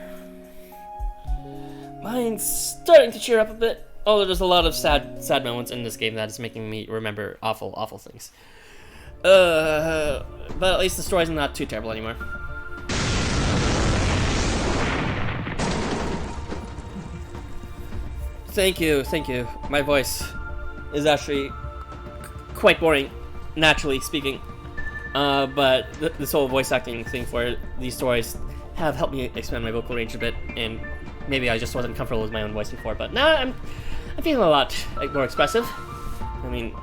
Mine's starting to cheer up a bit. Although there's a lot of sad moments in this game that is making me remember awful things. But at least the story's not too terrible anymore. Thank you. My voice is actually quite boring, naturally speaking. But this whole voice acting thing for these stories have helped me expand my vocal range a bit, and maybe I just wasn't comfortable with my own voice before, but now I'm feeling a lot more expressive. I mean,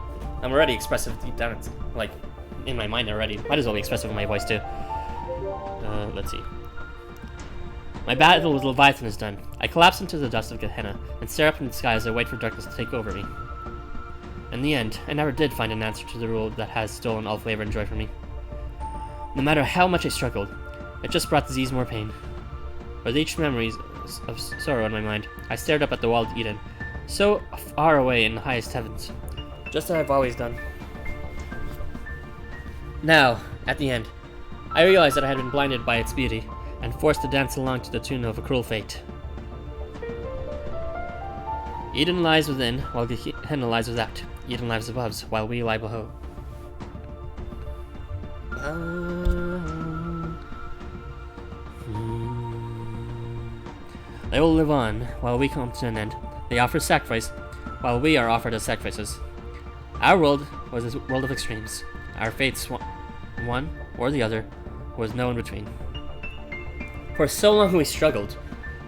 I'm already expressive deep down, it's like in my mind already. Might as well be expressive in my voice too. Let's see. My battle with Leviathan is done. I collapse into the dust of Gehenna and stare up in the sky as I wait for darkness to take over me. In the end, I never did find an answer to the rule that has stolen all flavor and joy from me. No matter how much I struggled, it just brought disease more pain. With each memory of sorrow in my mind, I stared up at the wall of Eden, so far away in the highest heavens, just as I've always done. Now, at the end, I realized that I had been blinded by its beauty, and forced to dance along to the tune of a cruel fate. Eden lies within, while Gehenna lies without. Eden lies above, while we lie below. They will live on, while we come to an end. They offer sacrifice, while we are offered as sacrifices. Our world was a world of extremes. Our fates, one or the other, was no in between. For so long we struggled.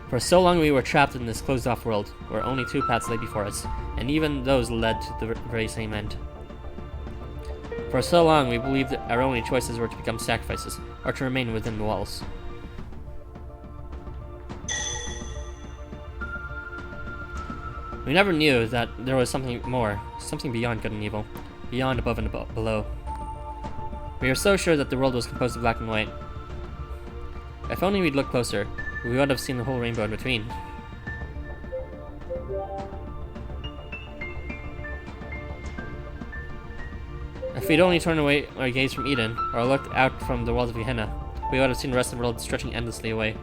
For so long we were trapped in this closed-off world, where only two paths lay before us, and even those led to the very same end. For so long we believed that our only choices were to become sacrifices, or to remain within the walls. We never knew that there was something more, something beyond good and evil, beyond above and below. We were so sure that the world was composed of black and white. If only we'd looked closer, we would have seen the whole rainbow in between. If we'd only turned away our gaze from Eden, or looked out from the world of Gehenna, we would have seen the rest of the world stretching endlessly away.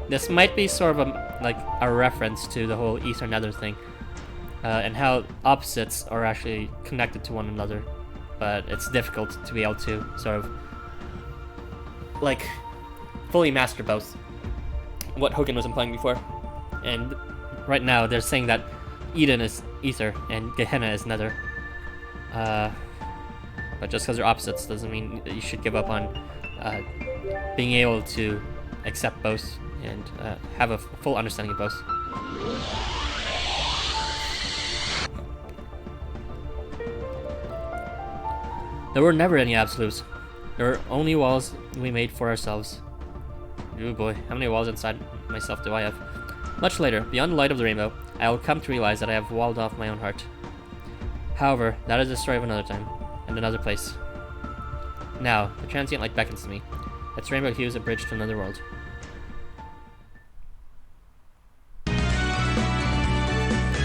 This might be sort of a reference to the whole East or Nether thing, and how opposites are actually connected to one another, but it's difficult to be able to sort of fully master both. What Hogan was implying before, and right now they're saying that Eden is ether and Gehenna is nether. But just because they're opposites doesn't mean that you should give up on being able to accept both and have a full understanding of both. There were never any absolutes. There were only walls we made for ourselves. Oh boy, how many walls inside myself do I have? Much later, beyond the light of the rainbow, I will come to realize that I have walled off my own heart. However, that is the story of another time, and another place. Now, the transient light beckons to me. Its rainbow hues a bridge to another world.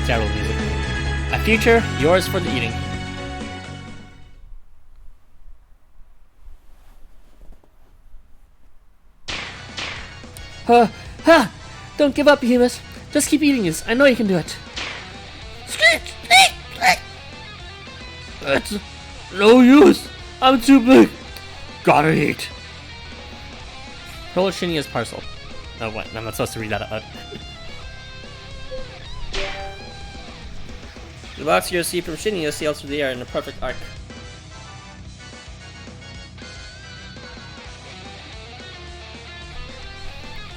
Terrible music. A future, yours for the eating. Don't give up, Behemoth. Just keep eating this. I know you can do it. It's no use. I'm too big. Gotta eat. Roll Shinia's parcel. Oh, what? I'm not supposed to read that out loud. The box you receive from Shinya sails through the air in a perfect arc.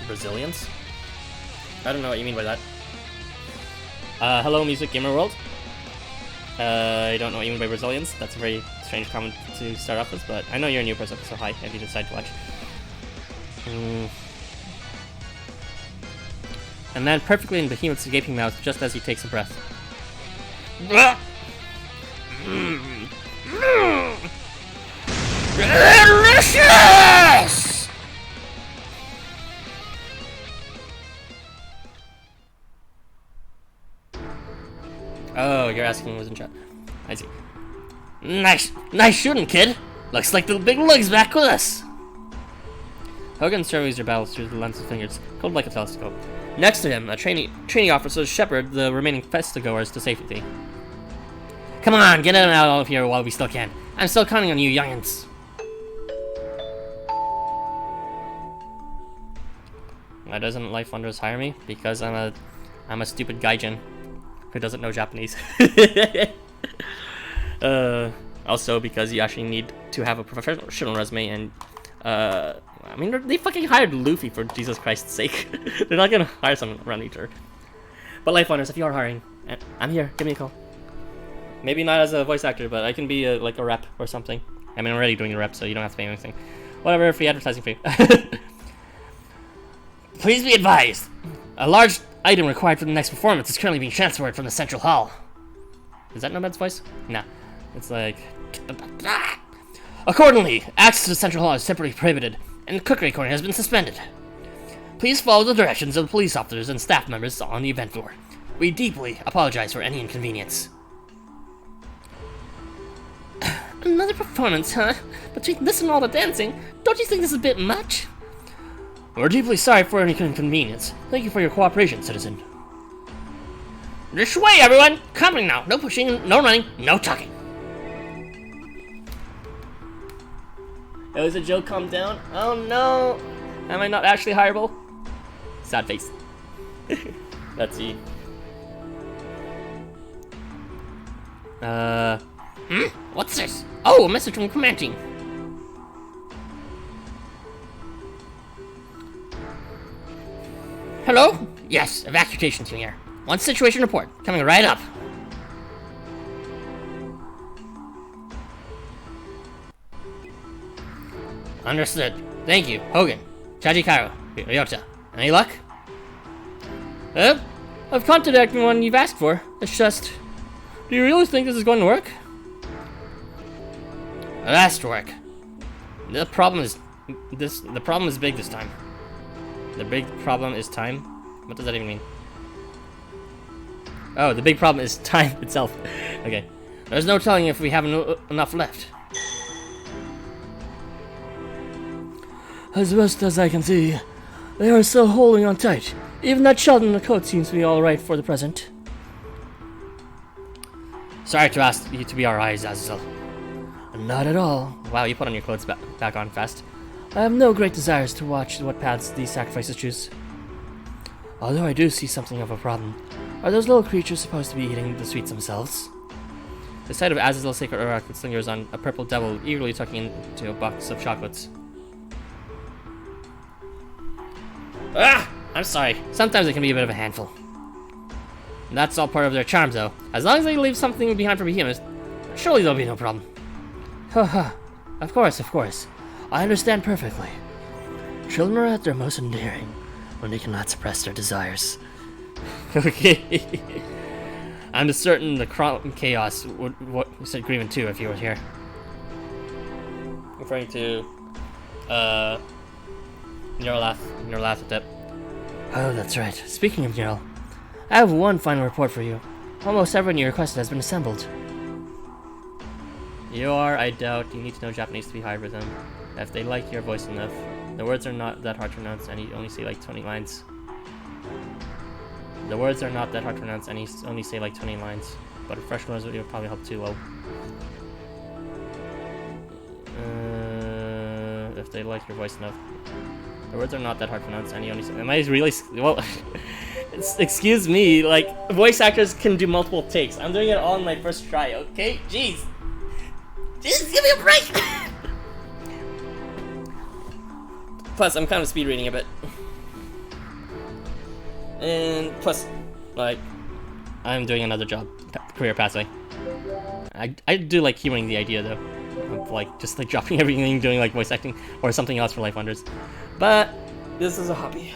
Brazilians? I don't know what you mean by that. Hello, Music Gamer World. I don't know what you mean by Brazilians. That's a very strange comment to start off with, but I know you're a new person, so hi if you decide to watch. And then perfectly in Behemoth's gaping mouth, just as he takes a breath. Delicious! Oh, you're asking who was in chat. I see. Nice shooting, kid. Looks like the big lug's back with us. Hogan surveys your battles through the lens of fingers, cold like a telescope. Next to him, a trainee officer shepherd the remaining festa-goers to safety. Come on, get in and out of here while we still can. I'm still counting on you, youngins. Why doesn't LifeWonders hire me? Because I'm a stupid gaijin who doesn't know Japanese. Also because you actually need to have a professional resume, and I mean, they fucking hired Luffy, for Jesus Christ's sake. They're not gonna hire someone around eater. But LifeWonders, if you are hiring, I'm here. Give me a call. Maybe not as a voice actor, but I can be like a rep or something. I mean, I'm already doing a rep, so you don't have to pay anything. Whatever, free advertising fee. Please be advised. A large item required for the next performance is currently being transferred from the central hall. Is that Nomad's voice? Nah. It's like... Accordingly, access to the central hall is temporarily prohibited, and the cookery corner has been suspended. Please follow the directions of the police officers and staff members on the event floor. We deeply apologize for any inconvenience. Another performance, huh? Between this and all the dancing, don't you think this is a bit much? We're deeply sorry for any inconvenience. Thank you for your cooperation, citizen. This way, everyone! Coming now. No pushing, no running, no talking. It was a joke, calm down. Oh no! Am I not actually hireable? Sad face. Let's see. What's this? Oh, a message from Command Team. Hello? Yes, evacuation team here. One situation report, coming right up. Understood. Thank you, Hogan, Chajikaru, Ryota. Any luck? I've contacted everyone you've asked for. It's just... Do you really think this is going to work? It has to work. The problem is big this time. The big problem is time? What does that even mean? Oh, the big problem is time itself. Okay. There's no telling if we have enough left. As best as I can see, they are still holding on tight. Even that shot in the coat seems to be alright for the present. Sorry to ask you to be our eyes, Azazel. Not at all. Wow, you put on your clothes back on fast. I have no great desires to watch what paths these sacrifices choose. Although I do see something of a problem. Are those little creatures supposed to be eating the sweets themselves? The sight of Azazel's sacred oracle lingers on a purple devil eagerly tucking into a box of chocolates. Ah! I'm sorry. Sometimes it can be a bit of a handful. That's all part of their charm, though. As long as they leave something behind for behemoths, surely there'll be no problem. Haha. Of course, of course. I understand perfectly. Children are at their most endearing when they cannot suppress their desires. Okay. I'm certain the chaos would said Grievin too if you were here. Referring to Nyarlathotep. Oh, that's right. Speaking of Nyarl, I have one final report for you. Almost everyone you requested has been assembled. You are, I doubt. You need to know Japanese to be hard with them. If they like your voice enough. The words are not that hard to pronounce and you only say like 20 lines. The words are not that hard to pronounce and you only say like 20 lines. But a fresh noise would probably help too low. If they like your voice enough. The words are not that hard to pronounce and you only say... Am I really... Well... Excuse me, like, voice actors can do multiple takes. I'm doing it all in my first try, okay? Jeez. Just give me a break! Plus, I'm kind of speed reading a bit. And plus, like, I'm doing another job, career pathway. I do like humoring the idea, though. Of, like, just, like, dropping everything, doing, like, voice acting or something else for LifeWonders. But, this is a hobby.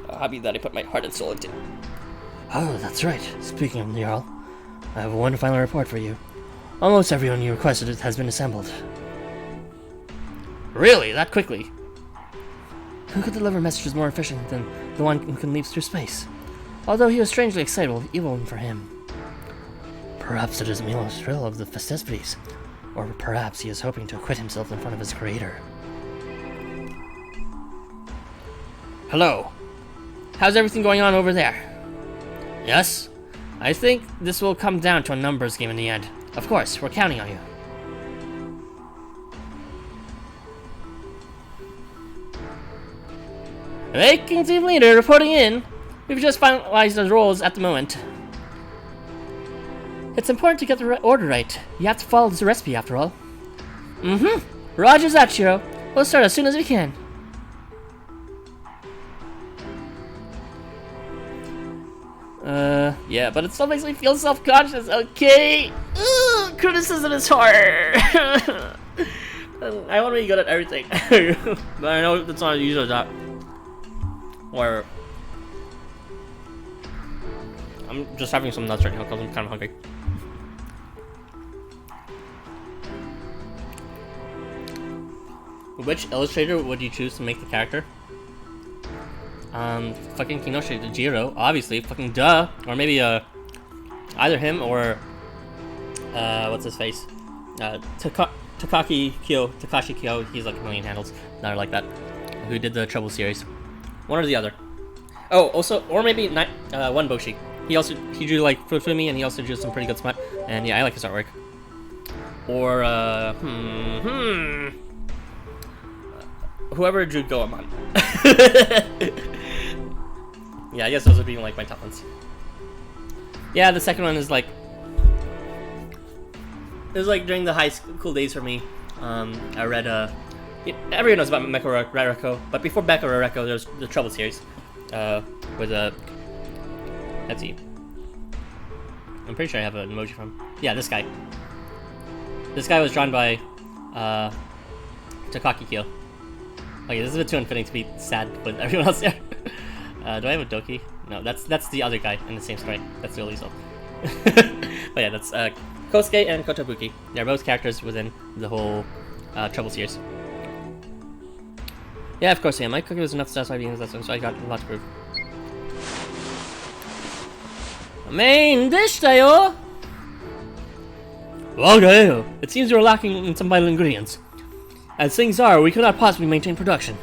A hobby that I put my heart and soul into. Oh, that's right. Speaking of Jarl, I have one final report for you. Almost everyone you requested has been assembled. Really? That quickly? Who could deliver messages more efficient than the one who can leap through space? Although he was strangely excitable, even for him. Perhaps it is Milo's thrill of the festivities, or perhaps he is hoping to acquit himself in front of his creator. Hello. How's everything going on over there? Yes? I think this will come down to a numbers game in the end. Of course, we're counting on you. Making team leader reporting in. We've just finalized the roles at the moment. It's important to get the order right. You have to follow this recipe after all. Roger's that, Shiro. We'll start as soon as we can. Yeah, but it still makes me feel self-conscious, okay? Ugh, criticism is hard. I want to be good at everything. But I know that's not usually that. Or... I'm just having some nuts right now because I'm kind of hungry. Which illustrator would you choose to make the character? Fucking Kinoshi Jiro, obviously, fucking duh. Or maybe, either him or, what's his face? Takashi Kyo, he's like a million handles that are like that. Who did the Trouble series. One or the other. Oh, also, or maybe One Boshi. He drew like Fufumi and he also drew some pretty good smut. And yeah, I like his artwork. Or, whoever drew Goemon. Yeah, I guess those would be like my top ones. Yeah, the second one is like... It was like during the high school days for me. I read, everyone knows about Mecha Rareko, but before Mecha Rareko, there was the Trouble series. With let's see. I'm pretty sure I have an emoji from... Yeah, this guy. This guy was drawn by, Takaki Kyo. Okay, this is a bit too unfitting to be sad with everyone else there. Do I have a Doki? No, that's the other guy in the same story. That's the Oliso. But yeah, that's Kosuke and Kotobuki. They're both characters within the whole Trouble series. Yeah, of course, yeah. My cookie was enough to satisfy being that one, so I got a lot to prove. Main dish, Tayo! Okay, it seems you're lacking in some vital ingredients. As things are, we could not possibly maintain production.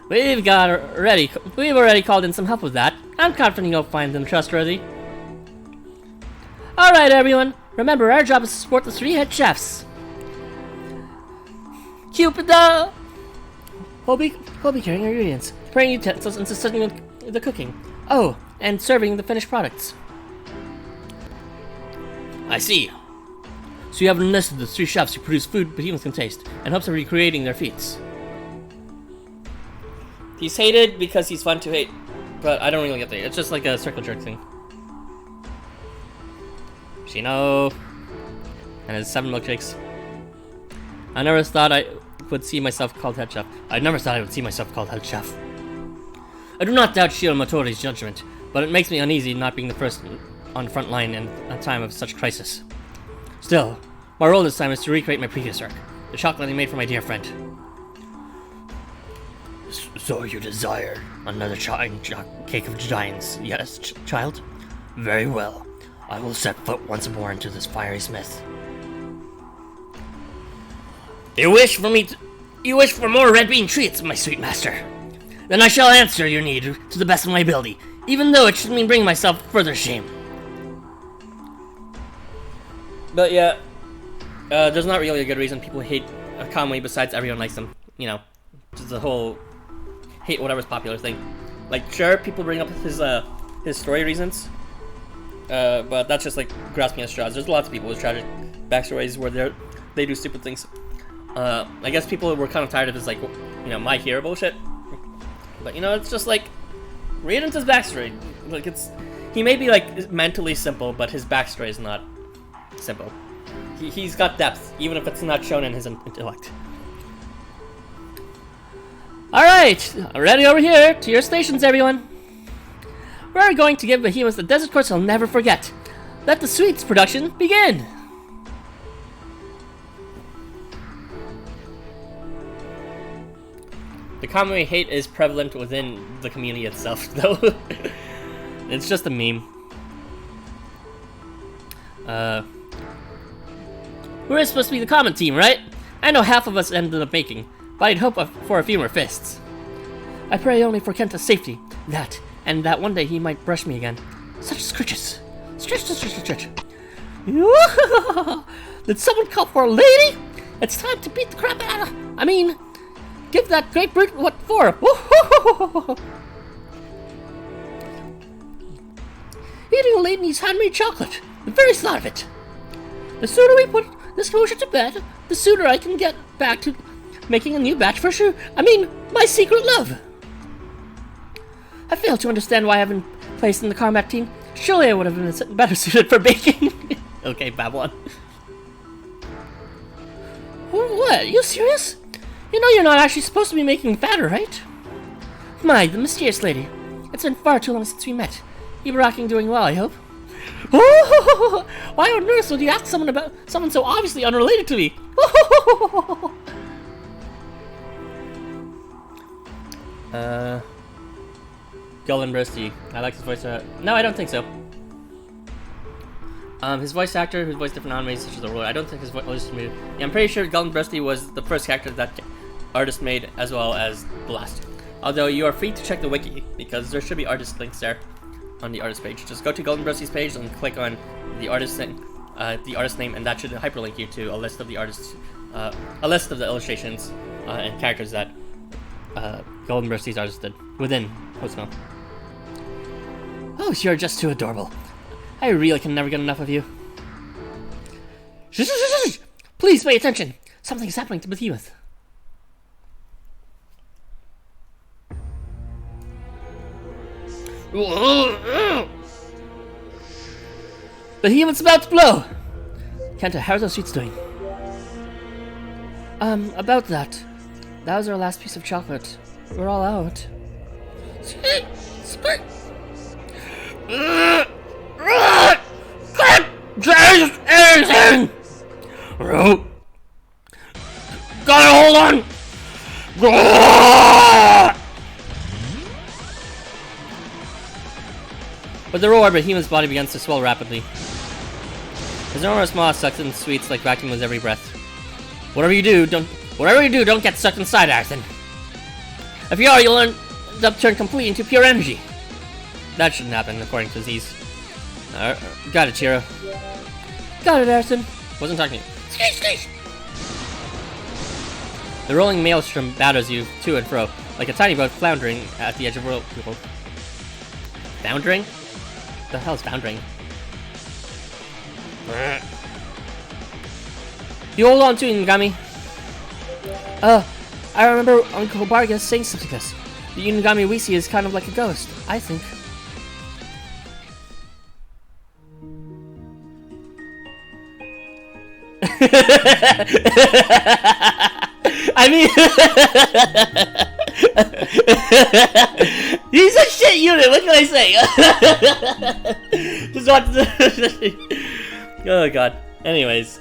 We've already called in some help with that. I'm confident you'll find them trustworthy. Alright everyone, remember our job is to support the 3 head chefs. Cupida! We'll be carrying ingredients, preparing utensils, and assisting with the cooking. Oh, and serving the finished products. I see. So you have enlisted the 3 chefs who produce food behemoths can taste, in hopes of recreating their feats. He's hated because he's fun to hate, but I don't really get that. It's just like a circle jerk thing. Shino and his 7 milkshakes. I never thought I would see myself called head chef. I never thought I would see myself called head chef. I do not doubt Shiro Motori's judgment, but it makes me uneasy not being the first on the front line in a time of such crisis. Still, my role this time is to recreate my previous work, the chocolate I made for my dear friend. So you desire another cake of giants, yes, child? Very well. I will set foot once more into this fiery smith. You wish for more red bean treats, my sweet master. Then I shall answer your need to the best of my ability, even though it should mean bringing myself further shame. But yeah, there's not really a good reason people hate Kamui besides everyone likes them. You know, just the whole hate whatever's popular thing. Like, sure, people bring up his story reasons, but that's just like grasping at straws. There's lots of people with tragic backstories where they do stupid things. I guess people were kind of tired of his, like, you know, my hero bullshit. But, you know, it's just like, read into his backstory. Like, he may be, like, mentally simple, but his backstory is not simple. He's got depth, even if it's not shown in his intellect. Alright, ready over here. To your stations, everyone. We're going to give Behemoth the desert course he'll never forget. Let the sweets production begin. The Kamui hate is prevalent within the community itself, though. It's just a meme. We're supposed to be the common team, right? I know half of us ended up making, but I'd hope for a few more fists. I pray only for Kenta's safety, and that one day he might brush me again. Such scritches. Stretch. Did someone call for a lady? It's time to beat the crap out of... I mean... Give that great brute what for! Eating a lady's handmade chocolate. The very thought of it. The sooner we put this potion to bed, the sooner I can get back to making a new batch for sure. I mean, my secret love. I fail to understand why I haven't placed in the Carmack team. Surely I would have been better suited for baking. Okay, Babylon. What? Are you serious? You know you're not actually supposed to be making fatter, right? My, the mysterious lady. It's been far too long since we met. You were rocking doing well, I hope. Oh, why on earth would you ask someone about someone so obviously unrelated to me? Golden Bursty. I like his voice. No, I don't think so. His voice actor who voiced different animes such as the Roller. I don't think his voice made. Yeah, I'm pretty sure Golden Bursty was the first character that artist made, as well as the last. Although you are free to check the wiki because there should be artist links there on the artist page. Just go to Golden Bursty's page and click on the artist name, and that should hyperlink you to a list of the artists, a list of the illustrations and characters that Golden Bursty's artist did within Housamo. Oh, you're just too adorable. I really can never get enough of you. Please pay attention. Something's happening to Behemoth. Behemoth's about to blow. Kenta, how's our sweets doing? About that. That was our last piece of chocolate. We're all out. Gotta hold on! With the roar, Behemoth's body begins to swell rapidly. His enormous maw sucks in sweets like vacuum with every breath. Whatever you do, don't get sucked inside, Arthur. If you are, you'll end up turned completely into pure energy. That shouldn't happen, according to these. Got it, Chiro. Got it, Arthur. Wasn't talking to you. The rolling maelstrom batters you to and fro, like a tiny boat floundering at the edge of whirlpool. Foundering? The hell is foundering? You hold on to Inugami. I remember Uncle Vargas saying something like this. The Inugami we see is kind of like a ghost, I think. I mean, he's a shit unit. What can I say? Just watch the. Oh god. Anyways,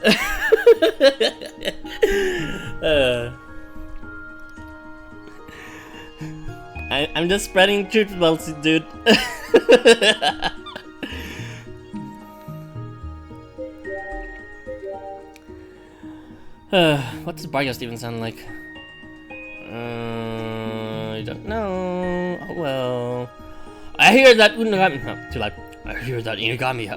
I'm just spreading truth balls, dude. What does Barrios even sound like? I don't know. Oh well. I hear that Inugami. Oh, too loud. I hear that Inugami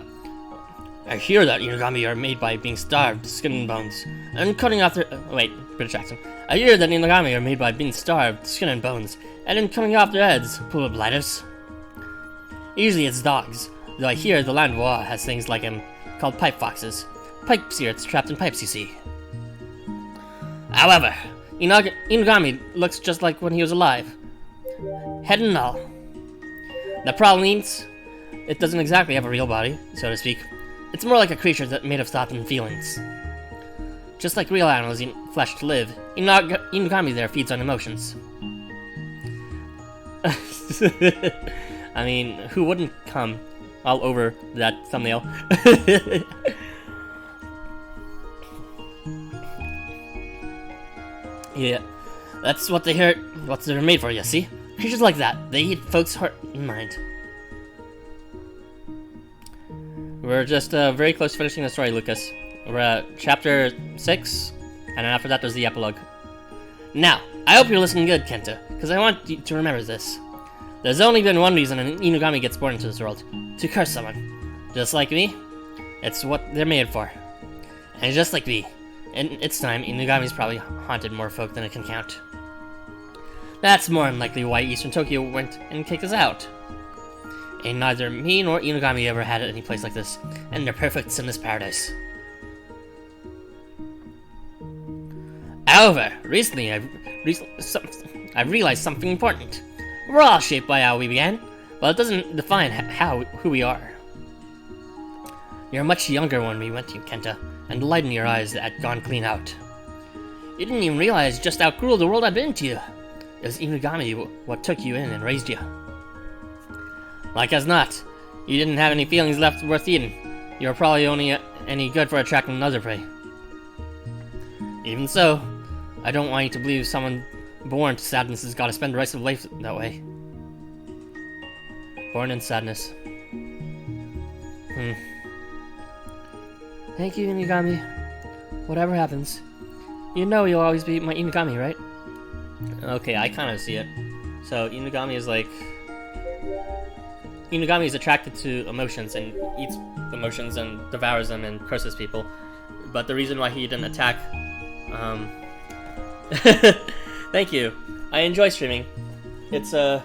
are made by being starved, skin and bones, and cutting off their. Wait, British accent. I hear that Inugami are made by being starved, skin and bones, and then cutting off their heads, full of blighters. Usually it's dogs, though I hear the land war has things like called pipe foxes. Pipe spirits trapped in pipes, you see. However, Inugami looks just like when he was alive. Head and all. The problem is, it doesn't exactly have a real body, so to speak. It's more like a creature that's made of thought and feelings. Just like real animals eat flesh to live, Inugami there feeds on emotions. I mean, who wouldn't come all over that thumbnail? Yeah, that's what they're made for, you see? Creatures like that, they eat folks' heart and mind. We're just very close to finishing the story, Lucas. We're at chapter 6, and then after that there's the epilogue. Now, I hope you're listening good, Kenta, because I want you to remember this. There's only been one reason an Inugami gets born into this world. To curse someone. Just like me, it's what they're made for. And just like me, in its time, Inugami's probably haunted more folk than it can count. That's more than likely why Eastern Tokyo went and kicked us out. And neither me nor Inugami ever had any place like this, and they're perfect in this paradise. However, recently I've realized something important. We're all shaped by how we began, but it doesn't define who we are. You're much younger when we went to you, Kenta, and the light in your eyes had gone clean out. You didn't even realize just how cruel the world had been to you. It was Inugami what took you in and raised you. Like as not, you didn't have any feelings left worth eating. You were probably only any good for attracting another prey. Even so, I don't want you to believe someone born to sadness has got to spend the rest of life that way. Born in sadness. Thank you, Inugami. Whatever happens, you know you'll always be my Inugami, right? Okay, I kind of see it. So Inugami is like... Inugami is attracted to emotions and eats emotions and devours them and curses people. But the reason why he didn't attack... Thank you. I enjoy streaming. It's a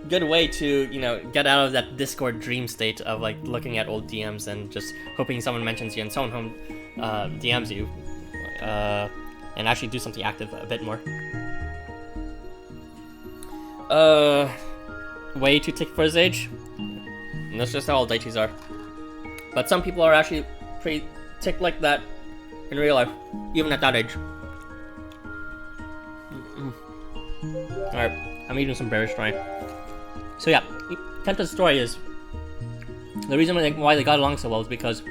good way to, get out of that Discord dream state of like looking at old DMs and just hoping someone mentions you and someone home DMs you, and actually do something active a bit more. Way too thick for his age. And that's just how all deities are. But some people are actually pretty thick like that in real life, even at that age. Alright, I'm eating some berries tonight. So yeah, Kenta's story is... The reason why they got along so well is because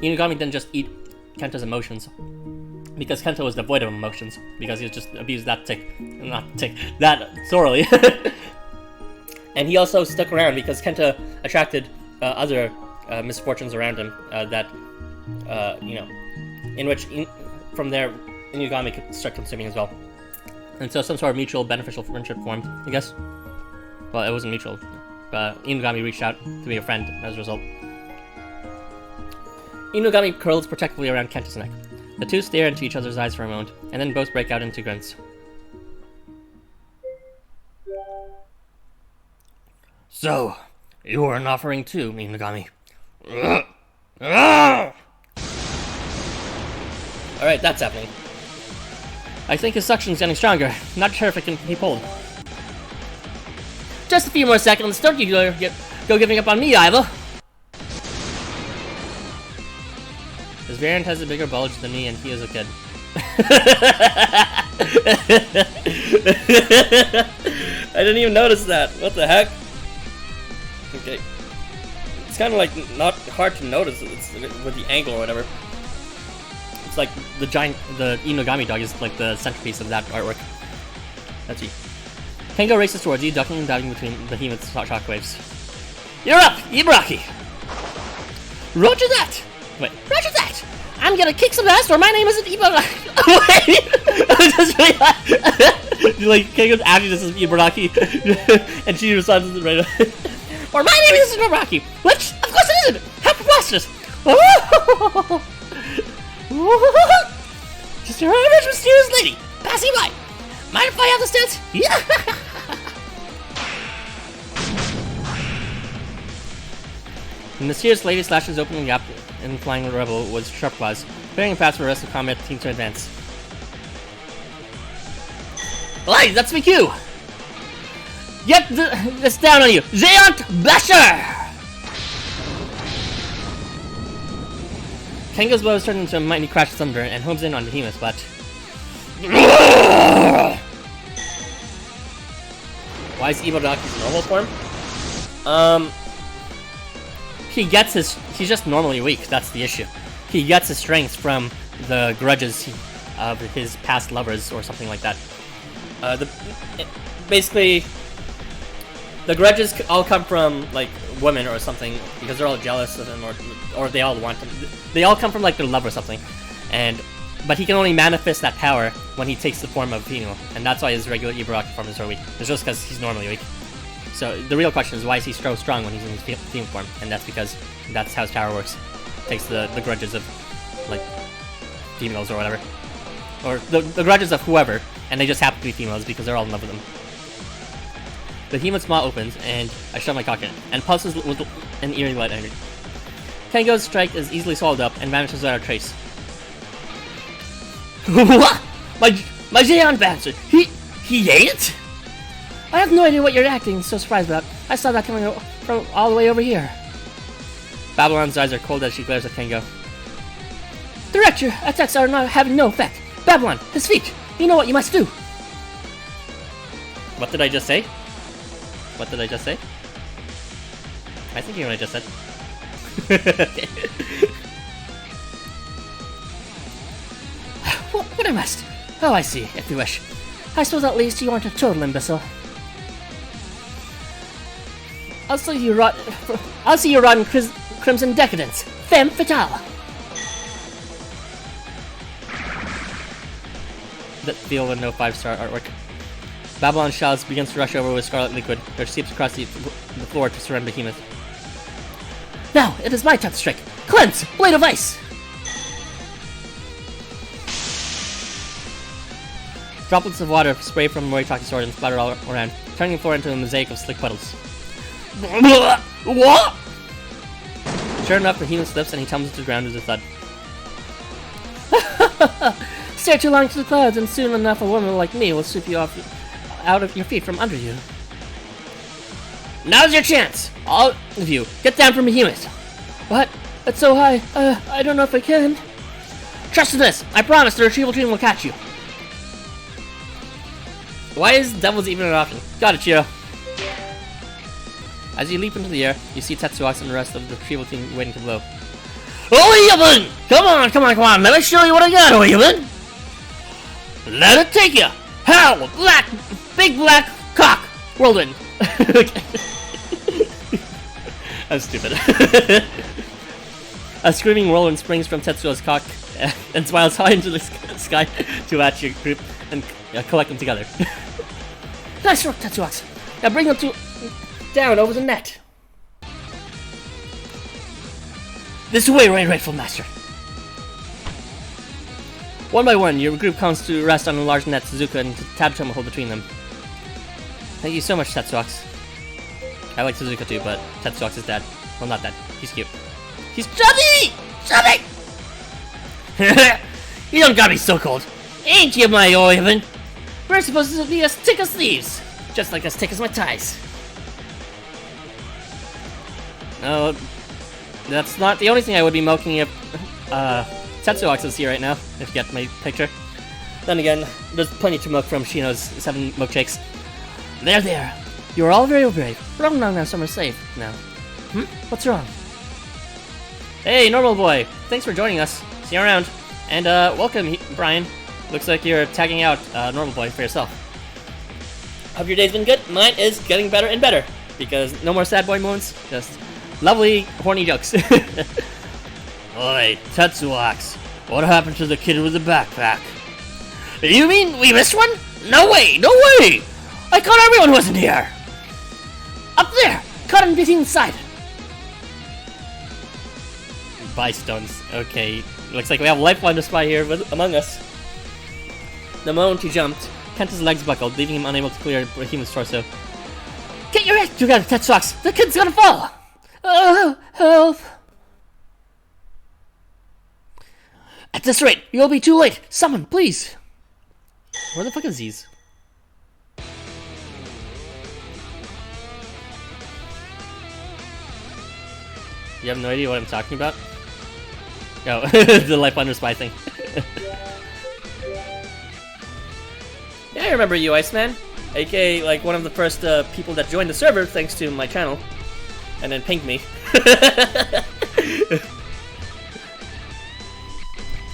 Inugami didn't just eat Kenta's emotions. Because Kenta was devoid of emotions. Because he was just abused that thoroughly. And he also stuck around because Kenta attracted other misfortunes around him in which from there Inugami could start consuming as well. And so some sort of mutual beneficial friendship formed, I guess. Well, it wasn't mutual, but Inugami reached out to be a friend as a result. Inugami curls protectively around Kenta's neck. The two stare into each other's eyes for a moment, and then both break out into grunts. So, you are an offering too, Minagami. Alright, that's happening. I think his suction's getting stronger. Not sure if it can keep hold. Just a few more seconds. Don't you go giving up on me, either. His variant has a bigger bulge than me, and he is a kid. I didn't even notice that. What the heck? Okay. It's kind of like not hard to notice it's with the angle or whatever. It's like the Inogami dog is like the centerpiece of that artwork. Let's see. Kengo races towards you, ducking and diving between behemoth's shockwaves. You're up, Ibaraki! Roger that! Wait, roger that! I'm gonna kick some ass, or my name isn't Ibaraki. Wait! I just realized. Like, Kengo's actually just says Ibaraki. And she responds right away. Or my name isn't Ibaraki! Which, of course it isn't! How preposterous! Just a average mysterious lady, passing by. Mind if I have the stance? Yeah! The mysterious lady slashes open the gap and flying rebel was sharp claws, preparing a path for the rest of combat team to advance. Hey, that's my cue! Get this down on you! Giant Basher! Kengo's blow is turned into a mighty crash of thunder and homes in on Behemoth, but... Why is Ibaraki's normal form? He's just normally weak, that's the issue. He gets his strength from the grudges of his past lovers or something like that. Basically, the grudges all come from, like, women or something, because they're all jealous of him, or they all want him. They all come from, like, their love or something. But he can only manifest that power when he takes the form of a female, and that's why his regular Ibaraki form is so weak. It's just because he's normally weak. So the real question is, why is he so strong when he's in his female form? And that's because that's how his power works. Takes the grudges of, like, females or whatever. Or the grudges of whoever, and they just happen to be females because they're all in love with them. The Behemoth's maw opens, and I shove my cock in, and pulses with an eerie light energy. Kengo's strike is easily swallowed up and vanishes without a trace. What? My Zeon bastard! He ate it? I have no idea what you're acting so surprised about. I saw that coming from all the way over here. Babylon's eyes are cold as she glares at Kengo. Director, attacks are having no effect. Babylon, his feet! You know what you must do! What did I just say? What did I just say? I think you know what I just said. Okay. What a must! Oh, I see, if you wish. I suppose at least you aren't a total imbecile. I'll see you rot in crimson decadence. Femme fatale. That feel with no 5-star artwork. Babylon's shells begins to rush over with scarlet liquid, which seeps across the floor to surround Behemoth. Now, it is my turn to strike. Cleanse! Blade of Ice! Droplets of water spray from Moritaki's sword and splatter all around, turning the floor into a mosaic of slick puddles. What? Sure enough, Behemoth slips and he tumbles to the ground with a thud. Stare too long to the clouds, and soon enough a woman like me will sweep you out of your feet from under you. Now's your chance! All of you, get down from Behemoth! What? That's so high. I don't know if I can. Trust in this! I promise the retrieval team will catch you. Why is devils even an option? Got it, Shiro. As you leap into the air, you see Tetsuox and the rest of the retrieval team waiting to blow. Oyabun! Come on! Let me show you what I got, Oyabun! Let it take you! Hell! Big black cock! Whirlwind! I'm stupid. A screaming whirlwind springs from Tetsuo's cock and smiles high into the sky to match your group and collect them together. Nice work, Tetsuox! Now bring them down over the net. This way, rightful master. One by one, your group comes to rest on a large net Suzuka and Tabchum hold between them. Thank you so much, Tetsuox. I like Suzuka too, but Tetsuo's his dad. Well, not dad. He's cute. He's chubby! Chubby! You don't got me so cold. Ain't you, my Oivan? We're supposed to be as thick as thieves. Just like as thick as my ties. No, that's not the only thing I would be milking if Tetsuo's is here right now, if you get my picture. Then again, there's plenty to milk from Shino's 7 milkshakes. There. You are all very brave. Long now, summer's safe now. What's wrong? Hey, normal boy. Thanks for joining us. See you around. And welcome, Brian. Looks like you're tagging out normal boy for yourself. Hope your day's been good. Mine is getting better and better. Because no more sad boy moments. Just lovely, horny jokes. Oi, Tetsuo's. What happened to the kid with the backpack? You mean we missed one? No way! I caught everyone who wasn't here! Up there! Caught him getting inside! Bystones. Okay. Looks like we have LifeWonders spy here among us. The moment he jumped, Kenta's legs buckled, leaving him unable to clear a human's torso. Get your head together, Tetsuo's! The kid's gonna fall! Help! At this rate, you'll be too late! Someone, please! Where the fuck is these? You have no idea what I'm talking about? Oh, the LifeWonders spy thing. Yeah, I remember you, Iceman. AKA, like, one of the first people that joined the server thanks to my channel. And then pinged me.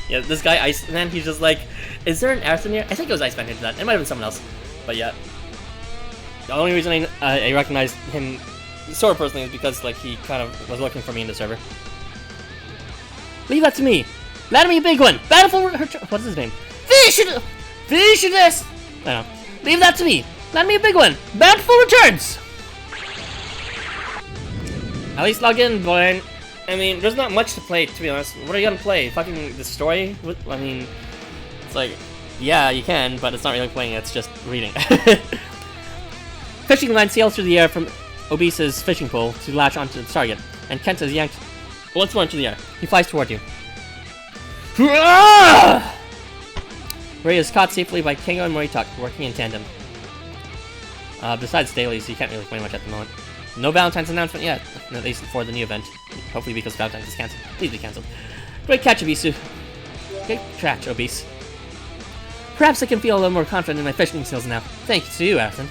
Yeah, this guy, Iceman, he's just like, is there an Arthur here? I think it was Iceman who did that. It might have been someone else. But yeah. The only reason I recognized him sort of personally is because, like, he kind of was looking for me in the server. Leave that to me. Land me a big one. Battlefield. What's his name? Fish this. I don't know. Leave that to me. Land me a big one. Battlefield returns. At least log in, boy. I mean, there's not much to play, to be honest. What are you gonna play? Fucking the story? I mean, it's like, yeah, you can, but it's not really playing. It's just reading. Fishing line sails through the air from Obise's fishing pole to latch onto the target, and Kenta is yanked once more into the air. He flies toward you. Ray is caught safely by Kengo and Moritaka, working in tandem. Besides dailies, you can't really play much at the moment. No Valentine's announcement yet, at least for the new event. Hopefully because Valentine's is cancelled. Please be cancelled. Great catch, Obisu. Great catch, Obise. Perhaps I can feel a little more confident in my fishing skills now. Thanks to you, Arthur.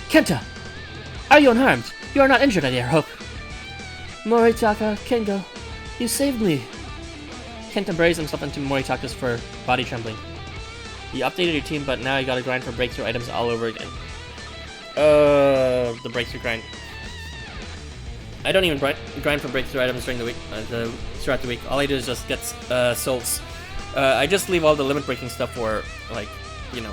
Kenta! Are you unharmed? You are not injured, I hope. Moritaka, Kengo, you saved me. Kenta buries himself into Moritaka's fur, body trembling. You updated your team, but now you gotta grind for breakthrough items all over again. The breakthrough grind. I don't even grind for breakthrough items during the week, throughout the week. All I do is just get souls. I just leave all the limit breaking stuff for, like, you know,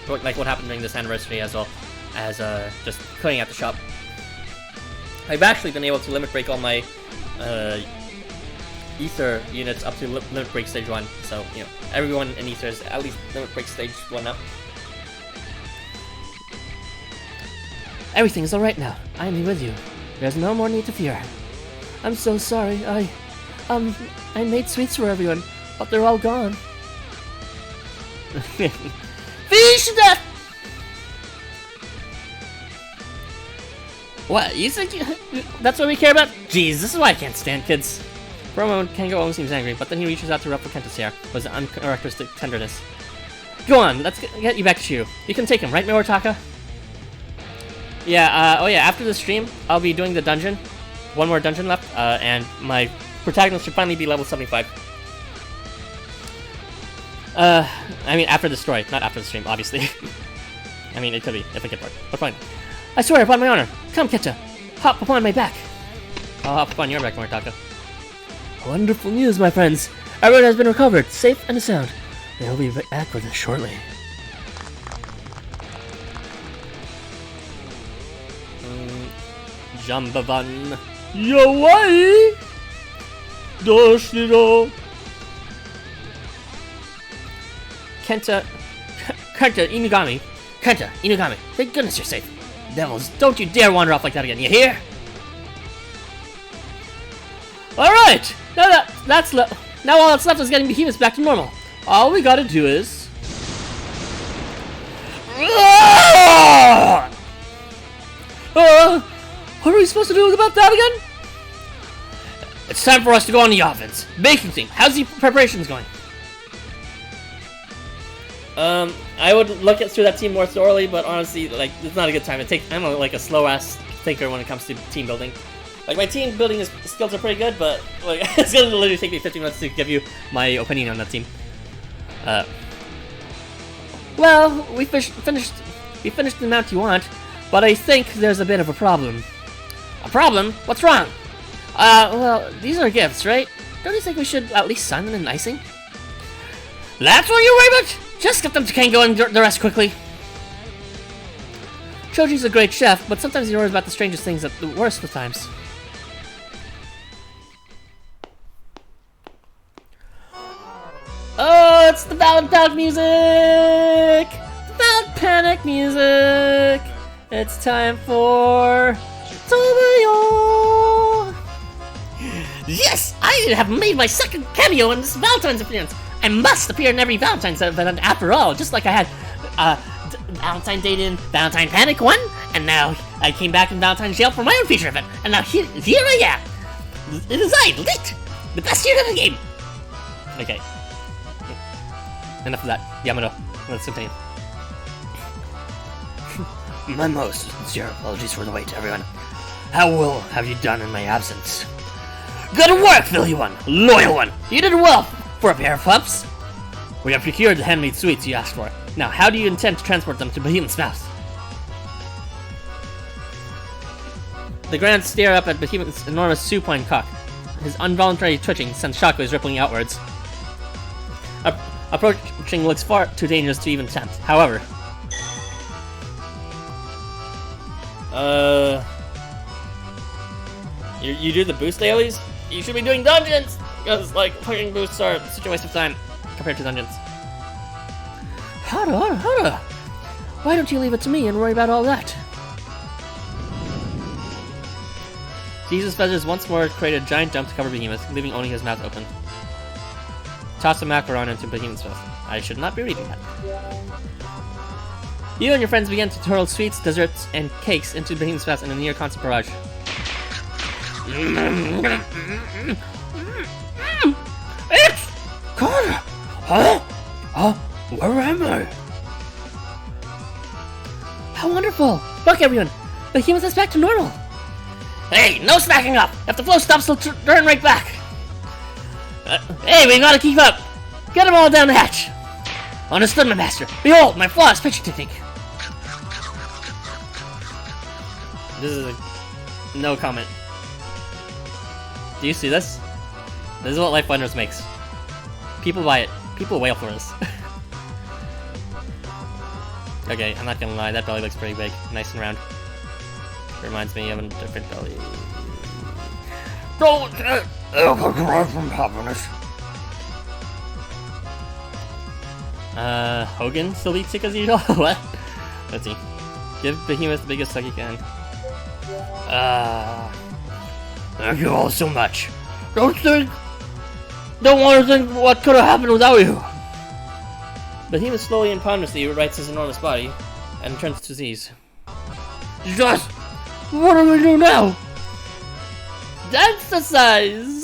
like what happened during this anniversary, as well as just clearing out the shop. I've actually been able to limit break all my Ether units up to limit break stage 1, so, you know, everyone in Ether is at least limit break stage 1 now. Everything's alright now. I am with you. There's no more need to fear. I'm so sorry. I made sweets for everyone, but they're all gone. Fish that! What? You think that's what we care about? Jeez, this is why I can't stand kids. For a moment, Kengo almost seems angry, but then he reaches out to ruffle Kenta's hair with an uncharacteristic tenderness. Go on, let's get you back to Shiro. You can take him, right, Moritaka? Yeah, oh yeah, after the stream, I'll be doing the dungeon. One more dungeon left, and my protagonist should finally be level 75. I mean, after the story, not after the stream, obviously. I mean, it could be, if I get bored, but fine. I swear upon my honor. Come, Kenta. Hop upon my back. I'll hop upon your back, Moritaka. Wonderful news, my friends. Everyone has been recovered, safe and sound. They'll be back with us shortly. Jambavan. Yowai! Doshiro. Kenta Inugami. Thank goodness you're safe. Devils, don't you dare wander off like that again, you hear? Alright! Now now all that's left is getting behemoths back to normal. All we gotta do is... what are we supposed to do about that again? It's time for us to go on the offense. Baking team, how's the preparations going? I would look through that team more thoroughly, but honestly, like, it's not a good time. I'm like a slow-ass thinker when it comes to team building. Like, my team building skills are pretty good, but like, it's gonna literally take me 15 minutes to give you my opinion on that team. Well, we finished the amount you want, but I think there's a bit of a problem. A problem? What's wrong? Well, these are gifts, right? Don't you think we should at least sign them in icing? That's what you're worried about? Just get them to Kango and the rest quickly. Choji's a great chef, but sometimes he worries about the strangest things at the worst of times. Oh, it's the Valentine music! The Panic music! It's time for... Tomio! Yes! I have made my second cameo in this Valentine's appearance! I must appear in every Valentine's event after all, just like I had Valentine Date in Valentine Panic 1, and now I came back in Valentine's Jail for my own feature event, and now here I am! It is I, Lit! The best hero in the game! Okay. Enough of that. Yamano. Let's continue. My most sincere apologies for the wait, everyone. How well have you done in my absence? Good work, Philly one! Loyal one! You did well for a pair of pups! We have procured the handmade sweets you asked for. Now, how do you intend to transport them to Behemoth's mouth? The Grand stare up at Behemoth's enormous supine cock. His involuntary twitching sends shockwaves rippling outwards. Approaching looks far too dangerous to even attempt. However... You do the boost dailies? You should be doing dungeons! Because, like, fucking boosts are such a waste of time compared to dungeons. Hada! Why don't you leave it to me and worry about all that? Jesus Feathers once more created a giant dump to cover Behemoth, leaving only his mouth open. Toss a macaron into Behemoth's mouth. I should not be reading that. You and your friends began to hurl sweets, desserts, and cakes into Behemoth's mouth in a near constant barrage. It's Carter! Huh? Where am I? How wonderful! Look, everyone! Behemoth is back to normal! Hey, no smacking up! If the flow stops, he'll turn right back! Hey, we gotta keep up! Get them all down the hatch! Understood, my master. Behold, my flawless pitching technique! This is no comment. Do you see this? This is what LifeWonders makes. People buy it. People wail for this. Okay, I'm not gonna lie, that belly looks pretty big. Nice and round. It reminds me of a different belly. Don't ever cry from happiness. Hogan still eats sick as usual? What? Let's see. Give Behemoth the biggest hug you can. Thank you all so much. Don't want to think what could have happened without you. Behemoth slowly and ponderously rights his enormous body and turns to seize. Just what do we do now? That's the size.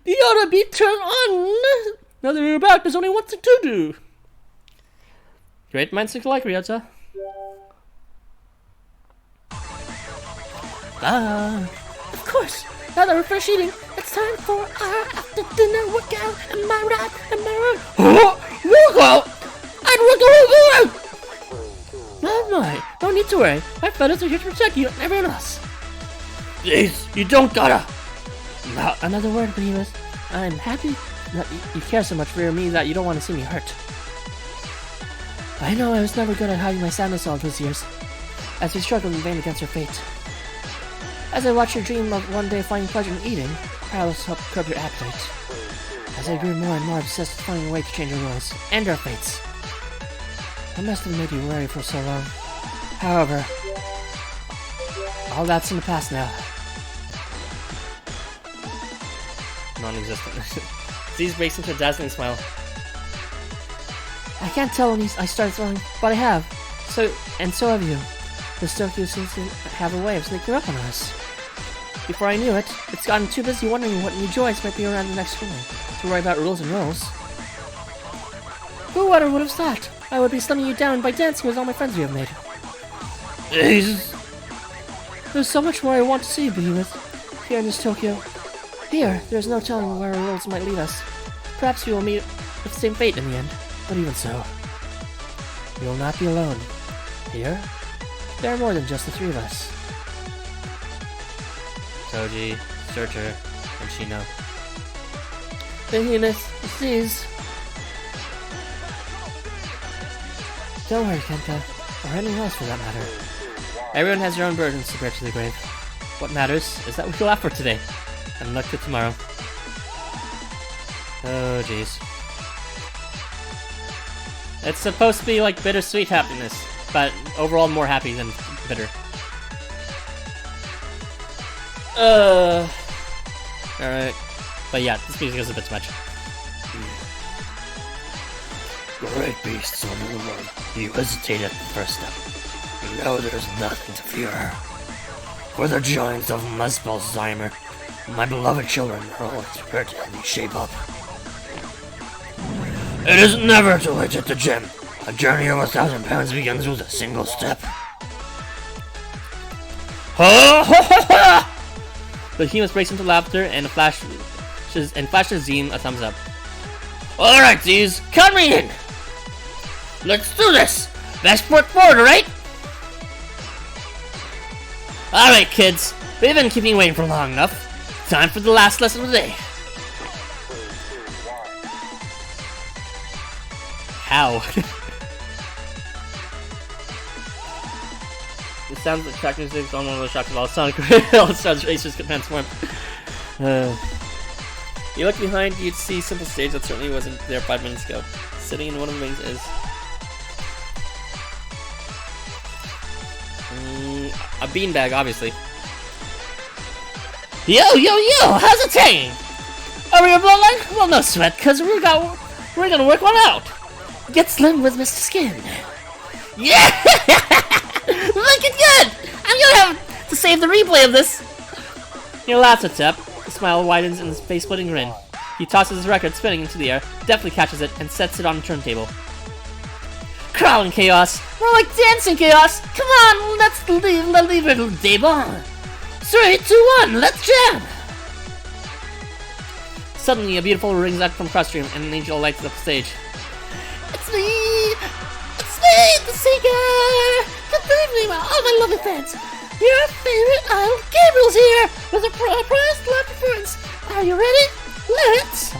You ought to be turned on. Now that you're back, there's only one thing to do. Great minds think alike, Ryota. Of course. Now that we're finished eating, it's time for our after-dinner workout. Am I right? Workout? I'd work the whole morning! Oh my, no need to worry. My feathers are here to protect you and everyone else. Jeez, you don't gotta. Not another word, Behemoth. I'm happy that you care so much for me that you don't want to see me hurt. I know I was never good at hiding my sadness all those years, as we struggled in vain against your fate. As I watched your dream of one day finding pleasure in eating, paralysis helped curb your appetite. As I grew more and more obsessed with finding a way to change our wills, and our fates. I must have made you worry for so long. However, All that's in the past now. Non-existent. Z's breaks into a dazzling smile. I can't tell when I started throwing, but I have. So have you. This Tokyo seems to have a way of sneaking up on us. Before I knew it, it's gotten too busy wondering what new joys might be around the next corner to worry about rules and rolls. Who would have thought I would be slimming you down by dancing with all my friends you have made? Jesus. There's so much more I want to see you be with here in this Tokyo. Here, there's no telling where our roads might lead us. Perhaps we will meet with the same fate in the end, but even so, we will not be alone. Here, there are more than just the three of us. Toji, Searcher, and Shino. Please. Don't worry, Kenta, or anyone else for that matter. Everyone has their own burdens to bear to the grave. What matters is that we laugh for today, and look to tomorrow. Oh, jeez. It's supposed to be like bittersweet happiness, but overall more happy than bitter. Alright. But yeah, this music is a bit too much. Great beasts on the road. You hesitated at the first step. Now there's nothing to fear. For the giants of Muspelsheimer, my beloved children are all prepared to help me shape up. It is never too late at the gym. A journey of 1,000 pounds begins with a single step. Ha ha ha ha! The humans breaks into laughter and flashes Zine a thumbs up. Alright, Z's, count me in! Let's do this! Best foot forward, alright? Alright, kids. We've been keeping you waiting for long enough. Time for the last lesson of the day. How? It sounds like track music on one of those shots of all Sonic All-Stars Racers can transform. You look behind, you'd see simple stage that certainly wasn't there 5 minutes ago. Sitting in one of the wings is a beanbag, obviously. Yo, how's it hanging? Are we a bloodline? Well, no sweat, cause we're gonna work one out. Get slim with Mr. Skin. Yeah! Looking good! I'm gonna have to save the replay of this. He laughs at Tep. The smile widens in his face-splitting grin. He tosses his record spinning into the air, deftly catches it, and sets it on the turntable. Crawling chaos! More like dancing chaos! Come on, let's leave it debon! 3, 2, 1, let's jam! Suddenly, a beautiful rings out from across the room, and an angel lights up the stage. It's me, the singer! Come believe me, all my lovely fans! Your favorite idol, Gabriel's here with a prize live performance. Are you ready? Let's...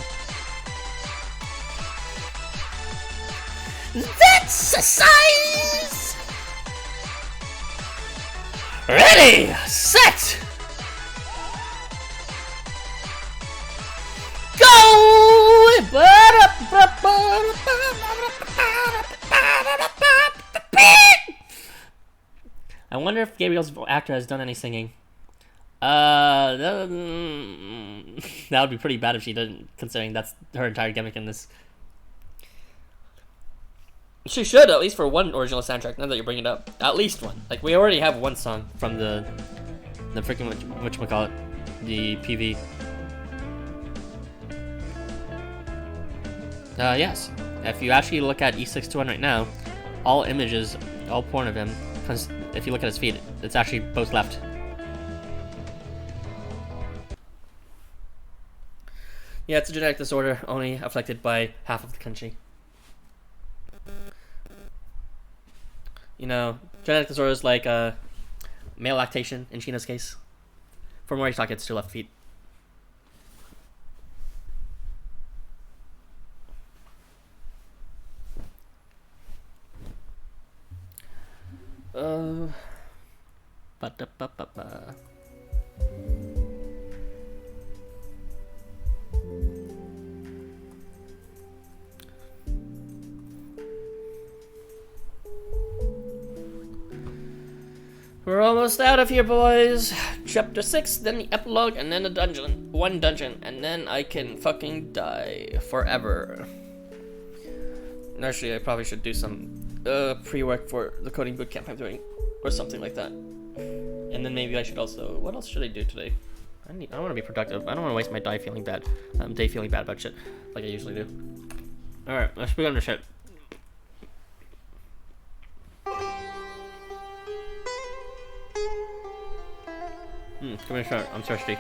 That's a size! Ready, set, go! I wonder if Gabriel's actor has done any singing. That would be pretty bad if she didn't, considering that's her entire gimmick in this. She should, at least for one original soundtrack, now that you bring it up. At least one. Like, we already have one song from the freaking, whatchamacallit, the PV. Yes. If you actually look at E621 right now, all images, all porn of him, because if you look at his feet, it's actually both left. Yeah, it's a genetic disorder, only afflicted by half of the country. You know, genetic disorders like male lactation, in Shino's case. For Morishita, it's 2 left feet. Ba-da-ba-ba-ba. We're almost out of here, boys. Chapter 6, then the epilogue, and then the dungeon. One dungeon, and then I can fucking die forever. Actually, I probably should do some pre-work for the coding bootcamp I'm doing, or something like that. And then maybe I should also... What else should I do today? I want to be productive. I don't want to waste my day feeling bad about shit, like I usually do. Alright, let's begin the shit. Come here, start. I'm thirsty.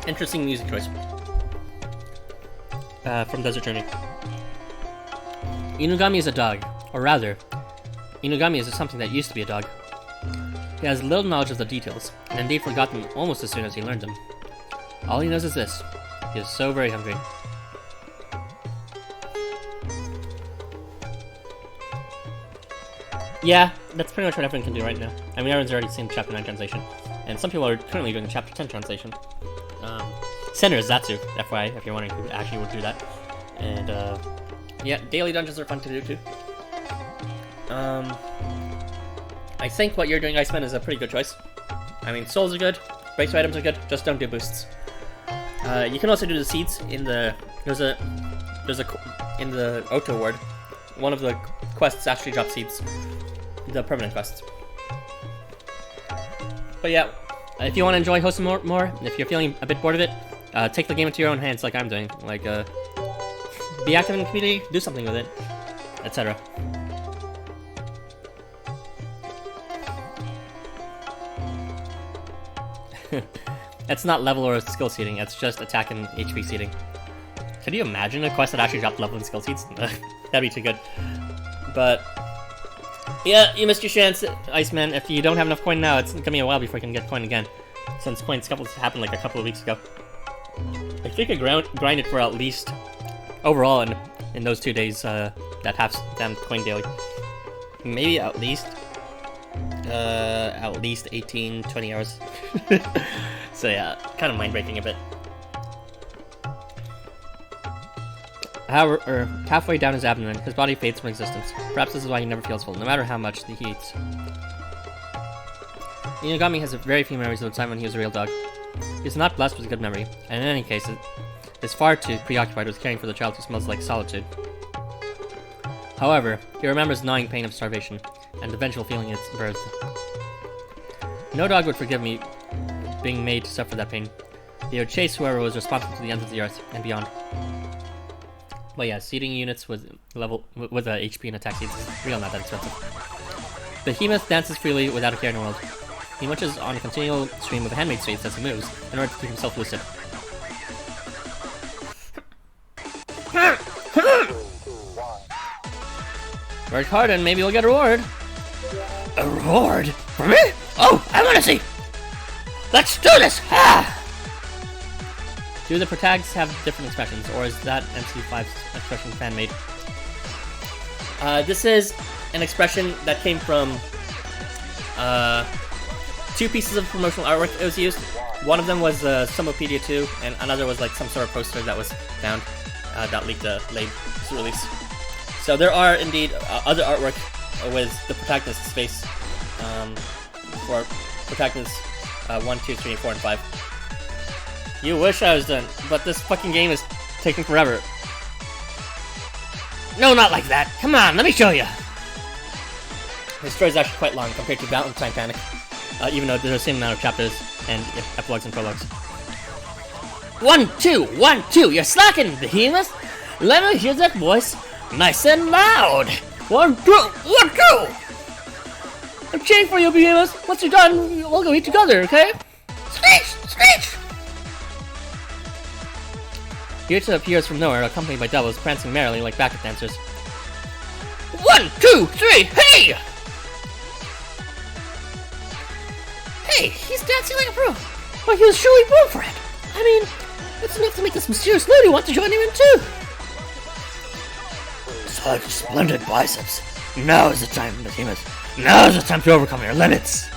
Interesting music choice. From Desert Journey. Inugami is a dog, or rather, Inugami is something that used to be a dog. He has little knowledge of the details, and indeed forgot them almost as soon as he learned them. All he knows is this: he is so very hungry. Yeah, that's pretty much what everyone can do right now. I mean, everyone's already seen Chapter 9 translation, and some people are currently doing Chapter 10 translation. Center is Zatsu, FYI, if you're wondering who actually would do that. And, yeah, daily dungeons are fun to do, too. I think what you're doing, Iceman, is a pretty good choice. I mean, souls are good, breakthrough items are good, just don't do boosts. You can also do the seeds in the... in the Oto ward, one of the quests actually drops seeds. The permanent quests. But yeah, if you want to enjoy Housamo more, if you're feeling a bit bored of it, take the game into your own hands like I'm doing. Like, be active in the community, do something with it, etc. It's not level or skill seeding, it's just attack and HP seeding. Could you imagine a quest that actually dropped level and skill seeds? That'd be too good. But yeah, you missed your chance, Iceman. If you don't have enough coin now, it's gonna be a while before you can get coin again, since coins happened like a couple of weeks ago. I think I grind it for at least overall in those 2 days that have damn coin daily. Maybe at least 18-20 hours. So yeah, kind of mind breaking a bit. However, halfway down his abdomen, his body fades from existence. Perhaps this is why he never feels full, no matter how much he eats. Inugami has very few memories of the time when he was a real dog. He is not blessed with a good memory, and in any case, is far too preoccupied with caring for the child who smells like solitude. However, he remembers the gnawing pain of starvation, and the vengeful feeling its birth. No dog would forgive me being made to suffer that pain. He would chase whoever was responsible to the ends of the earth and beyond. But yeah, seeding units with HP and attack seeds is real not that expensive. The Behemoth dances freely without a care in the world. He munches on a continual stream of handmade sweets as he moves, in order to keep himself lucid. Work hard and maybe you'll get a reward. A reward? For me? Oh, I wanna see! Let's do this! Ah! Do the protags have different expressions, or is that MC5's expression fan-made? This is an expression that came from 2 pieces of promotional artwork that was used. One of them was Sumopedia 2, and another was like some sort of poster that was found that leaked a late release. So there are indeed other artwork with the protagonist's face for protagonists 1, 2, 3, 4, and 5. You wish I was done, but this fucking game is taking forever. No, not like that. Come on, let me show you. The story is actually quite long compared to Valentine Panic, even though there's the same amount of chapters and epilogues and prologues. 1, 2, 1, 2. You're slacking, Behemoth. Let me hear that voice, nice and loud. 1, 2, 1, 2. I'm cheering for you, Behemoth. Once you're done, we'll go eat together, okay? Screech, screech. Ryuta appears from nowhere, accompanied by devils prancing merrily like backup dancers. 1, 2, 3, hey! Hey, he's dancing like a pro. Well, he was surely born for it. I mean, it's enough to make this mysterious lady want to join him in too. Such splendid biceps. Now is the time, Behemoth. Now is the time to overcome your limits.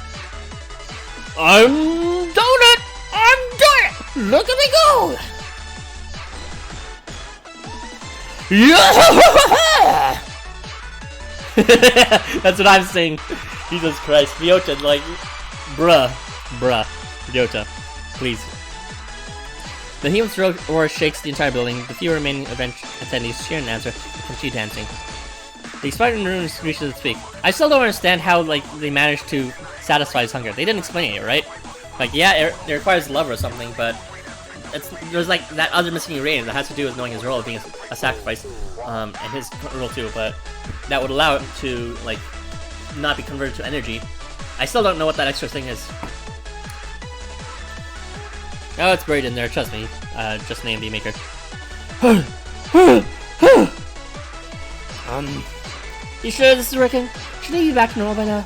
I'm doing it! I'm doing it! Look at me go! Yeah! That's what I'm saying. Jesus Christ. Ryota, like, bruh. Ryota, please. The human's roar shakes the entire building. The few remaining event attendees cheer and answer and continue dancing. The expired in the room reaches its peak. I still don't understand how, like, they managed to satisfy his hunger. They didn't explain it, right? Like, yeah, it requires love or something, but there's like that other missing ingredient that has to do with knowing his role of being a sacrifice, and his role too, but that would allow him to, like, not be converted to energy. I still don't know what that extra thing is. Oh, it's buried in there, trust me. Just an AMD maker. You sure this is working? Should I be back to normal by now?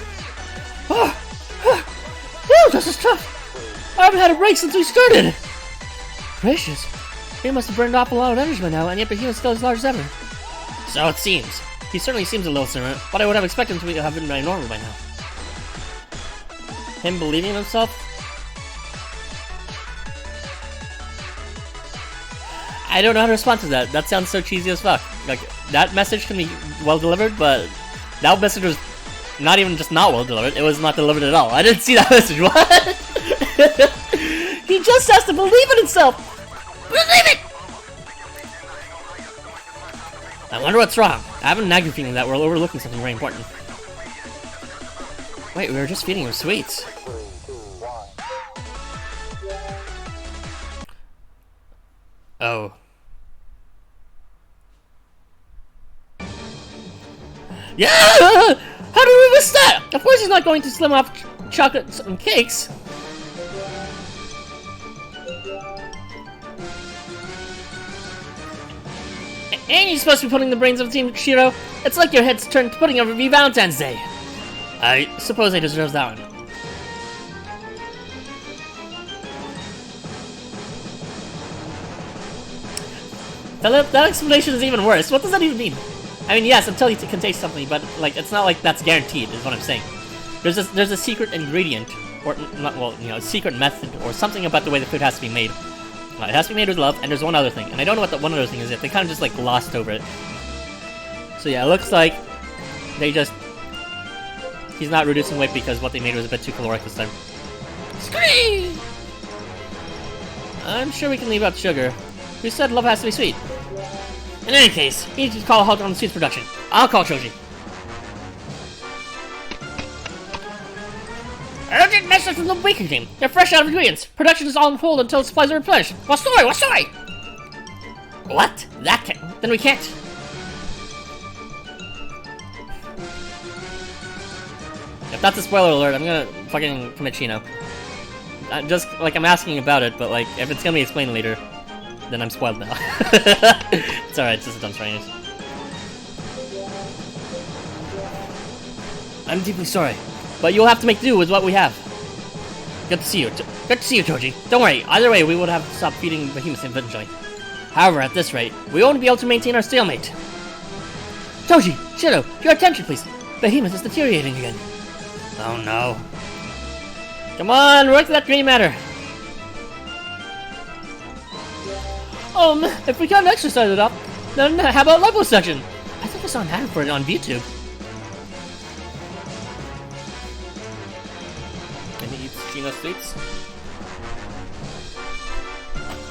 Whew, this is tough. I haven't had a break since we started. Gracious. He must have burned off a lot of energy by now, and yet the human's still as large as ever. So it seems. He certainly seems a little certain, but I would have expected him to have been normal by now. Him believing in himself? I don't know how to respond to that. That sounds so cheesy as fuck. Like, that message can be well delivered, but that message was not even just not well delivered, it was not delivered at all. I didn't see that message. What? He just has to believe in himself! Believe it! I wonder what's wrong. I have a nagging feeling that we're overlooking something very important. Wait, we were just feeding him sweets. Oh. Yeah! How did we miss that? Of course he's not going to slim off chocolates and cakes. And you're supposed to be putting the brains of Team Shiro. It's like your head's turned to pudding over Valentine's Day. I suppose I deserve that one. That explanation is even worse. What does that even mean? I mean, yes, until you can taste something, but like it's not like that's guaranteed, is what I'm saying. There's a secret ingredient, or not, well, you know, a secret method, or something about the way the food has to be made. It has to be made with love, and there's one other thing, and I don't know what that one other thing is yet. They kind of just like glossed over it. So yeah, it looks like he's not reducing weight because what they made was a bit too caloric this time. Scream! I'm sure we can leave out sugar. Who said love has to be sweet? In any case, you need to call a halt on the sweets production. I'll call Choji. Urgent message from the bakery team. They're fresh out of ingredients. Production is on hold until supplies are replenished. What's story? What? That can't. Then we can't. If that's a spoiler alert, I'm gonna fucking commit Shino. Just, like, I'm asking about it, but, like, if it's gonna be explained later, then I'm spoiled now. It's alright, it's just a dumb strange. I'm deeply sorry, but you'll have to make do with what we have. Good to see you. Good to see you, Choji. Don't worry, either way, we would have to stop feeding behemoths eventually. However, at this rate, we won't be able to maintain our stalemate. Choji, Shino, your attention, please. Behemoth is deteriorating again. Oh no. Come on, work that green matter. If we can't exercise it up, then how about liposuction? I think I saw an ad for it on YouTube. And he eats Shino sweets?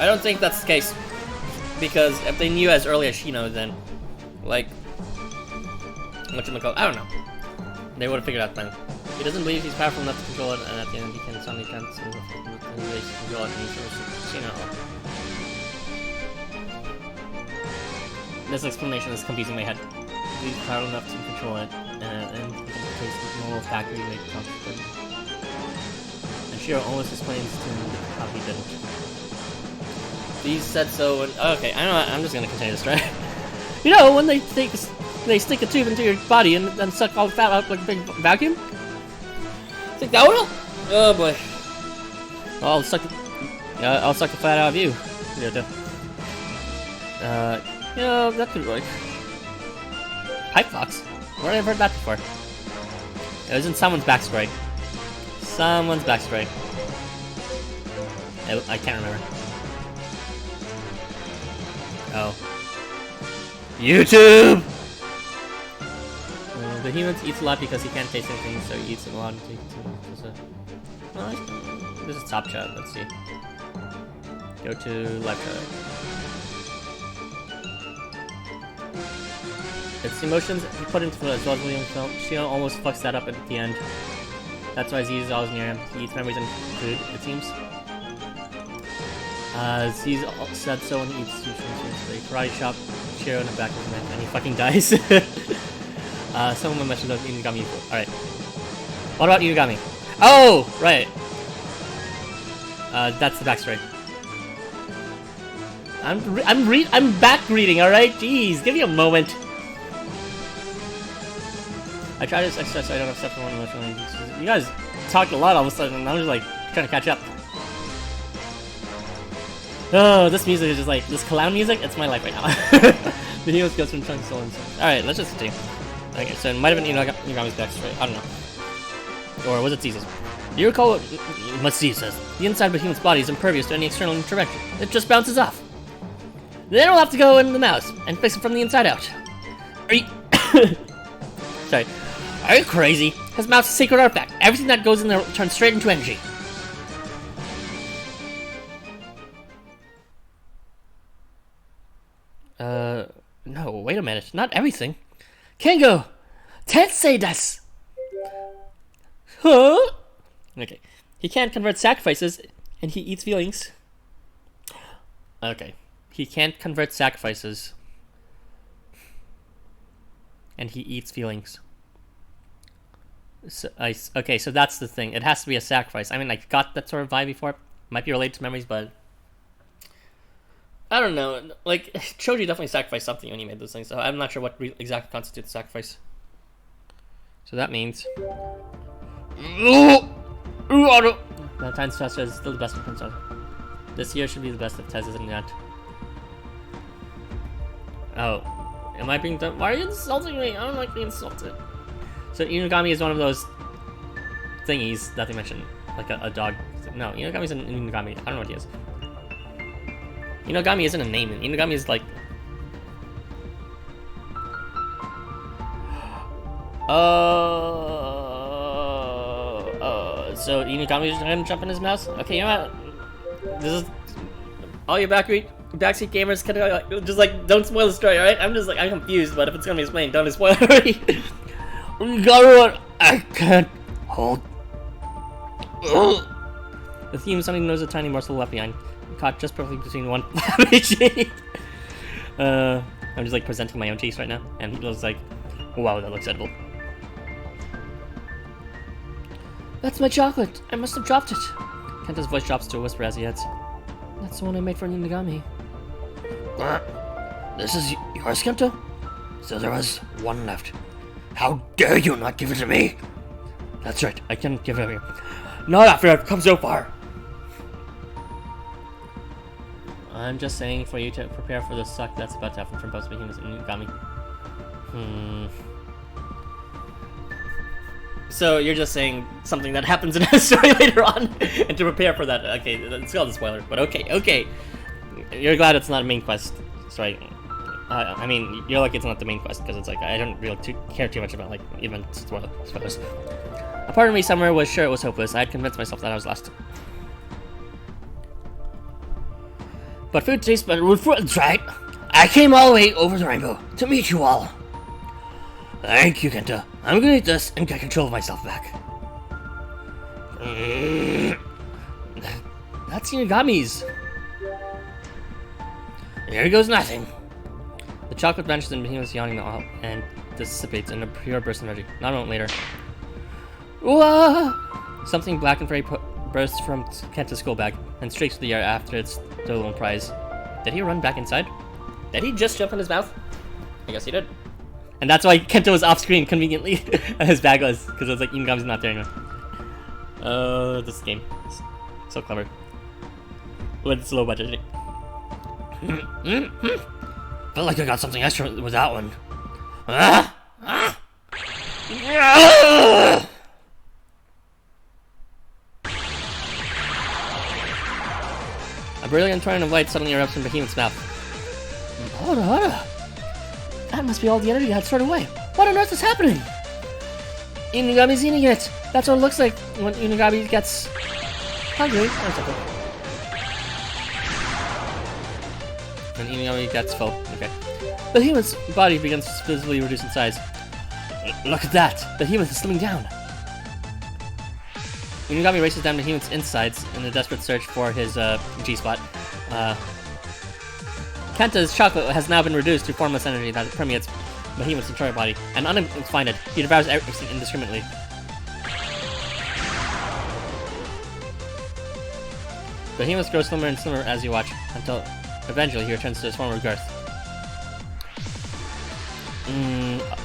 I don't think that's the case. Because if they knew as early as Shino, then, like, whatchamacallit, I don't know. They would have figured out then. He doesn't believe he's powerful enough to control it, and at the end he can suddenly cancel the ways to control it, and he shows Shino. This explanation is confusing my head. He's powerful enough to control it, and he can replace the normal factory weight comfortably. And Shiro always explains to him how he did it. He said so, and okay, I know. I'm just gonna continue this, right? You know, when they stick a tube into your body and then suck all the fat out like a big vacuum? Think that will? Oh boy. Well, I'll suck the fat out of you. You know, that could work. Pipe clocks? Where have I heard that before? It was in someone's backstory. I can't remember. Oh. YouTube! Behemoth eats a lot because he can't taste anything, so he eats a lot. This is top chat, let's see. Go to live chat. It's emotions he put into it as well as William felt. Shino almost fucks that up at the end. That's why Z's always near him. He eats memories and food, it seems. Z's said so when he eats sushi. They karate chop Shiro in the back of his neck and he fucking dies. Someone mentioned about Inugami. Alright. What about Inugami? Oh! Right. That's the backstory. I'm back reading, alright? Jeez, give me a moment. I try to exercise so I don't have stuff for one emotionally. You guys talked a lot all of a sudden, and I'm just like trying to catch up. Oh, this music is just like this clown music. It's my life right now. The heroes goes from chunks and so. All right, let's just continue. Okay, so it might have been Inugami's backstory. I don't know, or was it Caesar's? Do you recall what Caesar says? The inside of a human's body is impervious to any external intervention. It just bounces off. Then we'll have to go in the mouse and fix it from the inside out. Are you? Sorry. Are you crazy? His mouth's a sacred artifact. Everything that goes in there turns straight into energy. No, wait a minute. Not everything. Kengo! Tensei desu! Huh? Okay. He can't convert sacrifices, and he eats feelings. Okay. He can't convert sacrifices, and he eats feelings. So, okay, so that's the thing. It has to be a sacrifice. I mean, I got that sort of vibe before. Might be related to memories, but I don't know. Like, Choji definitely sacrificed something when he made those things, so I'm not sure what exactly constitutes sacrifice. So that means Valentine's Fest is still the best of Prince. This year should be the best if Tez isn't yet. Oh, am I being done? Why are you insulting me? I don't like being insulted. So Inugami is one of those thingies that they mentioned, like a dog. No, Inugami is an Inugami. I don't know what he is. Inugami isn't a name. Inugami is like. So Inugami is gonna jump in his mouth? Okay, you know what? This is all your backseat gamers. Just like don't spoil the story, alright? I'm confused, but if it's gonna be explained, don't spoil it already. I can't hold. The theme suddenly knows a tiny morsel left behind, caught just perfectly between one cheek. I'm just like presenting my own cheeks right now, and he looks like, wow, that looks edible. That's my chocolate. I must have dropped it. Kenta's voice drops to a whisper as he heads. That's the one I made for Inugami. This is yours, Kenta? So there was one left. How dare you not give it to me? That's right, I can't give it to you. Not after I've come so far. I'm just saying for you to prepare for the suck that's about to happen from both Behemoth and Inugami. So you're just saying something that happens in a story later on, and to prepare for that. Okay, it's called a spoiler, but okay. You're glad it's not a main quest. Sorry. I mean, you're lucky it's not the main quest, because it's like, I don't really care too much about, like, even spoilers. A part of me somewhere was sure it was hopeless. I had convinced myself that I was lost. But food tastes better with fruit. That's right. I came all the way over the rainbow to meet you all. Thank you, Kenta. I'm gonna eat this and get control of myself back. That's Inugami's. Here goes nothing. The chocolate vanishes and Behemoth's yawning and dissipates in a pure burst of energy. Not a moment later. Whoa! Something black and furry bursts from Kenta's school bag and streaks through the air after its stolen prize. Did he run back inside? Did he just jump in his mouth? I guess he did. And that's why Kenta was off screen conveniently, and his bag was, because it was like Inugami's not there anymore. Oh, this game is so clever. With slow budget. Felt like I got something extra with that one. A brilliant torrent of light suddenly erupts from Behemoth's mouth. That must be all the energy I had stored away. What on earth is happening? Inugami's eating it. That's what it looks like when Inugami gets hungry. When Inugami gets full. Okay. The human's body begins to visibly reduce in size. Look at that! The human is slimming down. Inugami races down the human's insides in a desperate search for his G-spot. Kenta's chocolate has now been reduced to formless energy that permeates Behemoth's entire body, and unable to find it, he devours everything indiscriminately. Behemoth grows slimmer and slimmer as you watch, until eventually he returns to his former girth.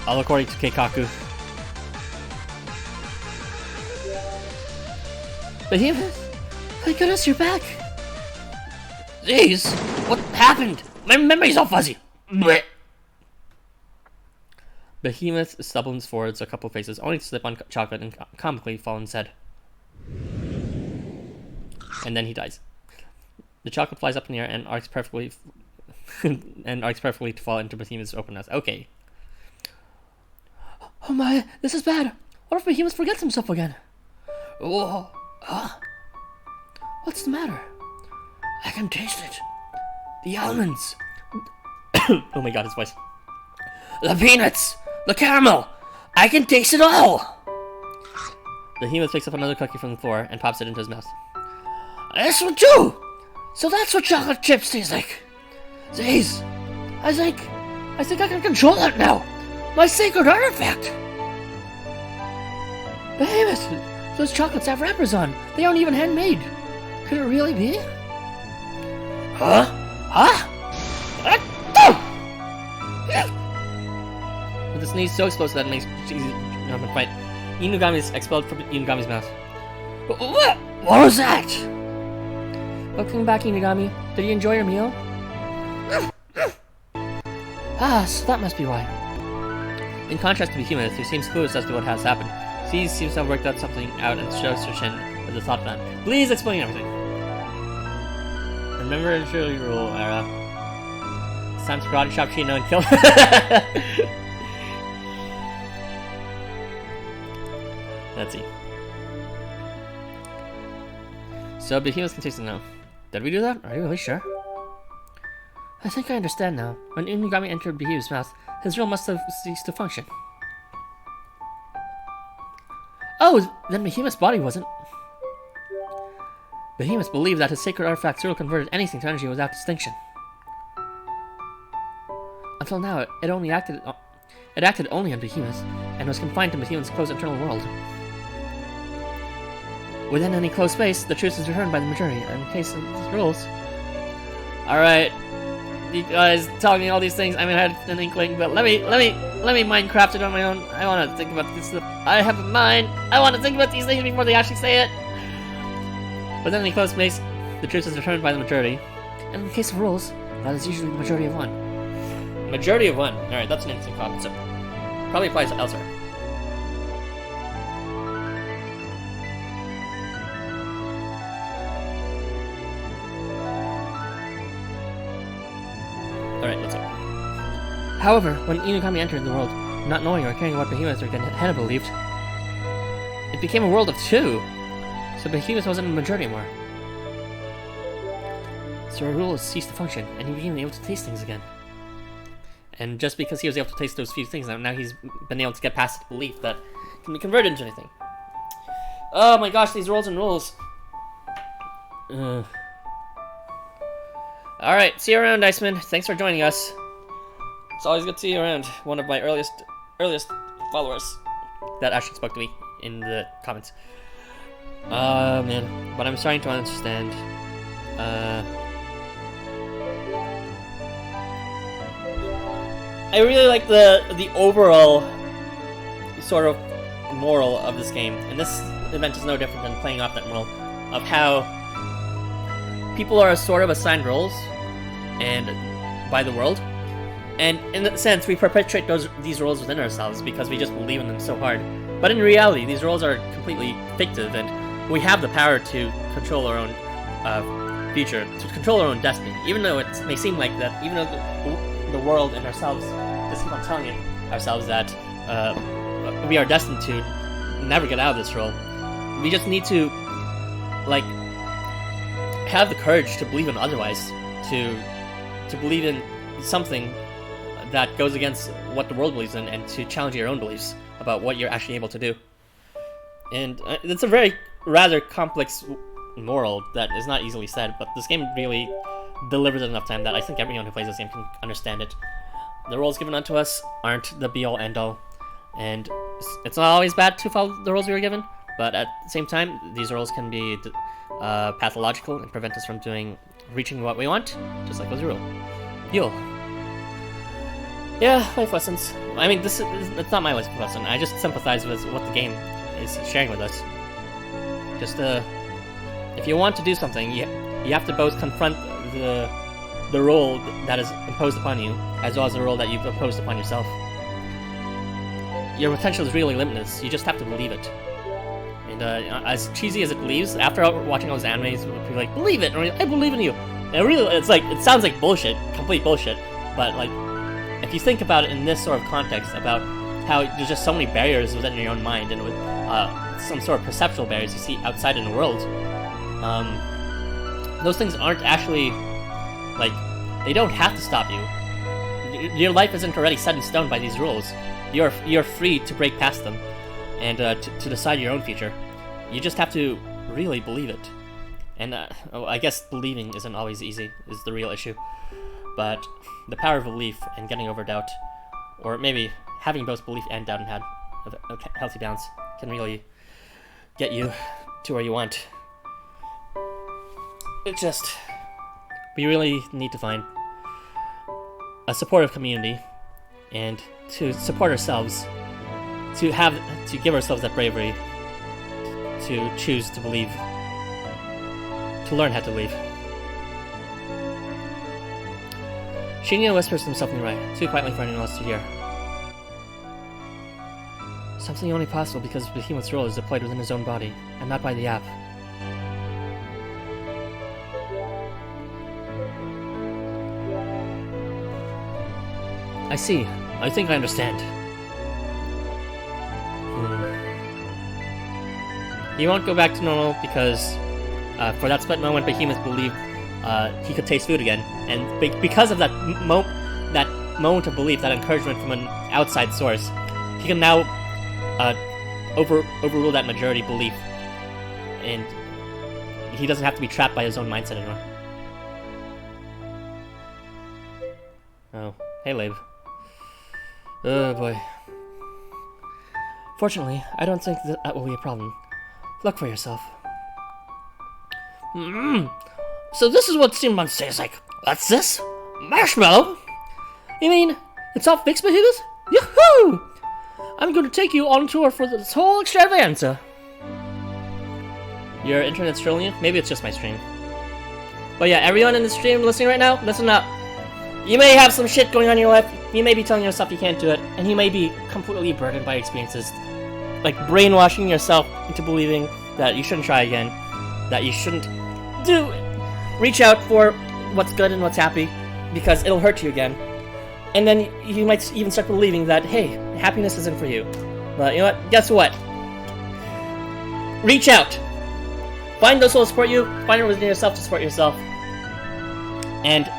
All according to Keikaku. Behemoth? Thank goodness you're back! Jeez! What happened? My memory's all fuzzy! Blech. Behemoth stumbles forwards a couple paces, only to slip on chocolate and comically fall on his head. And then he dies. The chocolate flies up in the air and arcs perfectly to fall into Behemoth's open mouth. Okay. Oh my, this is bad. What if Behemoth forgets himself again? Oh, what's the matter? I can taste it. The almonds. Oh my god, his voice. The peanuts. The caramel. I can taste it all. Behemoth picks up another cookie from the floor and pops it into his mouth. This one too. So that's what chocolate chips taste like. Jeez. I think I can control it now. My sacred artifact. Behemoth. Those chocolates have wrappers on. They aren't even handmade. Could it really be? Huh? With a sneeze so explosive that it makes cheesy jump and fight, Inugami's expelled from Inugami's mouth. What was that? Welcome back, Inugami. Did you enjoy your meal? So that must be why. In contrast to Behemoth, who seems clueless as to what has happened, Seize seems to have worked out something out and shows her chin with a thought plan. Please explain everything. Remember the Shirley rule era. It's time to karate chop Shino and kill Let's see. So Behemoth can taste it now. Did we do that? Are you really sure? I think I understand now. When Inugami entered Behemoth's mouth, his role must have ceased to function. Oh, then Behemoth's body wasn't. Behemoth believed that his sacred artifact Zero converted anything to energy without distinction. Until now, it acted only on Behemoth, and was confined to Behemoth's closed internal world. Within any closed space, the truth is returned by the majority, in case of these rules. Alright, you guys telling me all these things, I mean I had an inkling, but let me Minecraft it on my own. I wanna think about this stuff. I have a mind. I wanna think about these things before they actually say it. Within any closed space, the truth is returned by the majority. And in case of rules, that is usually the majority of one. Majority of one. Alright, that's an interesting concept. So probably applies to elsewhere. Alright, let's see. However, when Inugami entered the world, not knowing or caring what Behemoth or Gehenna believed, it became a world of two. So Behemoth wasn't a majority anymore. So our rules ceased to function, and he became able to taste things again. And just because he was able to taste those few things, now he's been able to get past the belief that it can be converted into anything. Oh my gosh, these rolls and rules. Alright, see you around, Iceman. Thanks for joining us. It's always good to see you around. One of my earliest followers that actually spoke to me in the comments. Man. But I'm starting to understand. I really like the overall sort of moral of this game, and this event is no different than playing off that moral of how people are sort of assigned roles and by the world, and in a sense we perpetuate these roles within ourselves because we just believe in them so hard. But in reality, these roles are completely fictive, and we have the power to control our own future, to control our own destiny. Even though it may seem like that, even though the world and ourselves just keep on telling ourselves that we are destined to never get out of this role. We just need to, like, have the courage to believe in otherwise, to believe in something that goes against what the world believes in, and to challenge your own beliefs about what you're actually able to do. And it's a very rather complex moral that is not easily said, but this game really delivers it enough time that I think everyone who plays this game can understand it. The roles given unto us aren't the be-all end-all, and it's not always bad to follow the roles we were given, but at the same time, these roles can be pathological and prevent us from reaching what we want, just like was the rule. Yule. Yeah, life lessons. I mean, it's not my life lesson. I just sympathize with what the game is sharing with us. Just, if you want to do something, you have to both confront the role that is imposed upon you, as well as the role that you've imposed upon yourself. Your potential is really limitless. You just have to believe it. And as cheesy as it believes, after watching all those animes, people like, believe it, or I believe in you. And it sounds like bullshit, complete bullshit, but like, if you think about it in this sort of context, about how there's just so many barriers within your own mind, and with some sort of perceptual barriers you see outside in the world, those things aren't actually, like, they don't have to stop you. Your life isn't already set in stone by these rules. You're free to break past them, and to decide your own future. You just have to really believe it. And I guess believing isn't always easy, is the real issue. But the power of belief and getting over doubt, or maybe having both belief and doubt and a healthy balance, can really get you to where you want. It's just, we really need to find a supportive community, and to support ourselves, to give ourselves that bravery to choose to believe, to learn how to believe. Shino whispers to himself in the right, too quietly for anyone else to hear. Something only possible because Behemoth's role is deployed within his own body, and not by the app. I see. I think I understand. He won't go back to normal because, for that split moment, Behemoth believed he could taste food again, and because of that moment of belief, that encouragement from an outside source, he can now overrule that majority belief, and he doesn't have to be trapped by his own mindset anymore. Oh, hey, Lib. Oh boy. Fortunately, I don't think that will be a problem. Look for yourself. So this is what Steampunk tastes like. What's this? Marshmallow? You mean, it's all fixed, Behemoth? Yoo-hoo! I'm going to take you on tour for this whole extravaganza. Your internet's trolling you? Maybe it's just my stream. But yeah, everyone in the stream listening right now, listen up. You may have some shit going on in your life, you may be telling yourself you can't do it, and you may be completely burdened by experiences, like brainwashing yourself into believing that you shouldn't try again, that you shouldn't reach out for what's good and what's happy, because it'll hurt you again. And then you might even start believing that, hey, happiness isn't for you. But you know what? Guess what? Reach out. Find those who will support you, find it within yourself to support yourself. And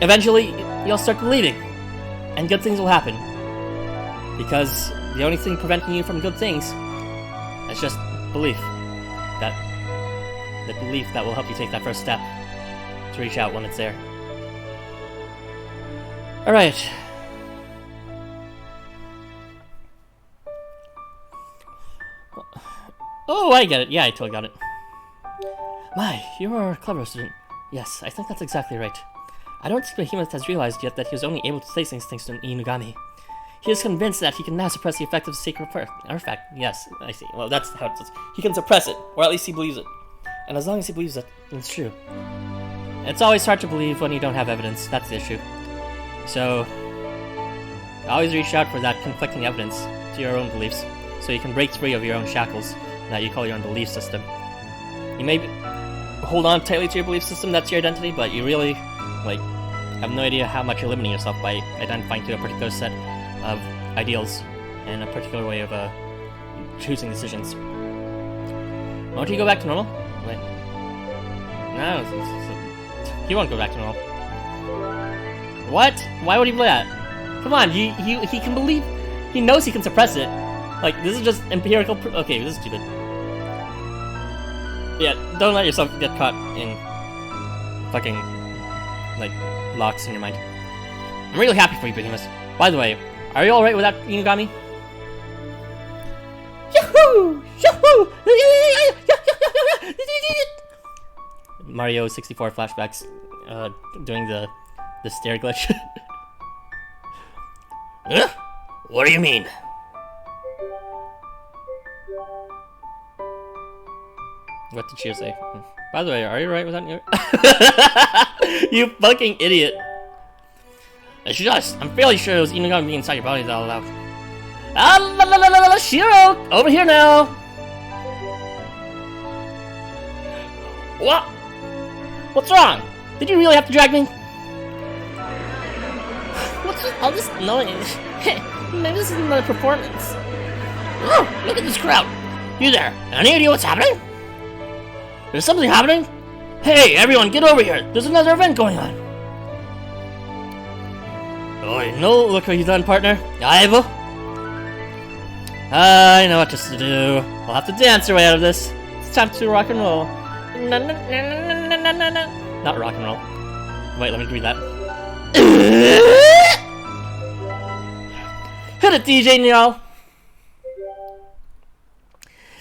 eventually, you'll start believing, and good things will happen. Because the only thing preventing you from good things is just belief. The belief that will help you take that first step to reach out when it's there. Alright. Oh, I get it. Yeah, I totally got it. My, you're a clever student. Yes, I think that's exactly right. I don't think Behemoth has realized yet that he was only able to say things thanks to an Inugami. He is convinced that he can now suppress the effect of the sacred artifact. Yes, I see. Well, that's how it says. He can suppress it, or at least he believes it. And as long as he believes it, then it's true. It's always hard to believe when you don't have evidence. That's the issue. So, always reach out for that conflicting evidence to your own beliefs, so you can break free of your own shackles that you call your own belief system. You may hold on tightly to your belief system, that's your identity, but you really, have no idea how much you're limiting yourself by identifying to a particular set of ideals and a particular way of choosing decisions. Won't he go back to normal? Wait. No, he won't go back to normal. What? Why would he play that? Come on, he can believe. He knows he can suppress it. Like, this is just empirical proof. Okay, this is stupid. Yeah, don't let yourself get caught in fucking, like, locks in your mind. I'm really happy for you, Behemoth. By the way, are you alright without Inugami? Yahoo! Yahoo! Mario 64 flashbacks, doing the stair glitch. Huh? What do you mean? What did Shio say? By the way, are you right with that? You fucking idiot. It's just, I'm fairly sure it was Inugami inside your body that all out. Ah, la la la la la, Shiro! Over here now! What? What's wrong? Did you really have to drag me? What's all this noise? Hey, maybe this is another performance. Oh, look at this crowd. You there, any idea what's happening? There's something happening? Hey, everyone, get over here. There's another event going on. Oh, you know, look what you've done, partner. Aivo? I know what to do. I'll have to dance your way out of this. It's time to rock and roll. Na, na, na, na, na, na, na. Not rock and roll. Wait, let me read that. Hit it, DJ Neil.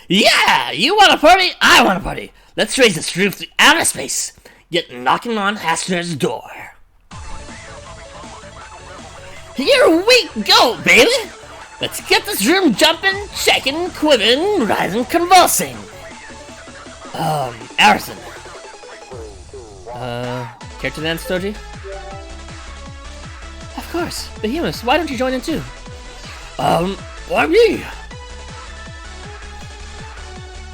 Yeah, you want a party? I want a party. Let's raise this roof to outer space. Get knocking on Hasner's door. Here we go, baby. Let's get this room jumping, shaking, quivering, rising, convulsing. Arison. Care to dance, Toji? Of course. Behemoth, why don't you join in too? Why me?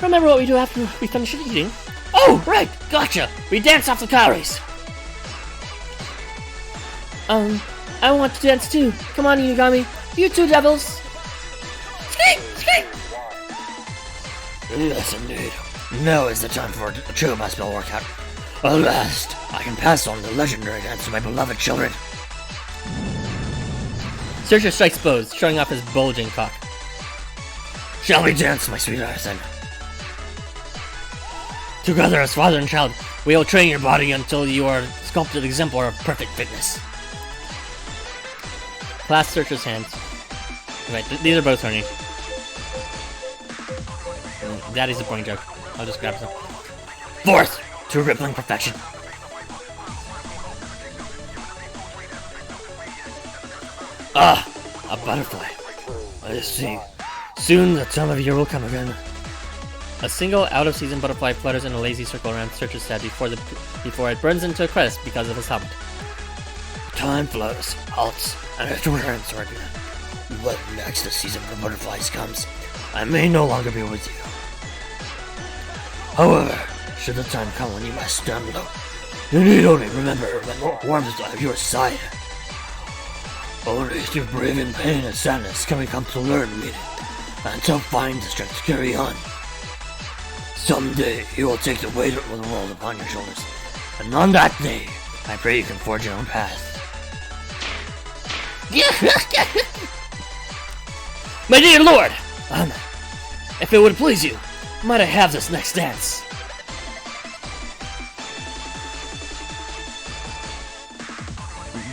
Remember what we do after we finish eating? Oh, right, gotcha. We dance off the calories. I want to dance too. Come on, Inugami. You two devils. Skate, skate. Yes, indeed. Now is the time for a true basketball workout. At last, I can pass on the legendary dance to my beloved children. Searcher strikes pose, showing off his bulging cock. Shall we dance, my sweet Arison? Together as father and child, we will train your body until you are sculpted exemplar of perfect fitness. Clasp Searcher's hands. Wait, these are both horny. Daddy's a boring joke. I'll just grab some. Fourth, to rippling perfection. Ah, a butterfly. I see. Soon the time of year will come again. A single out-of-season butterfly flutters in a lazy circle around Searcher's head before it burns into a crest because of his helmet. Time flows, halts, and it returns again. But next the season for butterflies comes, I may no longer be with you. However, should the time come when you must stand low, you need only remember that warmth is at your side. Only through brave in pain and sadness can we come to learn meaning, and to find the strength to carry on. Someday you will take the weight of the world upon your shoulders, and on that day, I pray you can forge your own path. My dear lord, if it would please you, might I have this next dance?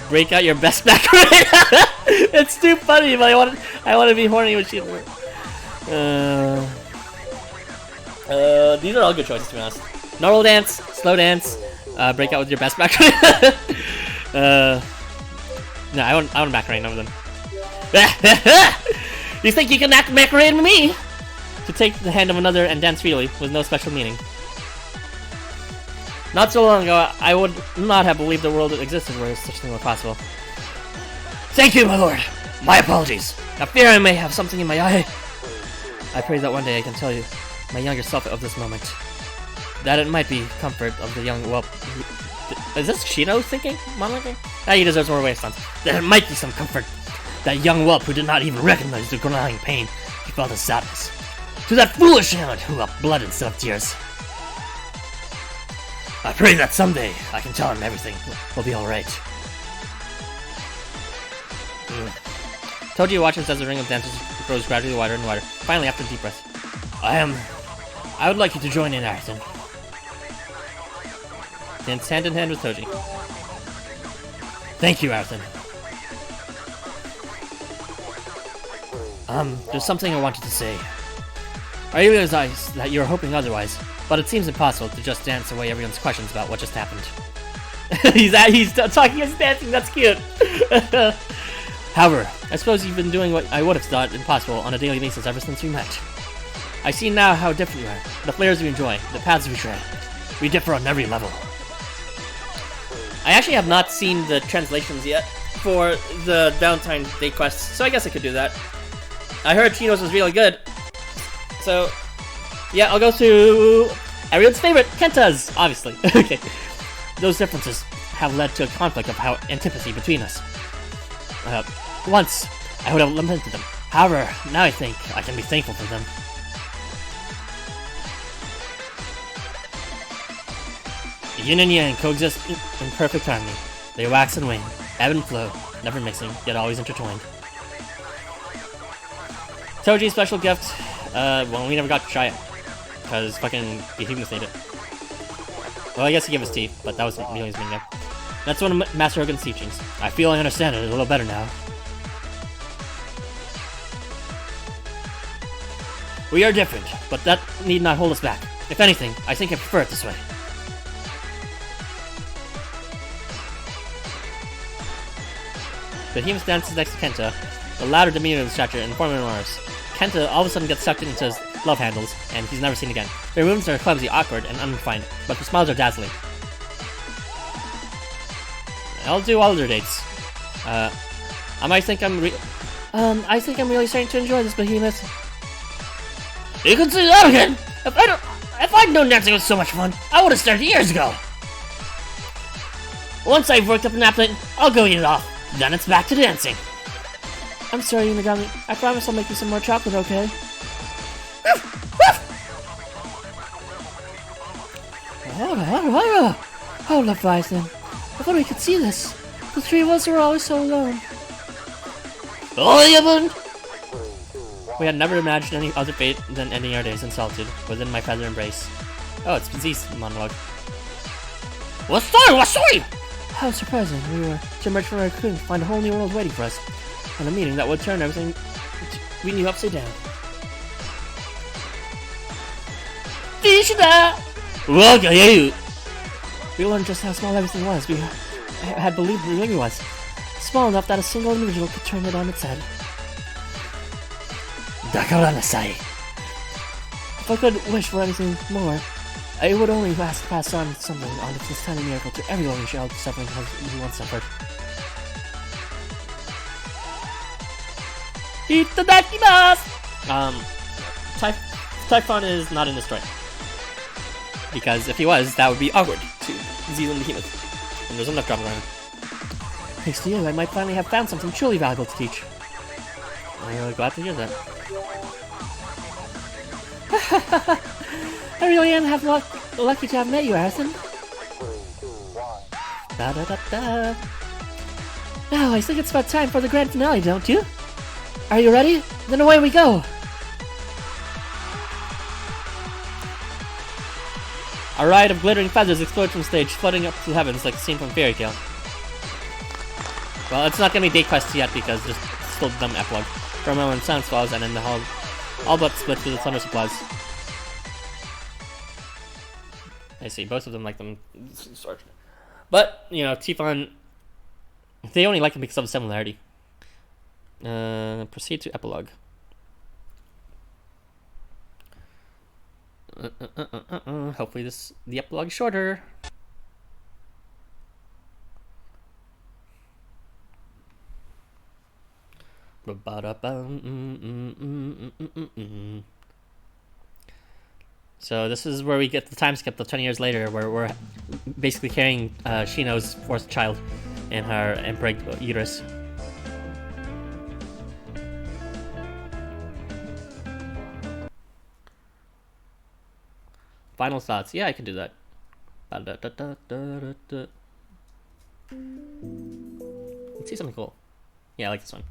Break out your best back. It's too funny, but I want to be horny with you. These are all good choices, to be honest. Normal dance, slow dance, break out with your best back. No, I want Macarena none of them. You think you can act Macarena with me? To take the hand of another and dance freely with no special meaning. Not so long ago, I would not have believed the world existed where such thing were possible. Thank you, my lord. My apologies. I fear I may have something in my eye. I pray that one day I can tell you, my younger self of this moment, that it might be comfort of the young, well, Is this Shino thinking? Monologuing? He deserves more waste stunts. There might be some comfort. That young whelp who did not even recognize the gnawing pain he felt his sadness. To that foolish hound who got blood instead of tears. I pray that someday I can tell him everything will be alright. Toji watches as the ring of dancers grows gradually wider and wider. Finally, after a deep breath. I would like you to join in, Arthur. Dance hand in hand with Toji. Thank you, Arthur. There's something I wanted to say. I realize that you're hoping otherwise, but it seems impossible to just dance away everyone's questions about what just happened. he's talking as dancing, that's cute! However, I suppose you've been doing what I would have thought impossible on a daily basis ever since we met. I see now how different you are, the flares we enjoy, the paths we tread. We differ on every level. I actually have not seen the translations yet for the Valentine Day quests, so I guess I could do that. I heard Shino's was really good, so yeah, I'll go to everyone's favorite, Kenta's, obviously. Okay, those differences have led to a conflict of antipathy between us. Once, I would have lamented them. However, now I think I can be thankful for them. Yin and Yang coexist in perfect harmony. They wax and wane, ebb and flow, never mixing, yet always intertwined. Toji's special gift, well, we never got to try it, because fucking Behemoth ate it. Well, I guess he gave us teeth, but that was really his main gift. That's one of Master Hogan's teachings. I feel I understand it a little better now. We are different, but that need not hold us back. If anything, I think I prefer it this way. Behemoth dances next to Kenta, the latter demeanor of the stature and forming remarks. Kenta all of a sudden gets sucked into his love handles, and he's never seen again. Their movements are clumsy, awkward, and unrefined, but their smiles are dazzling. I'll do all their dates. I think I'm really starting to enjoy this, Behemoth. You can say that again! If I'd known dancing was so much fun, I would have started years ago! Once I've worked up an appetite, I'll go eat it off. Then it's back to dancing. I'm sorry, Unagami. I promise I'll make you some more chocolate, okay? Hold up, Bison. I thought we could see this. The three of us were always so alone. We had never imagined any other fate than ending our days in solitude within my feather embrace. Oh, it's Z's monologue. What's story? How surprising. We were to emerge from our cocoon to find a whole new world waiting for us. And a meeting that would turn everything we knew upside down. We learned just how small everything was. We had believed it really was. Small enough that a single individual could turn it on its head. If I could wish for anything more, I would only pass on something on this tiny miracle to everyone who shall suffering as we once suffered. Itadakimasu! Typhon is not in this story. Because if he was, that would be awkward to Zealand Behemoth. And there's enough drama around. Thanks to you, I might finally have found something truly valuable to teach. I'm really glad to hear that. I really am lucky to have met you, Arthur. Now, I think it's about time for the grand finale, don't you? Are you ready? Then away we go! A riot of glittering feathers explodes from the stage, floating up to the heavens like a scene from a fairy tale. Well, it's not gonna be date quests yet because there's still the dumb epilogue. For a moment, silence falls, and then the hall all but split through the thunderous applause. I see, both of them like them. But, you know, Typhon, they only like him because of similarity. Proceed to epilogue. Hopefully the epilogue is shorter. So this is where we get the time skip of 20 years later, where we're basically carrying Shino's fourth child in her impregnable uterus. Final thoughts. Yeah, I can do that. Let's see something cool. Yeah, I like this one.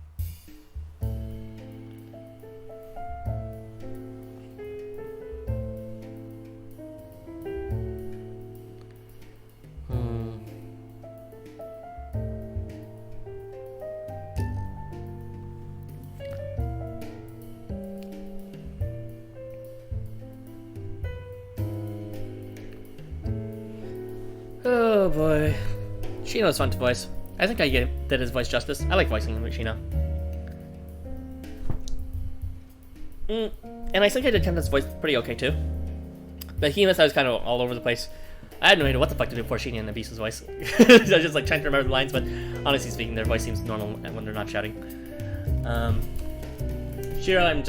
Oh boy. Shino's fun to voice. I think I did his voice justice. I like voicing him with Shino. And I think I did Ken's voice pretty okay too. Behemoth, I was kind of all over the place. I had no idea what the fuck to do before Shino and the Beast's voice. I was just like trying to remember the lines, but honestly speaking, their voice seems normal when they're not shouting. Shiro, I've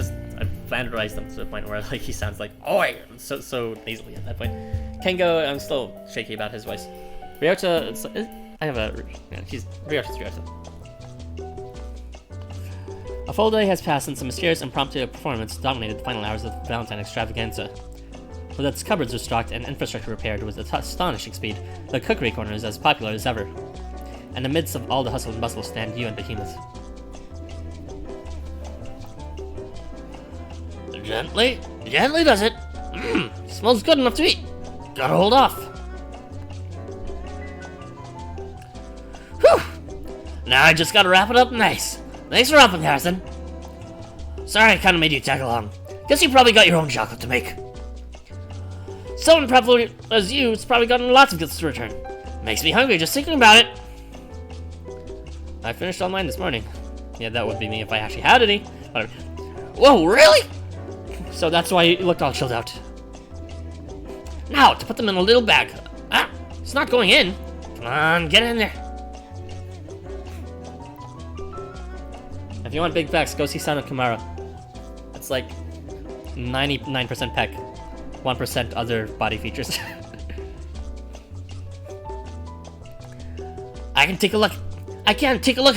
standardized them to the point where like he sounds like oi, so nasally at that point. Kengo, I'm still shaky about his voice. Ryota, I have a, she's Ryota's. A full day has passed since a mysterious impromptu performance dominated the final hours of the Valentines Extravaganza. With its cupboards restocked and infrastructure repaired with astonishing speed, the cookery corner is as popular as ever. In the midst of all the hustle and bustle stand you and Behemoth. Gently does it. Smells good enough to eat. Gotta hold off. Whew. Now I just gotta wrap it up nice. Thanks for helping, Harrison. Sorry I kinda made you tag along. Guess you probably got your own chocolate to make. Someone probably as you has probably gotten lots of gifts to return. Makes me hungry just thinking about it. I finished all mine this morning. Yeah, that would be me if I actually had any. Whoa, really? So that's why you looked all chilled out. Now, to put them in a little bag. Ah, it's not going in. Come on, get in there. If you want big facts, go see Son of Kamara. It's like 99% peck, 1% other body features. I can't take a look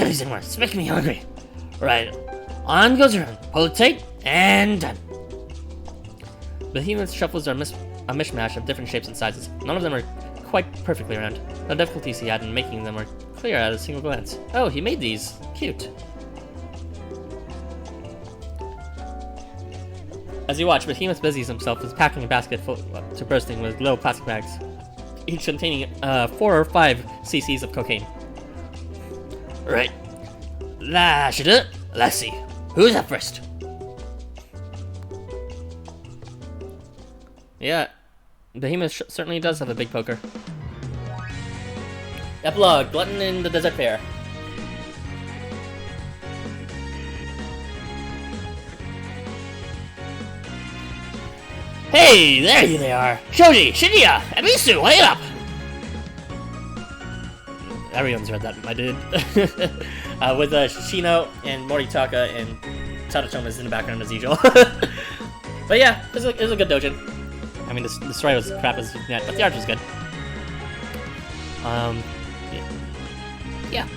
at these anymore. It's making me hungry. Right, on goes around. Pull it tight, and done. Behemoth's shuffles are a mishmash of different shapes and sizes. None of them are quite perfectly round. The difficulties he had in making them were clear at a single glance. Oh, he made these. Cute. As you watch, Behemoth busies himself with packing a basket full to bursting with little plastic bags, each containing 4 or 5 cc's of cocaine. Right. That should do it. Let's see. Who's up first? Yeah, Behemoth certainly does have a big poker. Epilogue, Glutton in the Desert Fair. Hey, there they are. Shoji, Shinya, and Misu, wait up! Everyone's read that, my dude. With Shino and Moritaka and Tadatoma's in the background as usual. But yeah, it was a good doujin. I mean, the story was crap as net, but the art was good. Yeah.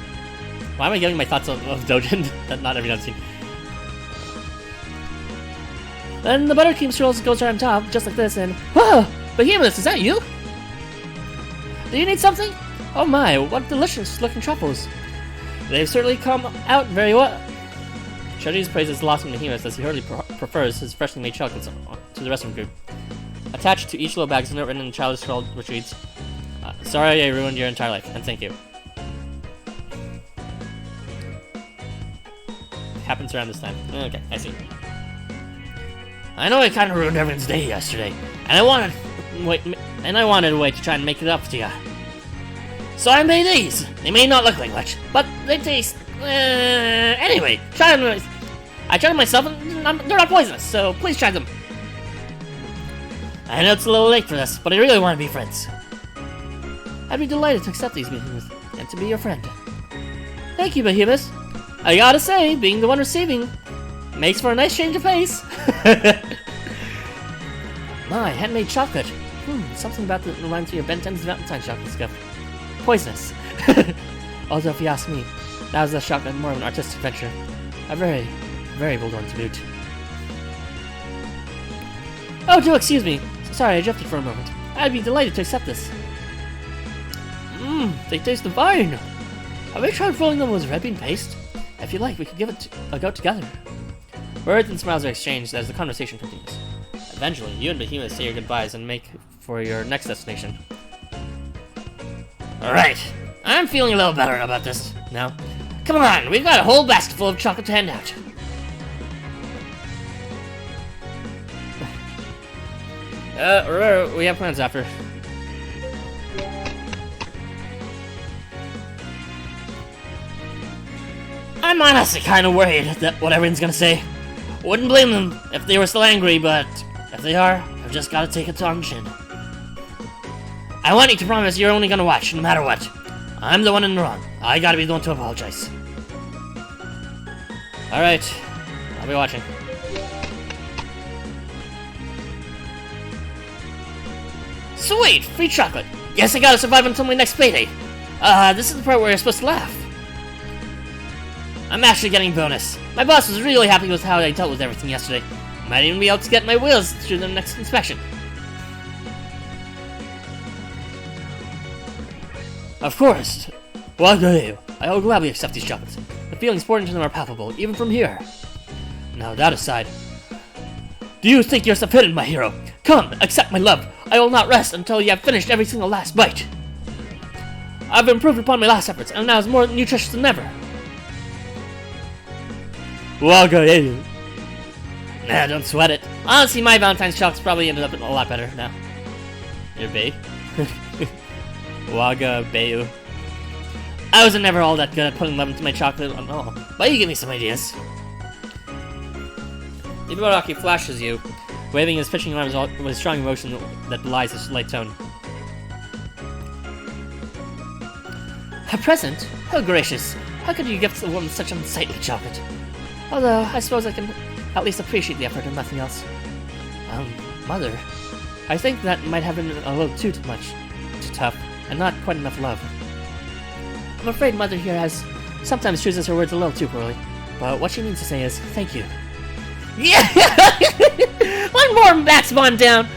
Why am I giving my thoughts of doujin that not everyone's seen? Then the buttercream swirls goes on top, just like this, and whoa! Behemoth, is that you? Do you need something? Oh my, what delicious looking truffles! They've certainly come out very well. Shoji's praises Blossom Behemoth as he hardly prefers his freshly made chocolates to the rest of the group. Attached to each little bag is a note written in childish scroll which reads, "Sorry I ruined your entire life, and thank you." Happens around this time. Okay, I see. I know I kind of ruined everyone's day yesterday, and I wanted a way to try and make it up to you. So I made these. They may not look like much, but they taste. Anyway, try them. I tried them myself, and they're not poisonous, so please try them. I know it's a little late for this, but I really want to be friends. I'd be delighted to accept these, Behemoth, and to be your friend. Thank you, Behemoth. I gotta say, being the one receiving makes for a nice change of pace. My, handmade chocolate. Something about that reminds me of Ben 10's Valentine chocolate stuff. Poisonous. Although, if you ask me, that was a chocolate more of an artistic venture. A very, very bold one to boot. Oh, do excuse me. Sorry, I drifted for a moment. I'd be delighted to accept this. They taste divine. Have you tried filling them with red bean paste? If you like, we could give it a go together. Words and smiles are exchanged as the conversation continues. Eventually, you and Behemoth say your goodbyes and make for your next destination. Alright, I'm feeling a little better about this now. Come on, we've got a whole basket full of chocolate to hand out. We have plans after. I'm honestly kind of worried that what everyone's gonna say. Wouldn't blame them if they were still angry, but if they are, I've just gotta take it on the chin. I want you to promise you're only gonna watch, no matter what. I'm the one in the wrong. I gotta be the one to apologize. Alright, I'll be watching. Sweet! Free chocolate! Guess I gotta survive until my next payday. This is the part where you're supposed to laugh. I'm actually getting a bonus. My boss was really happy with how I dealt with everything yesterday. Might even be able to get my wheels through the next inspection. Of course. Well, good. I will gladly accept these chocolates. The feelings poured into them are palpable, even from here. Now that aside, do you think you're sufficient, my hero? Come, accept my love. I will not rest until you have finished every single last bite. I've improved upon my last efforts, and now is more nutritious than ever. Well, good. Nah, don't sweat it. Honestly, my Valentine's chocolates probably ended up a lot better now. Your bae? Waga Bayu. I was never all that good at putting love into my chocolate at all, but you give me some ideas. Ibaraki flashes you, waving his pitching arms with strong emotion that belies his light tone. A present? How gracious. How could you gift a woman such unsightly chocolate? Although, I suppose I can at least appreciate the effort and nothing else. Mother, I think that might have been a little too much. Too tough, and not quite enough love. I'm afraid Mother here has sometimes chooses her words a little too poorly, but what she means to say is, thank you. Yeah! One more max bond down!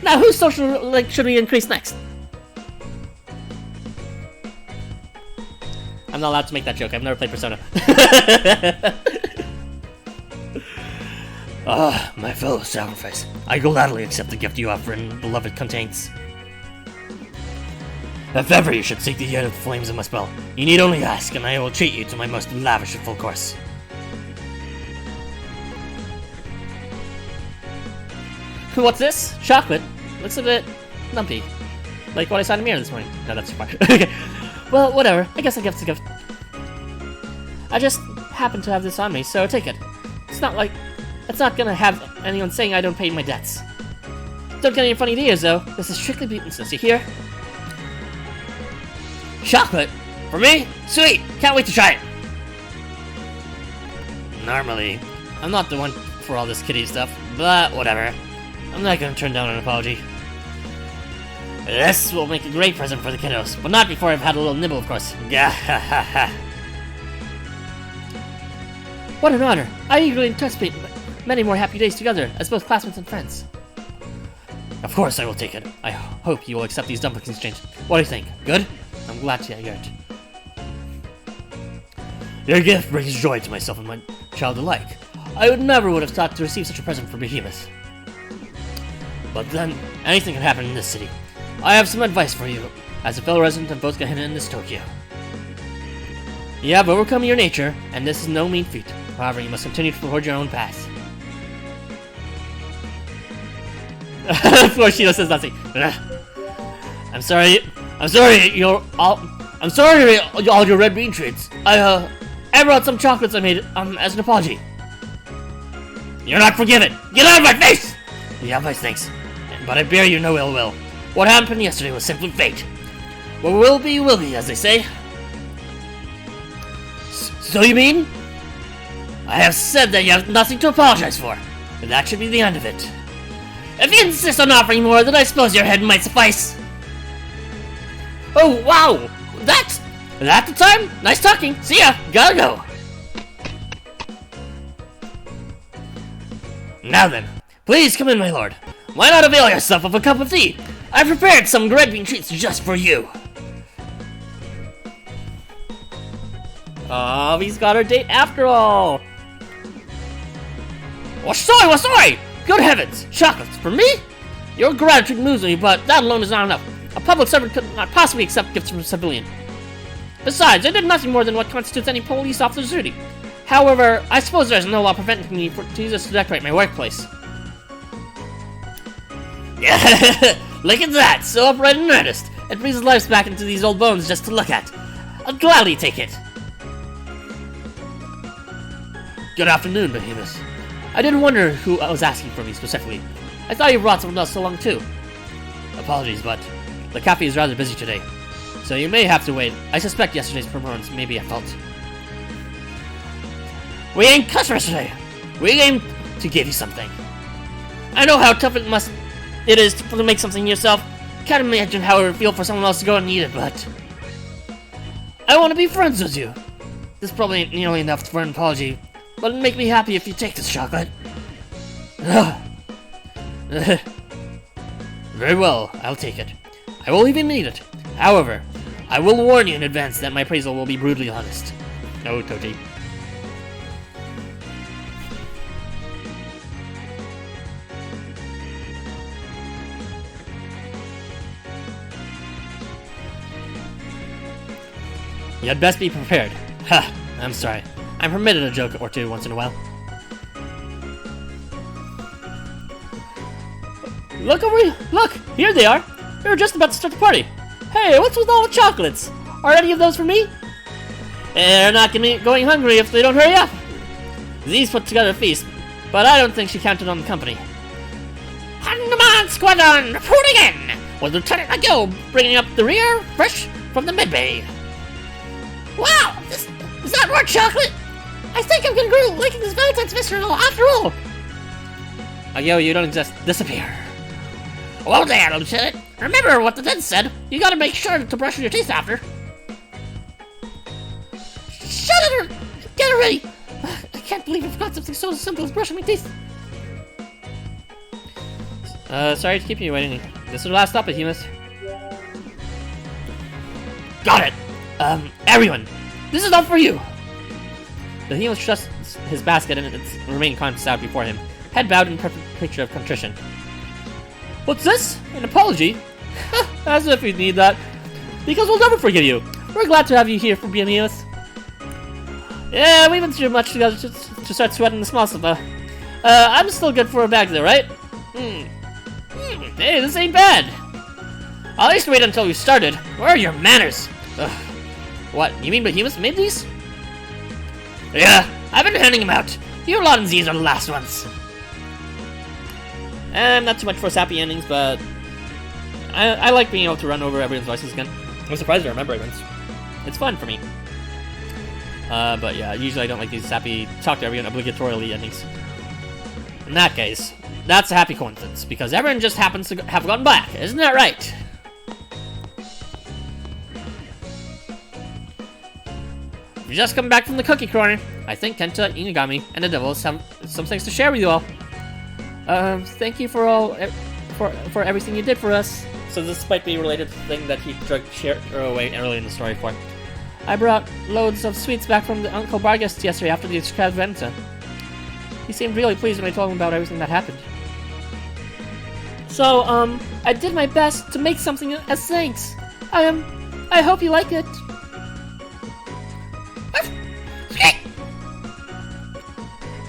Now whose social link should we increase next? I'm not allowed to make that joke, I've never played Persona. My fellow sacrifice, I gladly accept the gift you offer and beloved contains. If ever you should seek the aid of the flames of my spell, you need only ask, and I will treat you to my most lavish and full course. What's this? Chocolate? Looks a bit lumpy. Like what I saw in the mirror this morning. No, that's fine. Okay. Well, whatever. I guess a gift's a gift. I just happen to have this on me, so take it. It's not gonna have anyone saying I don't pay my debts. Don't get any funny ideas, though. This is strictly business, you hear? Chocolate? For me? Sweet! Can't wait to try it! Normally, I'm not the one for all this kitty stuff, but whatever. I'm not gonna turn down an apology. This will make a great present for the kiddos, but not before I've had a little nibble, of course. Gah ha ha ha. What an honor! I eagerly anticipate many more happy days together as both classmates and friends. Of course I will take it. I hope you will accept these dumplings in exchange. What do you think? Good? I'm glad to hear it. Your gift brings joy to myself and my child alike. I would have thought to receive such a present from Behemoth. But then, anything can happen in this city. I have some advice for you, as a fellow resident of both Gehenna and this Tokyo. You have overcome your nature, and this is no mean feat. However, you must continue to forge your own path. Before Shino says nothing. I'm sorry all your red bean treats. I brought some chocolates I made, as an apology. You're not forgiven! Get out of my face! Yeah, my thanks. But I bear you no ill will. What happened yesterday was simply fate. What will be, as they say. So you mean? I have said that you have nothing to apologize for. And that should be the end of it. If you insist on offering more, then I suppose your head might suffice. Oh, wow! That's the time? Nice talking. See ya. Gotta go. Now then, please come in, my lord. Why not avail yourself of a cup of tea? I've prepared some griping treats just for you. Oh, he's got our date after all. Wasoi! Good heavens! Chocolates for me? Your gratitude moves me, but that alone is not enough. A public servant could not possibly accept gifts from a civilian. Besides, I did nothing more than what constitutes any police officer's duty. However, I suppose there's no law preventing me to use this to decorate my workplace. Yeah, look at that! So upright and earnest. It breathes life back into these old bones just to look at. I'll gladly take it. Good afternoon, Behemoth. I did wonder who I was asking for me specifically. I thought you brought someone else along too. Apologies, but the cafe is rather busy today, so you may have to wait. I suspect yesterday's performance may be at fault. We ain't customers today. We aim to give you something. I know how tough it is to make something yourself. Can't imagine how it would feel for someone else to go and eat it, but I want to be friends with you. This probably ain't nearly enough for an apology, but it'd make me happy if you take this chocolate. Very well, I'll take it. I will even eat it. However, I will warn you in advance that my appraisal will be brutally honest. No, Toji. You had best be prepared. Ha! I'm sorry. I'm permitted a joke or two once in a while. Look over here! Look! Here they are! We were just about to start the party. Hey, what's with all the chocolates? Are any of those for me? They're not going hungry if they don't hurry up. These put together a feast, but I don't think she counted on the company. Handaman Squadron reporting in, with Lieutenant Agil bringing up the rear, fresh from the mid-bay. Wow! Is that more chocolate? I think I'm gonna grow liking this Valentine's festival after all. Agil, you don't exist. Disappear. Well there, Lieutenant. Remember what the dead said. You gotta make sure to brush your teeth after. Shut it or get it ready. I can't believe I forgot something so simple as brushing my teeth. Sorry to keep you waiting. This is the last stop, Behemoth. Got it. Everyone, this is all for you. Behemoth trusts his basket and its remaining contents out before him. Head bowed in perfect picture of contrition. What's this? An apology? As if we'd need that. Because we'll never forgive you. We're glad to have you here for Behemoth. Yeah, we've been through much together to start sweating the small stuff. I'm still good for a bag though, right? Hey, this ain't bad. I'll at least wait until we started. Where are your manners? Ugh. What, you mean Behemoth made these? Yeah, I've been handing them out. You lot and these are the last ones. Not too much for sappy endings, but I like being able to run over everyone's voices again. I'm surprised I remember everyone's. It's fun for me. But yeah, usually I don't like these sappy talk to everyone obligatorily endings. In that case, that's a happy coincidence, because everyone just happens to have gone back, isn't that right? You just come back from the cookie corner. I think Kenta, Inugami, and the Devils have some things to share with you all. Thank you for everything you did for us. So this might be related to the thing that he drugged Shiro away early in the story for. I brought loads of sweets back from the Uncle Vargas yesterday after the extravaganza. He seemed really pleased when I told him about everything that happened. So, I did my best to make something as thanks. I hope you like it.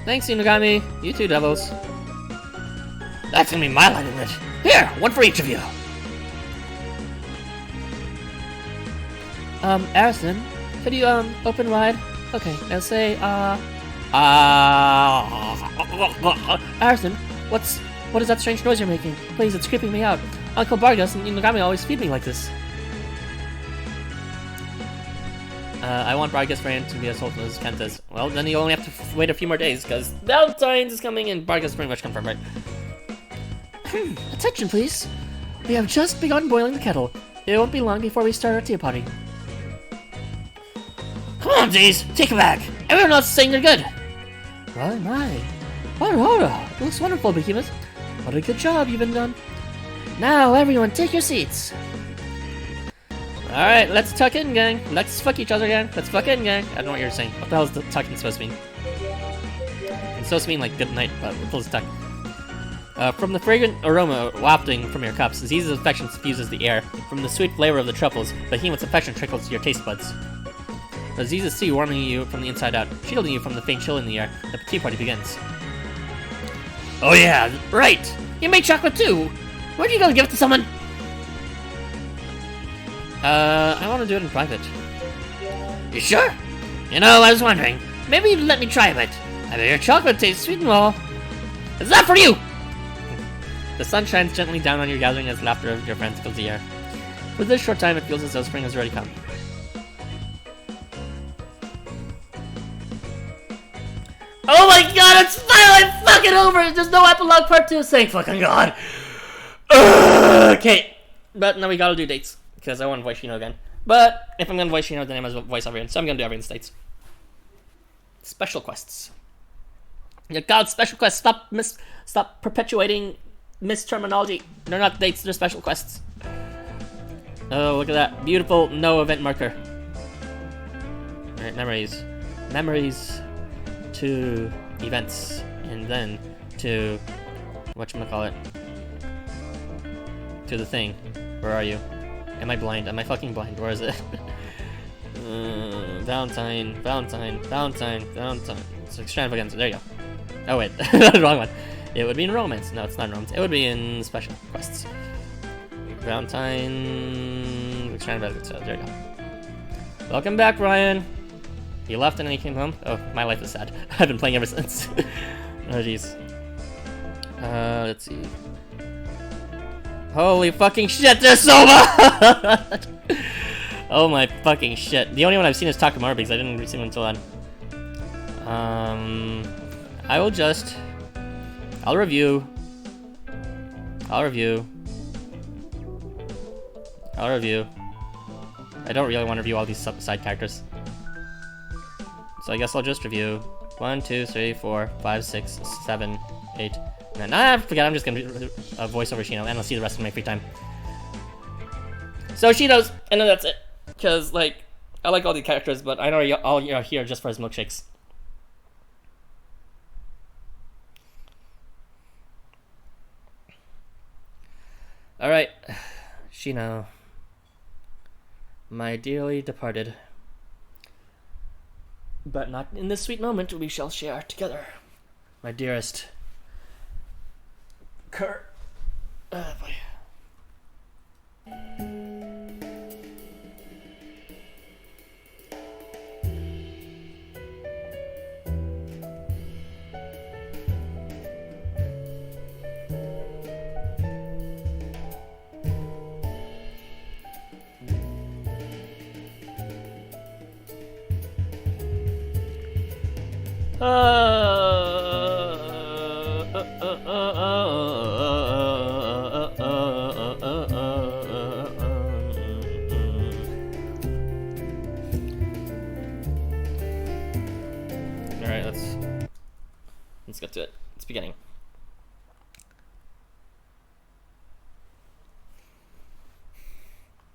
Thanks, Inugami. You too, Devils. That's gonna be my line in it. Here, one for each of you. Arison, could you, open wide? Okay, now say, Arison, what is that strange noise you're making? Please, it's creeping me out. Uncle Vargas and Inugami always feed me like this. I want Vargas Brand to be as old as Kenta's. Well, then you only have to wait a few more days, because Valentines is coming and Vargas is pretty much confirmed, right? Attention, please. We have just begun boiling the kettle. It won't be long before we start our tea party. Come on, Days, take it back. Everyone else is saying they're good. Right, my. Hold on. It looks wonderful, Behemoth. What a good job you've been done. Now, everyone, take your seats. Alright, let's tuck in, gang. Let's fuck each other, gang. Let's fuck in, gang. I don't know what you're saying. What the hell is the tucking supposed to mean? It's supposed to mean, like, good night, but what does tuck? From the fragrant aroma wafting from your cups, Aziz's affection suffuses the air. From the sweet flavor of the truffles, Behemoth's affection trickles to your taste buds. Aziz's sea warming you from the inside out, shielding you from the faint chill in the air. The tea party begins. Oh yeah, right! You made chocolate too! Where'd you go to give it to someone? I want to do it in private. You sure? You know, I was wondering, maybe you'd let me try a bit. I bet your chocolate tastes sweet and all. It's not for you! The sun shines gently down on your gathering as laughter of your friends fills the air. For this short time, it feels as though spring has already come. Oh my god, it's finally fucking over! There's no epilogue part 2, thank fucking god! Okay, but now we gotta do dates, because I want to voice Shino again. But if I'm gonna voice Shino, then I might as well voice everyone, so I'm gonna do everyone's dates. Special quests. Yeah, God, special quests, stop perpetuating misterminology. They're not dates, they're special quests. Oh, look at that. Beautiful no event marker. Alright, memories. Memories to events, and then to whatchamacallit, to the thing. Where are you? Am I blind? Am I fucking blind? Where is it? Valentine. It's extravaganza. There you go. Oh wait, the wrong one. It would be in romance. No, it's not in romance. It would be in special quests. Valentine Extravaganza. There you go. Welcome back, Ryan. He left and then he came home. Oh, my life is sad. I've been playing ever since. Oh jeez. Let's see. Holy fucking shit, there's so much! Oh my fucking shit. The only one I've seen is Takamaru because I didn't see him until then. I'll review. I don't really want to review all these side characters. So I guess I'll just review 1, 2, 3, 4, 5, 6, 7, 8, 9. Forget, I'm just gonna voice over Shino and I'll see the rest of my free time. So Shino's, and then that's it. Cause like, I like all the characters, but I know all you're here just for his milkshakes. Alright, Shino. My dearly departed. But not in this sweet moment we shall share together. My dearest. Kurt. Boy. Alright, let's get to it. It's beginning.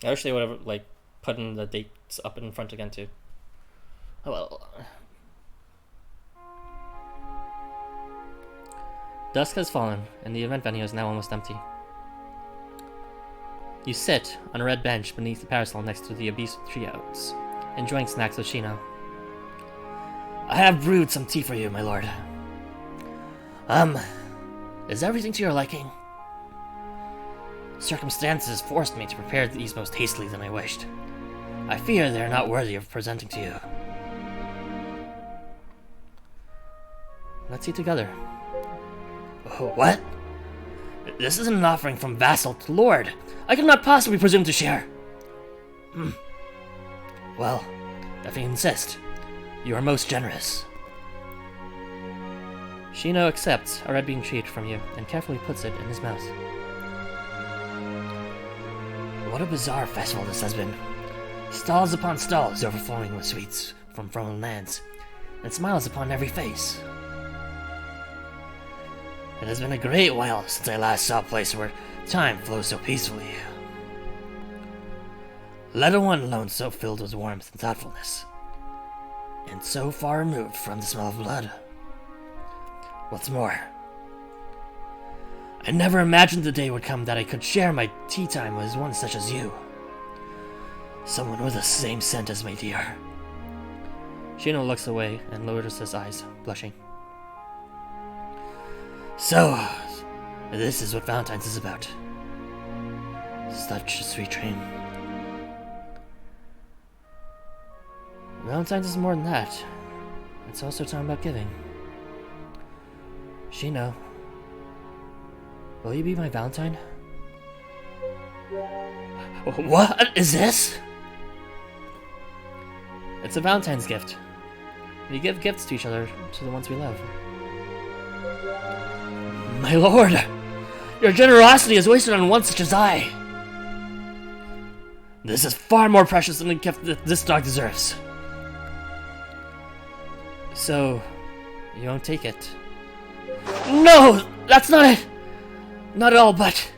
I wish they would have like put in the dates up in front again too. Oh well. Dusk has fallen, and the event venue is now almost empty. You sit on a red bench beneath the parasol next to the obese trios, enjoying snacks with Shino. I have brewed some tea for you, my lord. Is everything to your liking? Circumstances forced me to prepare these most hastily than I wished. I fear they are not worthy of presenting to you. Let's eat together. What? This isn't an offering from vassal to lord. I cannot possibly presume to share. Well, if you insist, you are most generous. Shino accepts a red bean treat from you and carefully puts it in his mouth. What a bizarre festival this has been. Stalls upon stalls overflowing with sweets from foreign lands, and smiles upon every face. It has been a great while since I last saw a place where time flows so peacefully. Let alone so filled with warmth and thoughtfulness, and so far removed from the smell of blood. What's more, I never imagined the day would come that I could share my tea time with one such as you. Someone with the same scent as my dear. Shino looks away and lowers his eyes, blushing. So, this is what Valentine's is about. Such a sweet dream. Valentine's is more than that. It's also time about giving. Shino, will you be my Valentine? What is this? It's a Valentine's gift. We give gifts to each other, to the ones we love. My lord, your generosity is wasted on one such as I. This is far more precious than the gift that this dog deserves. So, you won't take it? No, that's not it. Not at all, but...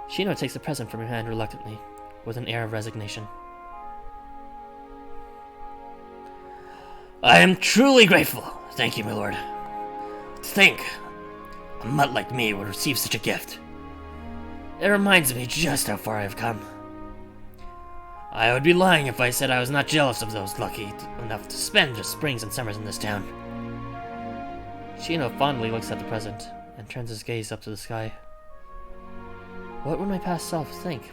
Shino takes the present from your hand reluctantly, with an air of resignation. I am truly grateful. Thank you, my lord. To think a mutt like me would receive such a gift. It reminds me just how far I have come. I would be lying if I said I was not jealous of those lucky enough to spend their springs and summers in this town. Shino fondly looks at the present and turns his gaze up to the sky. What would my past self think?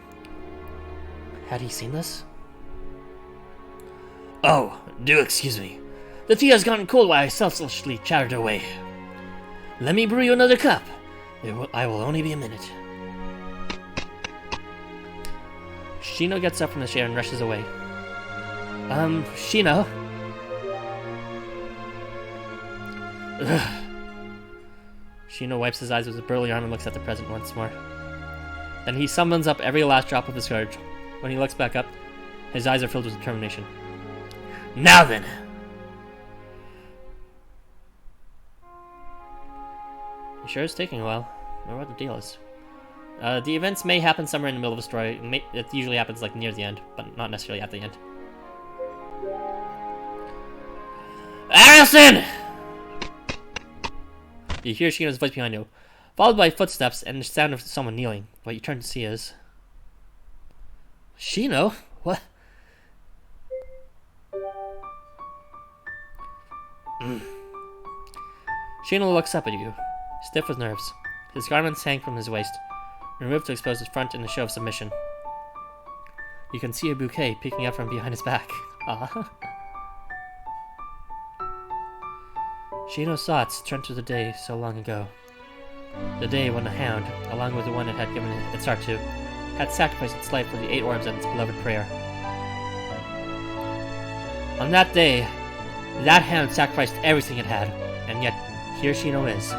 Had he seen this? Oh, do excuse me. The tea has gotten cold while I selfishly chattered away. Let me brew you another cup. I will only be a minute. Shino gets up from the chair and rushes away. Shino? Ugh. Shino wipes his eyes with his burly arm and looks at the present once more. Then he summons up every last drop of his courage. When he looks back up, his eyes are filled with determination. Now then! You sure it's taking a while. I wonder what the deal is. The events may happen somewhere in the middle of a story. It usually happens like near the end, but not necessarily at the end. Allison! You hear Shino's voice behind you, followed by footsteps and the sound of someone kneeling. What you turn to see is... Shino? What? Shino looks up at you, stiff with nerves. His garments hang from his waist, removed to expose his front in a show of submission. You can see a bouquet peeking out from behind his back. Ah. Shino's thoughts turn to the day so long ago. The day when the hound, along with the one it had given its heart to, had sacrificed its life for the 8 orbs and its beloved prayer. On that day, that hound sacrificed everything it had, and yet here Shino is.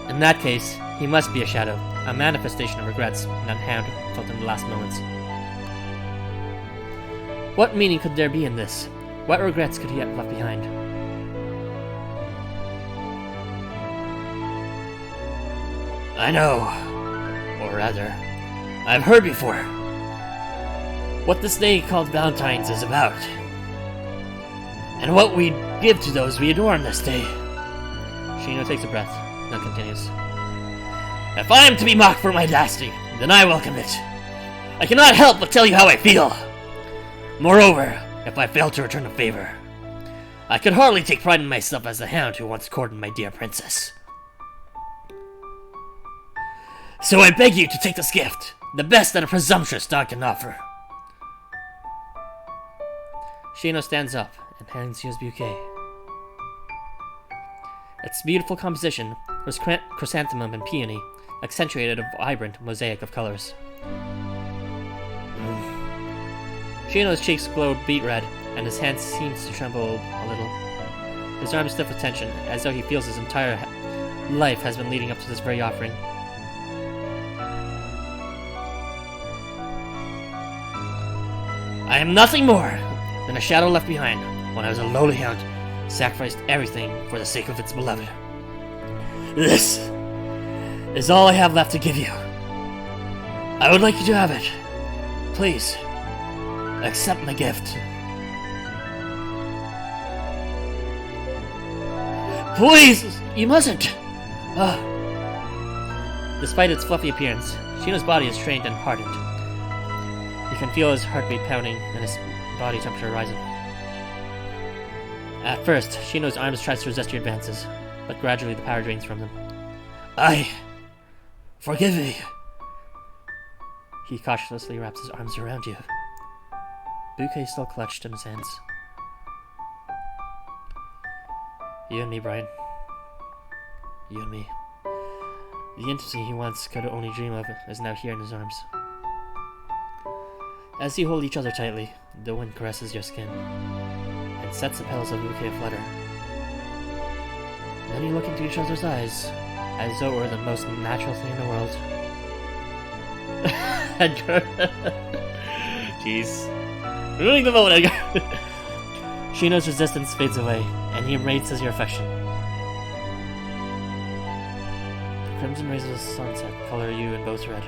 In that case, he must be a shadow, a manifestation of regrets that hound felt in the last moments. What meaning could there be in this? What regrets could he have left behind? I know, or rather, I've heard before, what this day called Valentines is about, and what we give to those we adore on this day. Shino takes a breath, then continues. If I am to be mocked for my lasting, then I welcome it. I cannot help but tell you how I feel. Moreover, if I fail to return a favor, I could hardly take pride in myself as the hound who once courted my dear princess. So I beg you to take this gift, the best that a presumptuous dog can offer. Shino stands up and hands you his bouquet. Its beautiful composition was chrysanthemum and peony, accentuated a vibrant mosaic of colors. Shino's cheeks glowed beet red, and his hand seems to tremble a little. His arms stiff with tension, as though he feels his entire life has been leading up to this very offering. I am nothing more than a shadow left behind when I was a lowly hound, sacrificed everything for the sake of its beloved. This is all I have left to give you. I would like you to have it. Please, accept my gift. Please! You mustn't! Despite its fluffy appearance, Shino's body is trained and hardened. You can feel his heartbeat pounding and his body temperature rising. At first, Shino's arms tries to resist your advances, but gradually the power drains from them. Forgive me. He cautiously wraps his arms around you. Bouquet still clutched in his hands. You and me, Brian. You and me. The intimacy he once could only dream of is now here in his arms. As you hold each other tightly, the wind caresses your skin and sets the petals of the bouquet aflutter. Then you look into each other's eyes, as though it were the most natural thing in the world. Edgar. Jeez. Ruining the moment, Edgar. Shino's resistance fades away, and he embraces your affection. The crimson rays of the sunset color you in both red,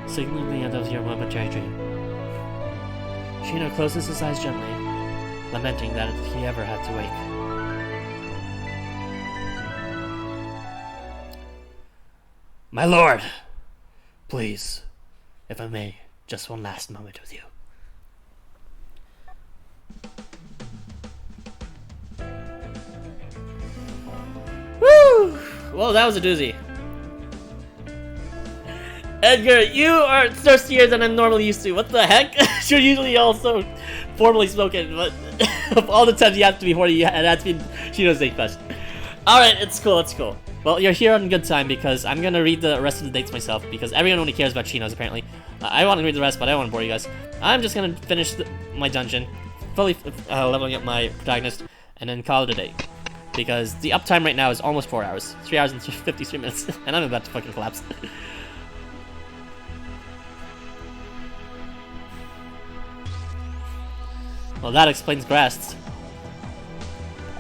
signaling the end of your momentary dream. Shino closes his eyes gently, lamenting that he ever had to wake. My lord! Please, if I may, just one last moment with you. Woo! Well, that was a doozy. Edgar, you are thirstier than I'm normally used to. What the heck? You're usually also formally spoken, but of all the times you have to be horny, it has to be Shino's date fest. Alright, it's cool, it's cool. Well, you're here on good time because I'm gonna read the rest of the dates myself because everyone only cares about Shino's apparently. I want to read the rest, but I don't want to bore you guys. I'm just gonna finish my dungeon, fully leveling up my protagonist, and then call it a day. Because the uptime right now is almost 4 hours. 3 hours and 53 minutes, and I'm about to fucking collapse. Well, that explains Grast.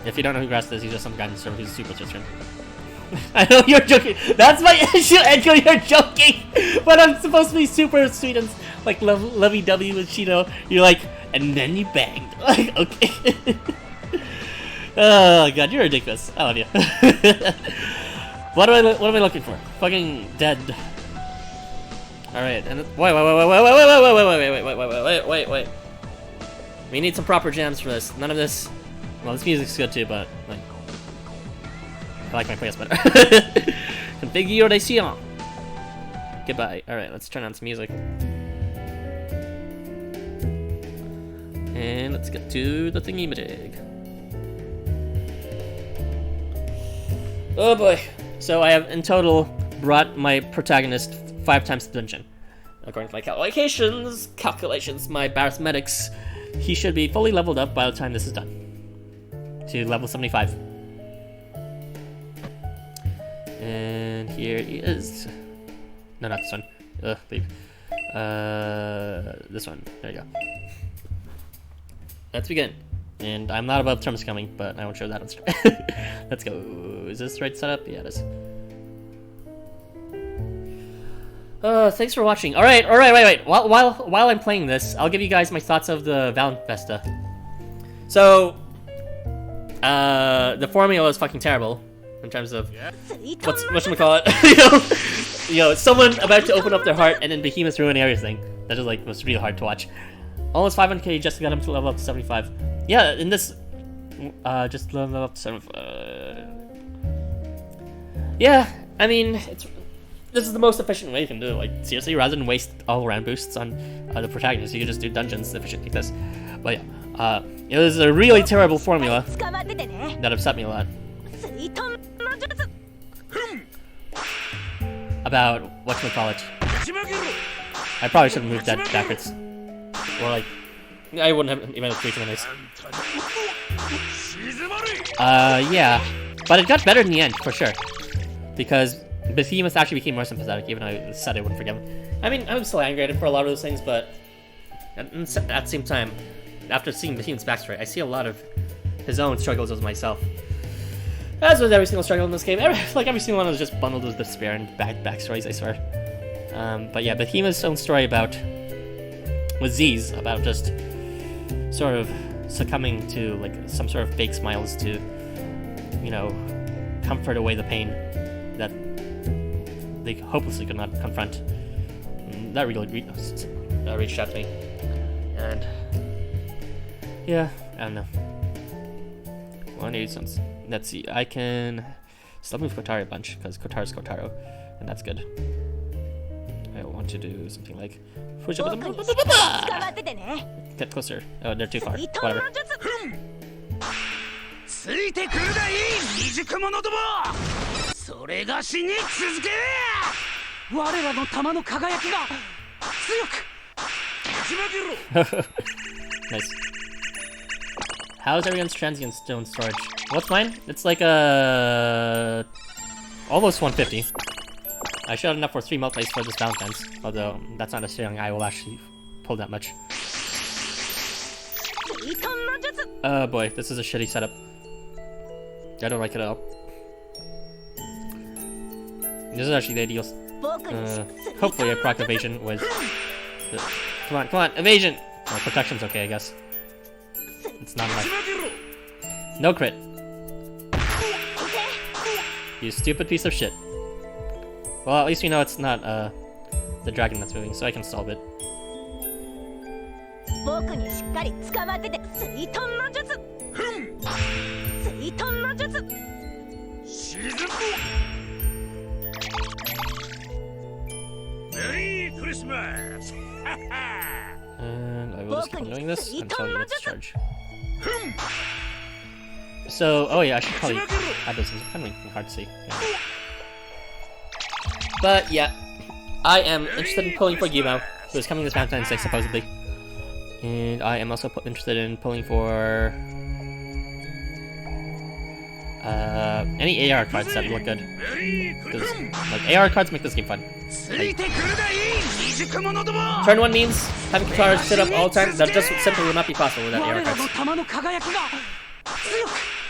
If you don't know who Grast is, he's just some guy in the server who's super Switzerland. I know you're joking. That's my issue, Edgar. You're joking. But I'm supposed to be super sweet and like lovey-dovey with Shino. You're like, and then you banged. Like, okay. Oh god, you're ridiculous. I love you. What am I looking for? Fucking dead. All right, and wait. We need some proper jams for this. None of this. Well, this music's good too, but like, I like my place better. Configuration. Goodbye. All right, let's turn on some music. And let's get to the thingy-majig. Oh boy. So I have in total brought my protagonist 5 times to the dungeon. According to my calculations, my arithmetics, he should be fully leveled up by the time this is done. To level 75. And here he is. No, not this one. Leave. This one. There you go. Let's begin. And I'm not above terms coming, but I won't show that on stream. Let's go. Is this the right setup? Yeah, it is. Thanks for watching. Alright, wait. While I'm playing this, I'll give you guys my thoughts of the Valentine Festa. So, the formula is fucking terrible in terms of whatchamacallit. you know, someone about to open up their heart and then behemoths ruin everything. That is like was really hard to watch. Almost 500k just got him to level up to 75. Yeah, in this, just level up to 75. Yeah, I mean, this is the most efficient way you can do it. Like, seriously, rather than waste all-around boosts on the protagonist, you can just do dungeons efficient like this. But yeah, it was a really terrible formula that upset me a lot. About whatchamacallit. I probably should have moved that backwards. Or like, I wouldn't have even 3 anyways. 静まれ Yeah. But it got better in the end, for sure. Because Behemoth actually became more sympathetic, even though I said I wouldn't forgive him. I mean, I'm still angry at him for a lot of those things, but at the same time, after seeing Behemoth's backstory, I see a lot of his own struggles as myself. As with every single struggle in this game, every single one was just bundled with despair and bad backstories, I swear. But yeah, Behemoth's own story with Z's, about just sort of succumbing to like some sort of fake smiles to, you know, comfort away the pain that they hopelessly could not confront. And that really reached out to me. And yeah, I don't know. 180 cents. Let's see, I can still move Kotaro a bunch because Kotaro's Kotaro, and that's good. I want to do something like get closer. Oh, they're too far. Whatever. ついてくるがいい未熟者どもそれがしに続け我らの玉の輝きが強く始めろ Nice. How's everyone's transient stone storage? What's mine? It's like almost 150. I should have enough for 3 multiplays for this Valentine's, although that's not necessarily I will actually pull that much. Oh boy, this is a shitty setup. I don't like it at all. This is actually the ideal. Hopefully I proc evasion with... Come on, evasion! Oh, protection's okay, I guess. It's not enough. No crit. You stupid piece of shit. Well, at least we know it's not, the dragon that's moving, so I can solve it. Merry Christmas! And I will just keep on doing this until he gets charge. So, oh yeah, I should probably add those things. It's kind of hard to see. Yeah. But yeah, I am interested in pulling for Housamo, who is coming this Valentine's Day supposedly. And I am also interested in pulling for any AR cards that look good. Because like AR cards make this game fun. Like, turn 1 means having Kotaro sit up all the time. That just simply would not be possible without AR cards.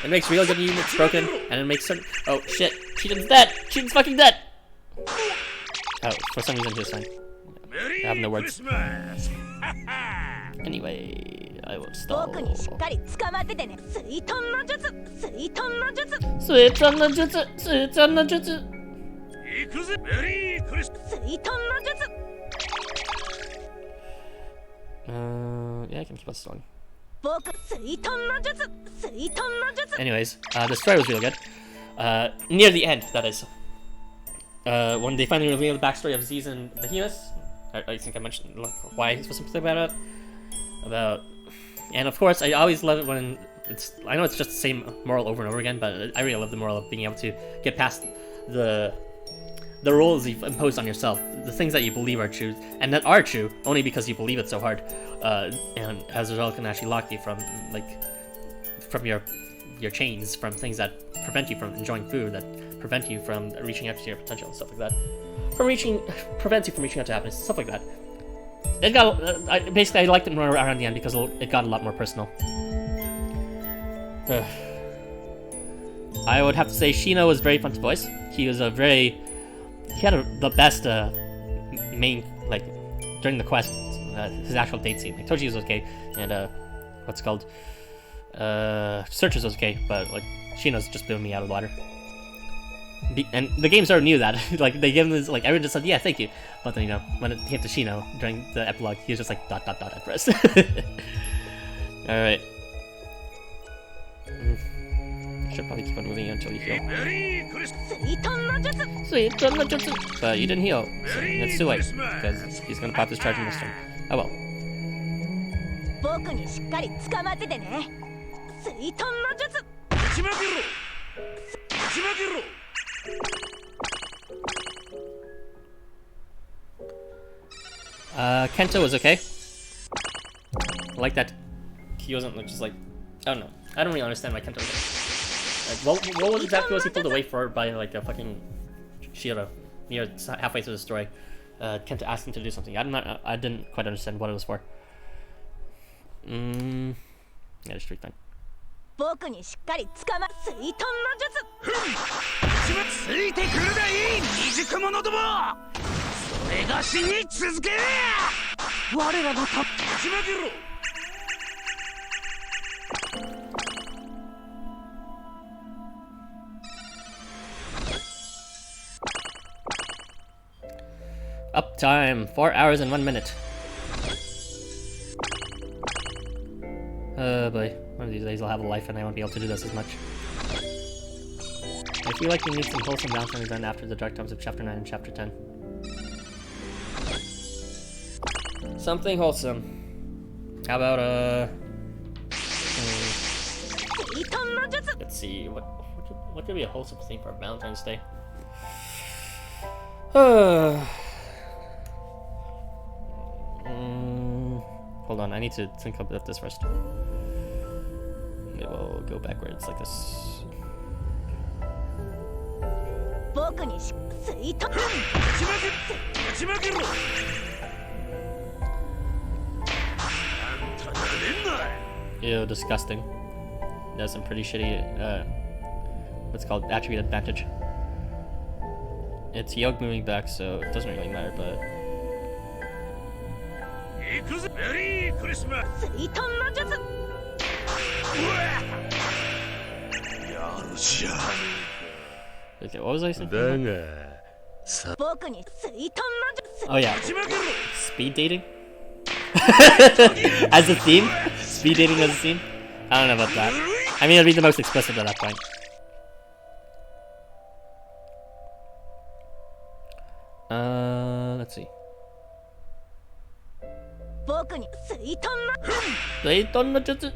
It makes real good units broken, and it makes certain. Oh shit! Chiden's dead! Chiden's fucking dead! Oh, for some reason he was fine. I have no words. Anyway, I will stall. Yeah, I can keep us stalling. Anyways, the story was really good. Near the end, that is. When they finally revealed the backstory of Z's and Behemoth, I think I mentioned why he's supposed to play about it. And of course, I always love it when it's. I know it's just the same moral over and over again, but I really love the moral of being able to get past the roles you've imposed on yourself, the things that you believe are true, and that are true only because you believe it so hard, and as a result can actually lock you from your chains, from things that prevent you from enjoying food, that prevent you from reaching out to your potential and stuff like that, prevents you from reaching out to happiness, stuff like that. It got basically I liked it more around the end because it got a lot more personal. I would have to say Shino was very fun to voice. He had the best main, like, during the quest, his actual date scene. Like, Toji was okay, and what's it called? Searches was okay, but like Shino's just blew me out of the water. And the game sort of knew that. Like they gave him this, like everyone just said, yeah, thank you. But then when it came to Shino during the epilogue, he was just like ... at first. Alright. Should probably keep on moving until you heal. But you didn't heal. So it's too late, because he's gonna pop this charge in this turn. Oh well. Kento was okay. like that he wasn't just like, I don't know. I don't really understand why Kento. Like, what exactly was he pulled away for by like a fucking Shiro near halfway through the story? Kento asked him to do something. I didn't quite understand what it was for. Yeah, the street thing. 僕にしっかり捕ま水遁の術ついてくるがいい未熟者どもそれがしに続け我らのた打ち負けろ Uptime, 4 hours and 1 minute. Oh boy, one of these days I'll have a life and I won't be able to do this as much. I feel like we need some wholesome Valentine event after the dark times of chapter 9 and chapter 10. Something wholesome. How about let's see, what could be a wholesome thing for Valentine's Day? Hold on, I need to think about this first. Maybe we'll go backwards like this. 僕に水遁打ち負けろあんたなめんな Ew, disgusting. That's some pretty shitty, what's it called, attribute advantage. It's Yog moving back, so it doesn't really matter, but... 行くぜメリークリスマス水遁の術やるじゃ Okay, what was I saying? 僕に水遁の術 Oh yeah, 打ち負けろ speed dating? As a theme? Speed dating as a theme? I don't know about that. I mean, it'd be the most explicit at that point. Let's see. 僕に水遁の Layton no jutsu. 打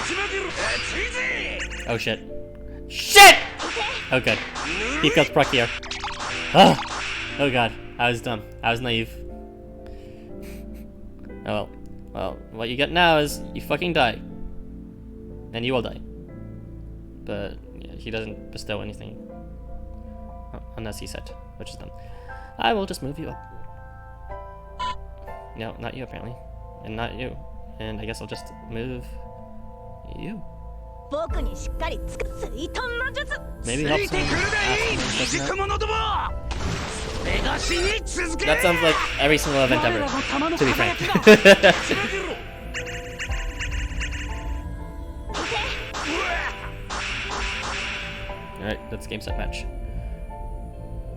ち負けろついぜ Oh shit. Shit! Oh good. He feels proc here. Oh. Oh god. I was dumb. I was naive. Oh well, what you get now is you fucking die. And you will die. But yeah, he doesn't bestow anything. Unless he said, which is dumb. I will just move you up. No, not you apparently. And not you. And I guess I'll just move you. 僕にしっかりつか水遁の術 Maybe つ help いてくる someone がいい after 未熟者どもそれがしに続け That sounds like every single event 我 ever, らの玉の to be 輝 frank. きが打ち負けろ Alright, that's game set match.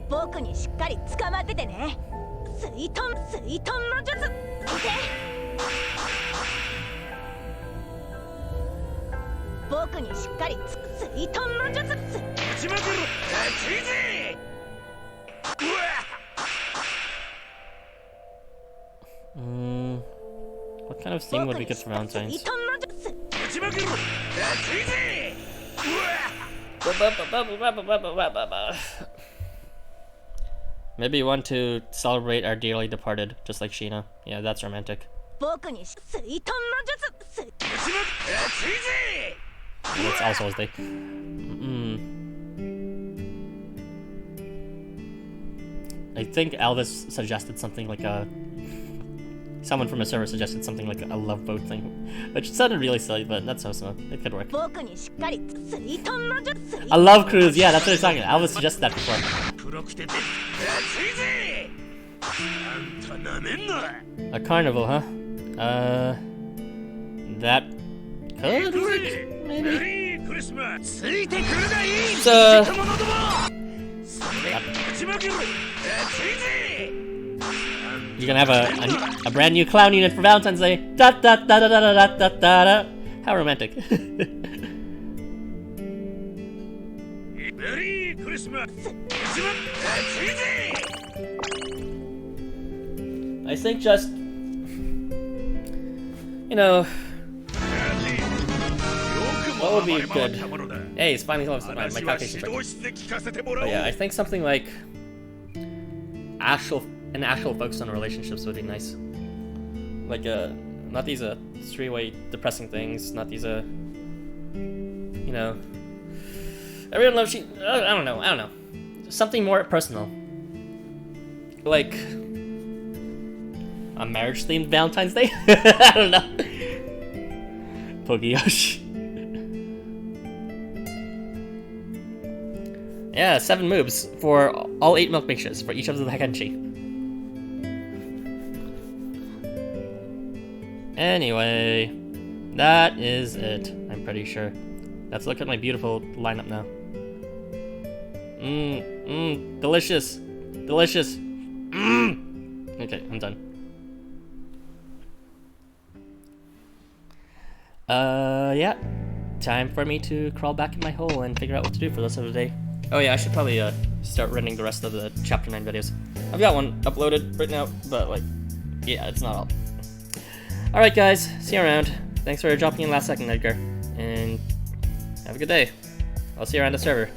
僕にしっかり捕まっててね水遁の術僕にしっかり水遁の術打ち負けろついぜ What kind of theme would we get for 水 Valentine's? 遁の術打ち負けろついぜ Maybe one to celebrate our dearly departed, just like Shino. Yeah, that's romantic. 僕に水遁の術打ち負けついぜ That's All Souls Day. I think Elvis suggested something like a... Someone from a server suggested something like a love boat thing, which sounded really silly, but that's so it could work. 僕にしっかり水遁の術 A love cruise, yeah, that's what I'm talking about. Elvis suggested that before. 黒くてでついぜあんたなめんな A carnival, huh? That could work, メ maybe. リークリスマスついてくるがいい So- 未熟者どもそれ打ち負けろついぜ You're gonna have a brand new clown unit for Valentine's Day. Da da da da da da da da da da. How romantic. メリークリスマス打ち負けついぜ I think just, you know, what would be good? Hey, it's finally close. My calculation's right. But yeah, I think something like an actual focus on relationships would be nice. Like Not these three-way depressing things. Not these you know. Everyone loves you. I don't know. Something more personal. Like a marriage-themed Valentine's Day. I don't know. Pogiyoshi. Yeah, 7 moves for all 8 milk mixtures for each of the Hakenshi. Anyway, that is it, I'm pretty sure. Let's look at my beautiful lineup now. Delicious. Delicious. Okay, I'm done. Yeah. Time for me to crawl back in my hole and figure out what to do for the rest of the day. Oh yeah, I should probably start running the rest of the chapter 9 videos. I've got one uploaded right now, but like, yeah, it's not all. Alright guys, see you around. Thanks for dropping in last second, Edgar. And have a good day. I'll see you around the server.